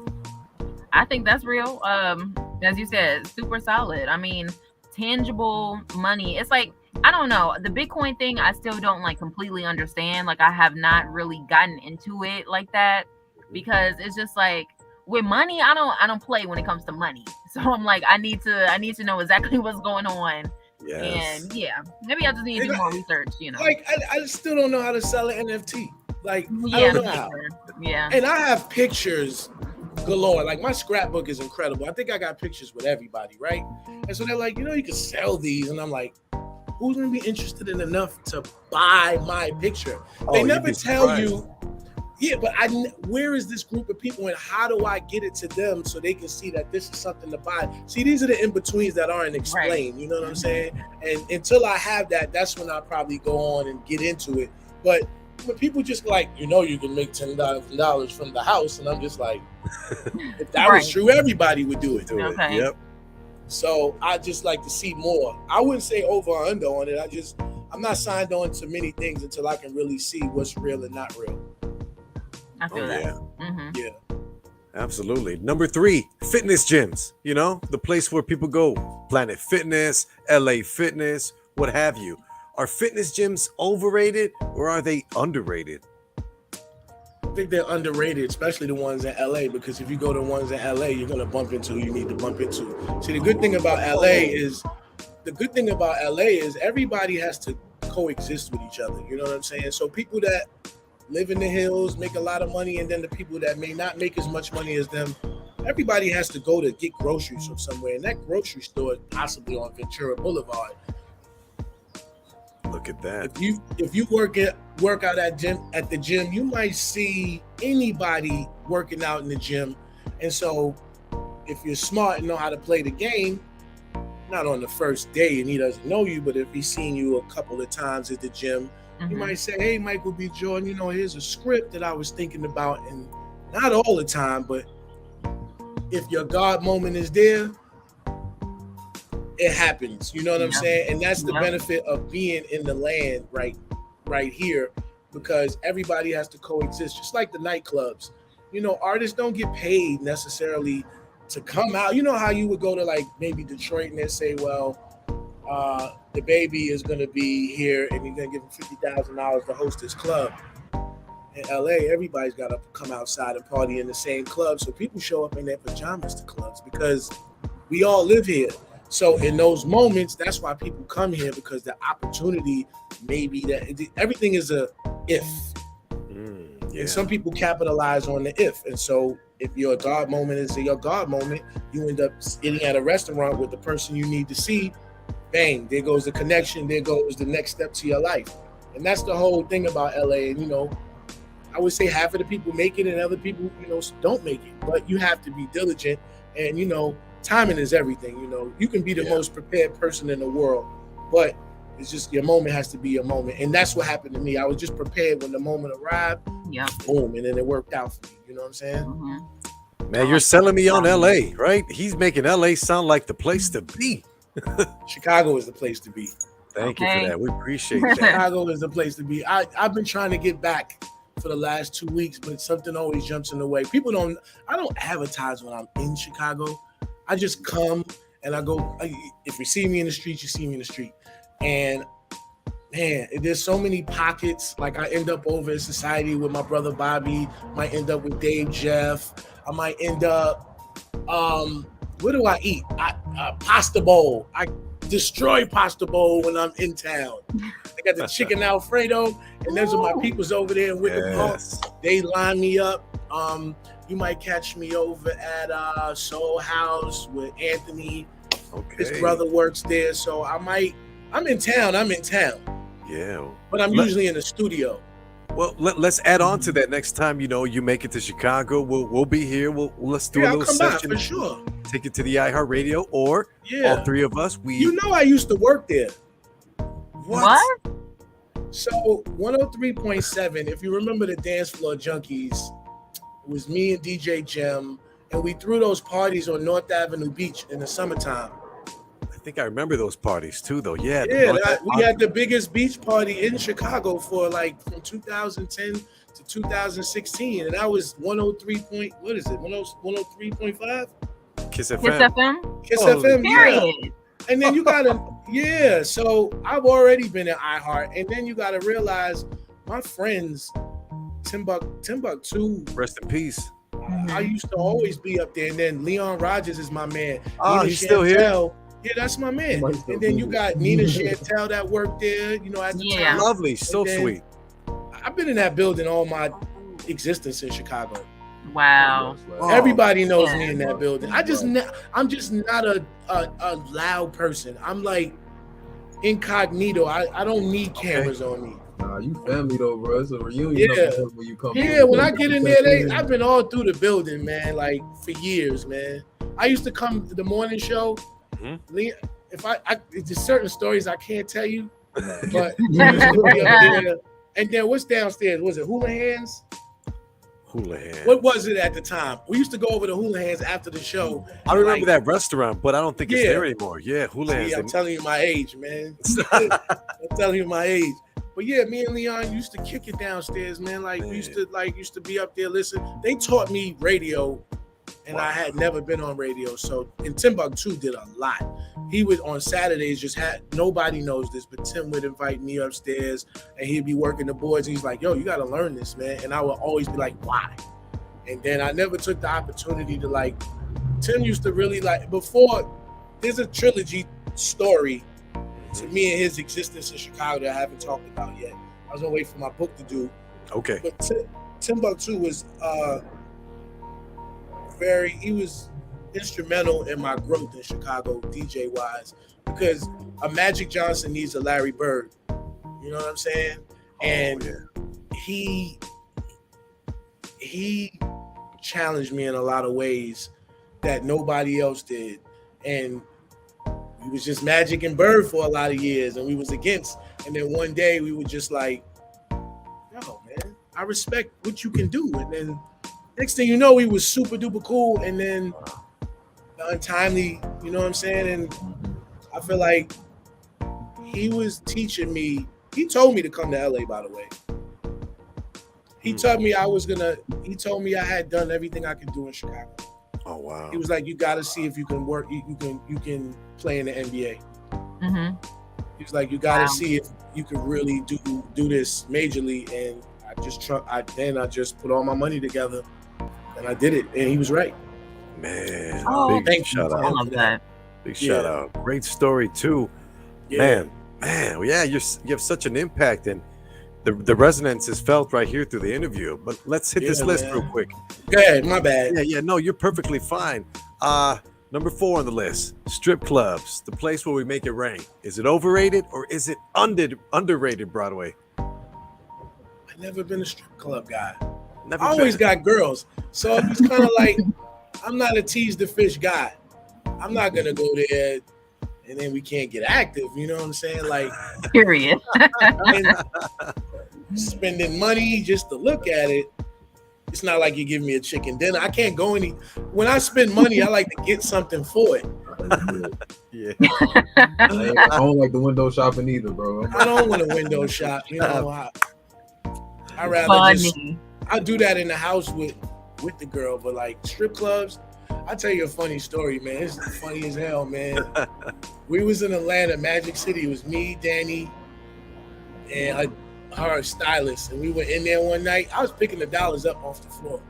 I think that's real. As you said, super solid. I mean, tangible money. It's like, I don't know, the Bitcoin thing, I still don't like completely understand. Like, I have not really gotten into it like that, because it's just like, with money, I don't play when it comes to money. So I'm like, I need to know exactly what's going on. Yes. And yeah, maybe I just need to do more research, you know. Like, I just still don't know how to sell an NFT. Like, yeah, I don't know how. Yeah. And I have pictures galore. Like, my scrapbook is incredible. I think I got pictures with everybody, right? And so they're like, you can sell these. And I'm like, who's going to be interested in enough to buy my picture? They never tell you. Yeah, but where is this group of people, and how do I get it to them so they can see that this is something to buy? See, these are the in-betweens that aren't explained. Right. You know what I'm saying? And until I have that, that's when I'll probably go on and get into it. But when people just like, you can make $10,000 from the house, and I'm just like, if that was true, everybody would do it. Okay. Yep. So I just like to see more. I wouldn't say over or under on it. I'm not signed on to many things until I can really see what's real and not real. I feel that. Yeah. Mm-hmm. Yeah. Absolutely. Number 3, fitness gyms. The place where people go. Planet Fitness, LA Fitness, what have you. Are fitness gyms overrated or are they underrated? I think they're underrated, especially the ones in LA, because if you go to ones in LA, you're gonna bump into who you need to bump into. See, the good thing about LA is everybody has to coexist with each other. You know what I'm saying? So people that live in the hills make a lot of money, and then the people that may not make as much money as them, everybody has to go to get groceries from somewhere, and that grocery store is possibly on Ventura Boulevard. Look at that. If you work out at the gym, you might see anybody working out in the gym. And so if you're smart and know how to play the game, not on the first day and he doesn't know you, but if he's seen you a couple of times at the gym, you might say, hey, Michael B. Jordan, here's a script that I was thinking about. And not all the time, but if your God moment is there, it happens. You know what I'm saying? And that's the benefit of being in the land right here, because everybody has to coexist, just like the nightclubs. Artists don't get paid necessarily to come out. You know how you would go to like maybe Detroit and they say, well, the baby is going to be here and you're going to give him $50,000 to host this club. In LA, everybody's got to come outside and party in the same club. So people show up in their pajamas to clubs because we all live here. So in those moments, that's why people come here, because the opportunity may be that everything is a if. And some people capitalize on the if. And so if your God moment is your God moment, you end up sitting at a restaurant with the person you need to see. Bang, there goes the connection. There goes the next step to your life. And that's the whole thing about LA. And, I would say half of the people make it and other people, don't make it. But you have to be diligent. And, timing is everything. You can be the most prepared person in the world, but it's just your moment has to be your moment. And that's what happened to me. I was just prepared when the moment arrived. Yeah. Boom. And then it worked out for me. You know what I'm saying? Mm-hmm. Man, you're selling me on LA, right? He's making LA sound like the place to be. Chicago is the place to be. Thank you for that. We appreciate that. Chicago is the place to be. I've been trying to get back for the last 2 weeks, but something always jumps in the way. I don't advertise when I'm in Chicago. I just come and I go. If you see me in the street, you see me in the street. And man, there's so many pockets. Like I end up over in Society with my brother Bobby. Might end up with Dave Jeff. I might end up. What do I eat? Pasta bowl. I destroy pasta bowl when I'm in town. I got the chicken Alfredo, and there's my peoples over there with the pump. They line me up. You might catch me over at Soul House with Anthony. Okay. His brother works there, so I'm in town. Yeah. But I'm usually in the studio. Well, let's add on to that next time. You make it to Chicago. We'll be here. Let's do a little I'll come session by for sure. Take it to the iHeartRadio, or all three of us. I used to work there. What? So 103.7. If you remember the Dance Floor Junkies, it was me and DJ Jem, and we threw those parties on North Avenue Beach in the summertime. I think I remember those parties too, though. Yeah, we had the biggest beach party in Chicago for from 2010 to 2016, and that was 103.5? Kiss FM. Kiss Oh, FM. Period. Yeah. And then you gotta, so I've already been at iHeart, and then you gotta realize my friends, Timbuktu. Rest in peace. I used to always be up there, and then Leon Rogers is my man. Oh, he's still here? Yeah, that's my man. And then you got Nina Chantel that worked there, at the time. Lovely, so sweet. I've been in that building all my existence in Chicago. Wow. Everybody knows me in that building. I'm just not a loud person. I'm like incognito. I don't need cameras on me. Nah, you family though, bro. It's a reunion. When you come. Yeah, when I get in there, I've been all through the building, man. Like for years, man. I used to come to the morning show. If there's certain stories I can't tell you, but we used to be up there. And then what's downstairs? Was it Hula Hands? Hula Hands. What was it at the time? We used to go over to Hula Hands after the show. I remember that restaurant, but I don't think it's there anymore. Yeah, Hula Hands. I'm telling you my age, man. I'm telling you my age. But yeah, me and Leon used to kick it downstairs, man. We used to be up there. Listen, they taught me radio, and I had never been on radio. So, and Timbuktu did a lot. He would on Saturdays nobody knows this, but Tim would invite me upstairs, and he'd be working the boards. And he's like, "Yo, you got to learn this, man." And I would always be like, "Why?" And then I never took the opportunity to Tim used to really before. There's a trilogy story to me and his existence in Chicago that I haven't talked about yet. I was gonna wait for my book to do. Okay. But Timbuktu was he was instrumental in my growth in Chicago DJ wise, because a Magic Johnson needs a Larry Bird. You know what I'm saying? He challenged me in a lot of ways that nobody else did. And we was just Magic and Bird for a lot of years, and we was against. And then one day we were just like, "Yo, man, I respect what you can do." And then next thing you know, we was super duper cool. And then the untimely, you know what I'm saying? And I feel like he was teaching me. He told me to come to LA, by the way. He told me he told me I had done everything I could do in Chicago. Oh wow. He was like, "You got to see if you can work. You can play in the NBA." Mm-hmm. He was like, "You got to see if you can really do this majorly." And I just put all my money together, and I did it. And he was right. Man, big shout out. I love that. Big shout out. Great story too. Yeah. Man. Yeah, you have such an impact, and the resonance is felt right here through the interview. But let's hit this list real quick. Go ahead, my bad. Yeah, no, you're perfectly fine. Number 4 on the list, strip clubs, the place where we make it rain. Is it overrated or is it underrated, Broadway? I've never been a strip club guy. I always got girls. So it's kind of like, I'm not a tease the fish guy. I'm not going to go there and then we can't get active. You know what I'm saying? Period. And spending money just to look at it. It's not like you give me a chicken dinner. I can't go when I spend money, I like to get something for it. Yeah. I don't like the window shopping either, bro. I don't want to window shop. You know, I rather I do that in the house with the girl, but strip clubs, I'll tell you a funny story, man. It's funny as hell, man. We was in Atlanta, Magic City. It was me, Danny, and her stylist, and we were in there one night. I was picking the dollars up off the floor.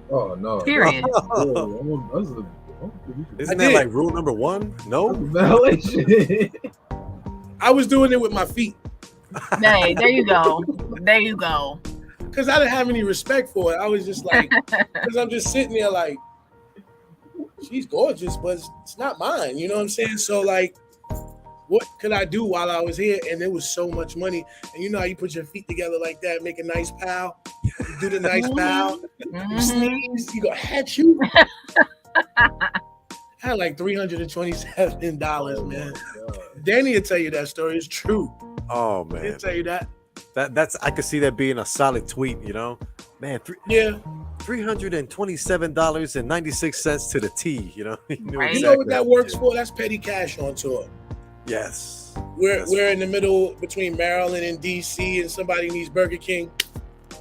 Oh no! Period. Isn't that like rule number 1? No. I was doing it with my feet. Hey, there you go. There you go. Because I didn't have any respect for it. I was just like, because I'm just sitting there like, she's gorgeous, but it's not mine. You know what I'm saying? So what could I do while I was here? And there was so much money. And you know how you put your feet together like that, make a nice pow, you do the nice pow, you sneeze, you go, hat you. I had like $327, man. Danny will tell you that story. It's true. Oh man, He'll tell you that. That's I could see that being a solid tweet. You know, man. $327.96 to the T. You know, You know what that works for? That's petty cash on tour. Yes. We're in the middle between Maryland and DC, and somebody needs Burger King.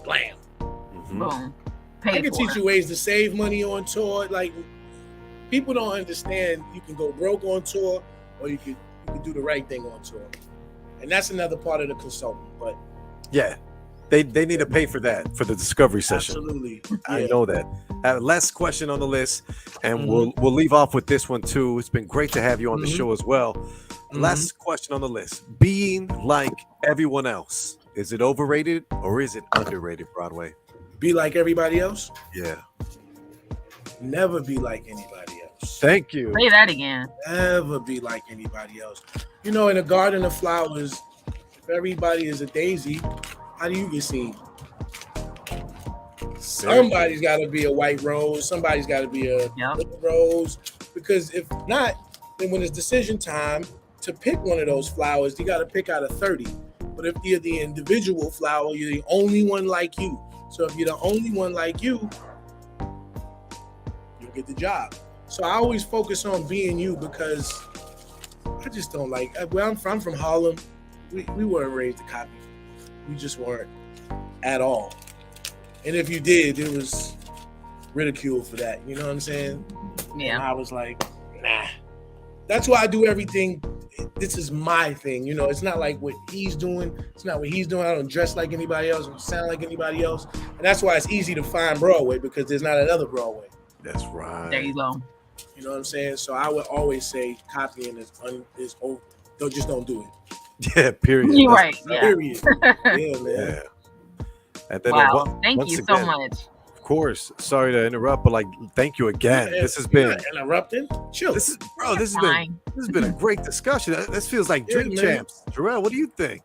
Blam. Boom. I can teach you ways to save money on tour. Like, people don't understand you can go broke on tour, or you can do the right thing on tour. And that's another part of the consultant. But yeah, they need to pay for that, for the discovery session. Absolutely. I know that. Last question on the list, and we'll leave off with this one too. It's been great to have you on the show as well. Last question on the list. Being like everyone else, is it overrated or is it underrated, Broadway? Be like everybody else? Yeah. Never be like anybody else. Thank you. Say that again. Never be like anybody else. You know, in a garden of flowers, if everybody is a daisy, how do you get seen? Somebody's got to be a white rose. Somebody's got to be a little rose. Because if not, then when it's decision time to pick one of those flowers, you got to pick out of 30. But if you're the individual flower, you're the only one like you. So if you're the only one like you, you'll get the job. So I always focus on being you, because I just don't like, where I'm from Harlem, we weren't raised to copy. We just weren't at all. And if you did, it was ridicule for that. You know what I'm saying? Yeah. And I was like, nah. That's why I do everything. This is my thing. You know, it's not like what he's doing. It's not what he's doing. I don't dress like anybody else. I don't sound like anybody else. And that's why it's easy to find Broadway, because there's not another Broadway. That's right. There you go. You know what I'm saying? So I would always say copying is over. Just don't do it. Yeah, period. You're right. Yeah. Period. Yeah, man. Yeah. And then Wow. Thank you so much. Of course. Sorry to interrupt, but thank you again. This has been interrupting. Chill. This has been a great discussion. This feels like Drink Champs. Jarrell, what do you think?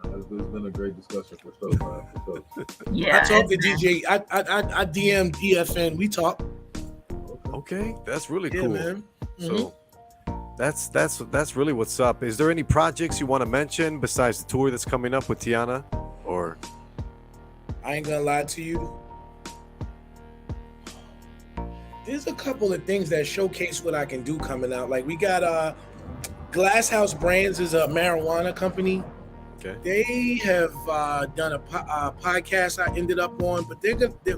It's been a great discussion for sure, man. For sure. Yeah. I talked to DJ. I DM'd EFN. We talk. Okay, that's really cool. Man. So that's really what's up. Is there any projects you want to mention besides the tour that's coming up with Teyana? Or I ain't gonna lie to you. There's a couple of things that showcase what I can do coming out. Like, we got Glass House Brands is a marijuana company. Okay. They have done a podcast I ended up on, but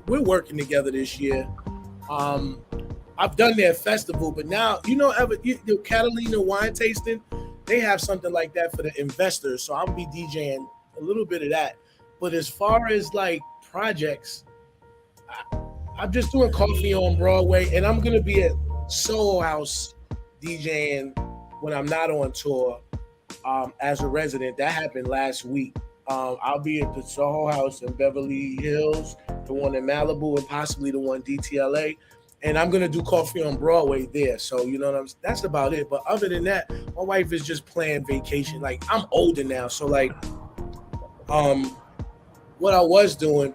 we're working together this year. I've done their festival, but now, the Catalina wine tasting, they have something like that for the investors. So I'll be DJing a little bit of that. But as far as like projects, I'm just doing Coffee on Broadway, and I'm gonna be at Soho House DJing when I'm not on tour as a resident. That happened last week. I'll be at the Soho House in Beverly Hills, the one in Malibu, and possibly the one DTLA. And I'm gonna do Coffee on Broadway there. So you know what I'm saying? That's about it. But other than that, my wife is just playing vacation. Like, I'm older now, so like what I was doing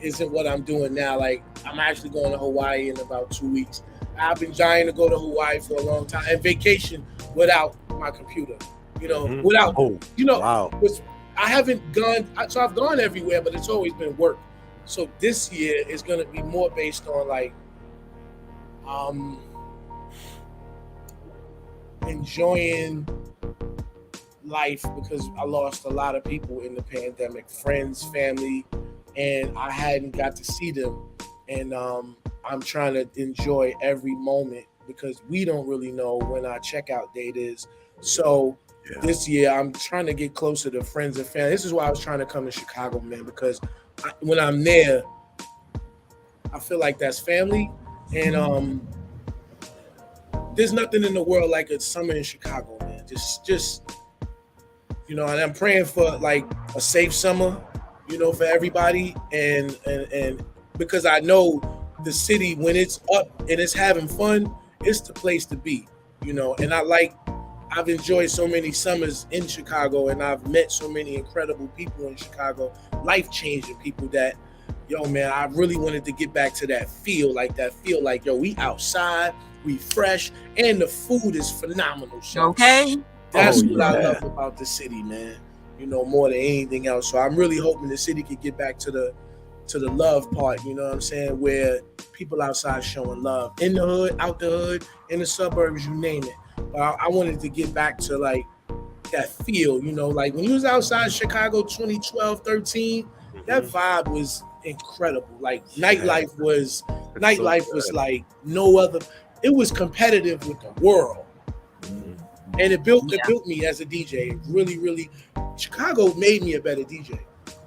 isn't what I'm doing now. Like, I'm actually going to Hawaii in about 2 weeks. I've been trying to go to Hawaii for a long time, and vacation without my computer, without, wow. I haven't gone, so I've gone everywhere, but it's always been work. So this year is going to be more based on like, enjoying life, because I lost a lot of people in the pandemic, friends, family, and I hadn't got to see them. And I'm trying to enjoy every moment, because we don't really know when our checkout date is. So this year I'm trying to get closer to friends and family. This is why I was trying to come to Chicago, man, because when I'm there, I feel like that's family. And there's nothing in the world like a summer in Chicago, man. Just and I'm praying for like a safe summer, for everybody, and because I know the city, when it's up and it's having fun, it's the place to be, and I I've enjoyed so many summers in Chicago, and I've met so many incredible people in Chicago, life-changing people that, yo, man, I really wanted to get back to that feel, like, yo, we outside, we fresh, and the food is phenomenal. So okay. That's what I love about the city, man. You know, more than anything else. So I'm really hoping the city could get back to the love part, you know what I'm saying, where people outside showing love. In the hood, out the hood, in the suburbs, you name it. I wanted to get back to like that feel, you know, like when you was outside Chicago 2012, 13, that vibe was incredible. Like nightlife was like no other. It was competitive with the world. And it built me as a DJ. It really, Chicago made me a better DJ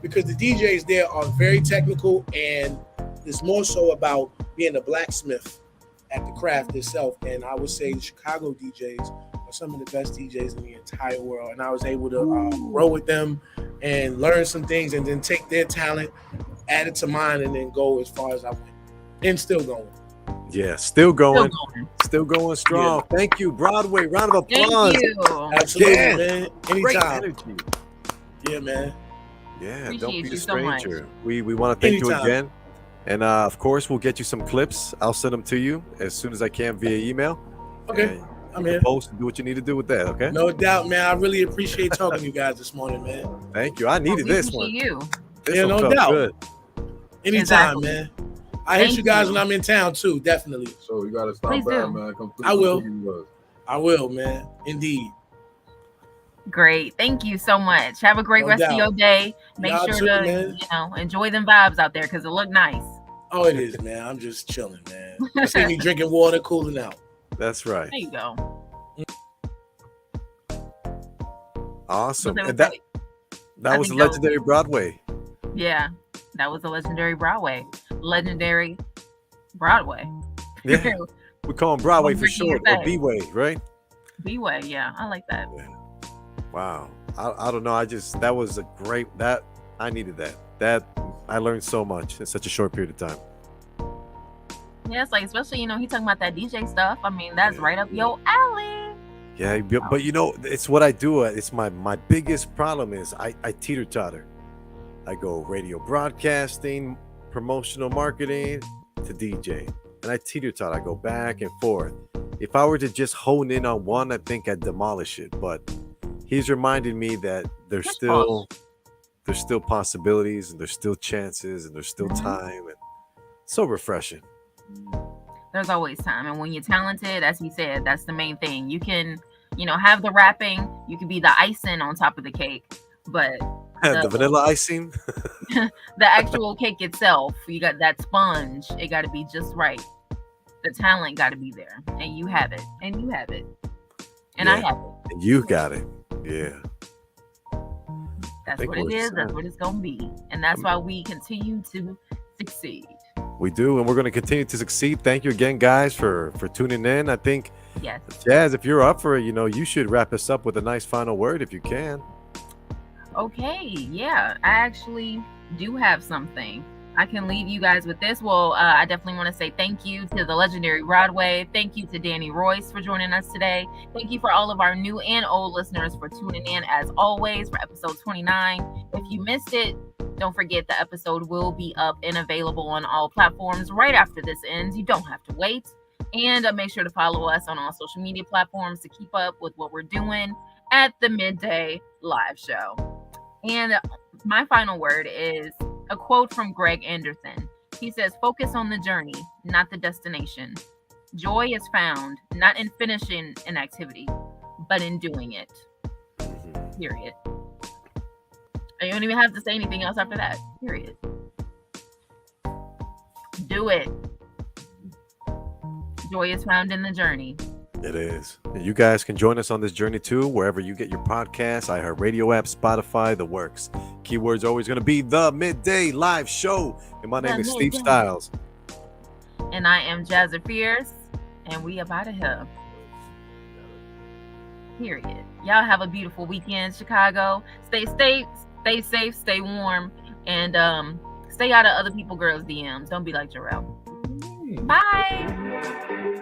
because the DJs there are very technical, and it's more so about being a blacksmith at the craft itself. And I would say the Chicago DJs are some of the best DJs in the entire world. And I was able to roll with them and learn some things, and then take their talent, add it to mine, and then go as far as I went. And still going. Yeah, still going strong. Yeah. Thank you, Broadway. Round of applause. Thank you. Absolutely, man. Anytime. Great energy. Yeah, man. Yeah, Appreciate don't be a you so much. stranger. We want to thank you again. And of course, we'll get you some clips. I'll send them to you as soon as I can via email. Okay, I'm here. Post and do what you need to do with that, okay? No doubt, man. I really appreciate talking to you guys this morning, man. Thank you. I needed this one. You. This one felt good. Anytime, man. I hit you guys when I'm in town too, definitely. So you gotta stop by, man. Come through. I will, man. Indeed. Great. Thank you so much. Have a great rest of your day. Make sure to enjoy them vibes out there because it look nice. Oh, it is, man. I'm just chilling, man. I see me drinking water, cooling out. That's right. There you go. Awesome. And that was Legendary Broadway. Yeah, that was the Legendary Broadway. Legendary Broadway. Yeah. We call him Broadway for short, or B-Way, right? B-Way, yeah. I like that. Yeah. Wow. I don't know. That was a great, I needed that. I learned so much in such a short period of time. Yeah, it's like, especially, he talking about that DJ stuff. I mean, that's right up your alley. Yeah, but it's what I do. It's my biggest problem is I teeter-totter. I go radio broadcasting, promotional marketing to DJ, and I teeter-totter. I go back and forth. If I were to just hone in on one, I think I'd demolish it. But he's reminding me that there's still possibilities, and there's still chances, and there's still time, and so refreshing. There's always time, and when you're talented, as he said, that's the main thing. You can, have the rapping, you can be the icing on top of the cake, but the vanilla icing, the actual cake itself, you got that sponge. It got to be just right. The talent got to be there, and you have it, and I have it. And you got it. Yeah. That's what it is. That's what it's gonna be, and that's why we continue to succeed. We do, and we're going to continue to succeed. Thank you again, guys, for tuning in. I think, yes, Jazz, if you're up for it, you should wrap us up with a nice final word if you can. Okay, yeah, I actually do have something. I can leave you guys with this. Well, I definitely want to say thank you to the Legendary Broadway. Thank you to Danny Royce for joining us today. Thank you for all of our new and old listeners for tuning in, as always, for episode 29. If you missed it, don't forget the episode will be up and available on all platforms right after this ends. You don't have to wait. And make sure to follow us on all social media platforms to keep up with what we're doing at the Midday Live Show. And my final word is a quote from Greg Anderson. He says, "Focus on the journey, not the destination. Joy is found not in finishing an activity, but in doing it." Period. You don't even have to say anything else after that. Period. Do it. Joy is found in the journey. It is. And you guys can join us on this journey too, wherever you get your podcasts, iHeartRadio app, Spotify, the works. Keyword's always going to be the Midday Live Show. And my name is Steve Stylez. And I am Jazzy Fierce. And we up out of here. Period. Y'all have a beautiful weekend, Chicago. Stay safe, stay warm, and stay out of other people's girls' DMs. Don't be like Jarrell. Bye.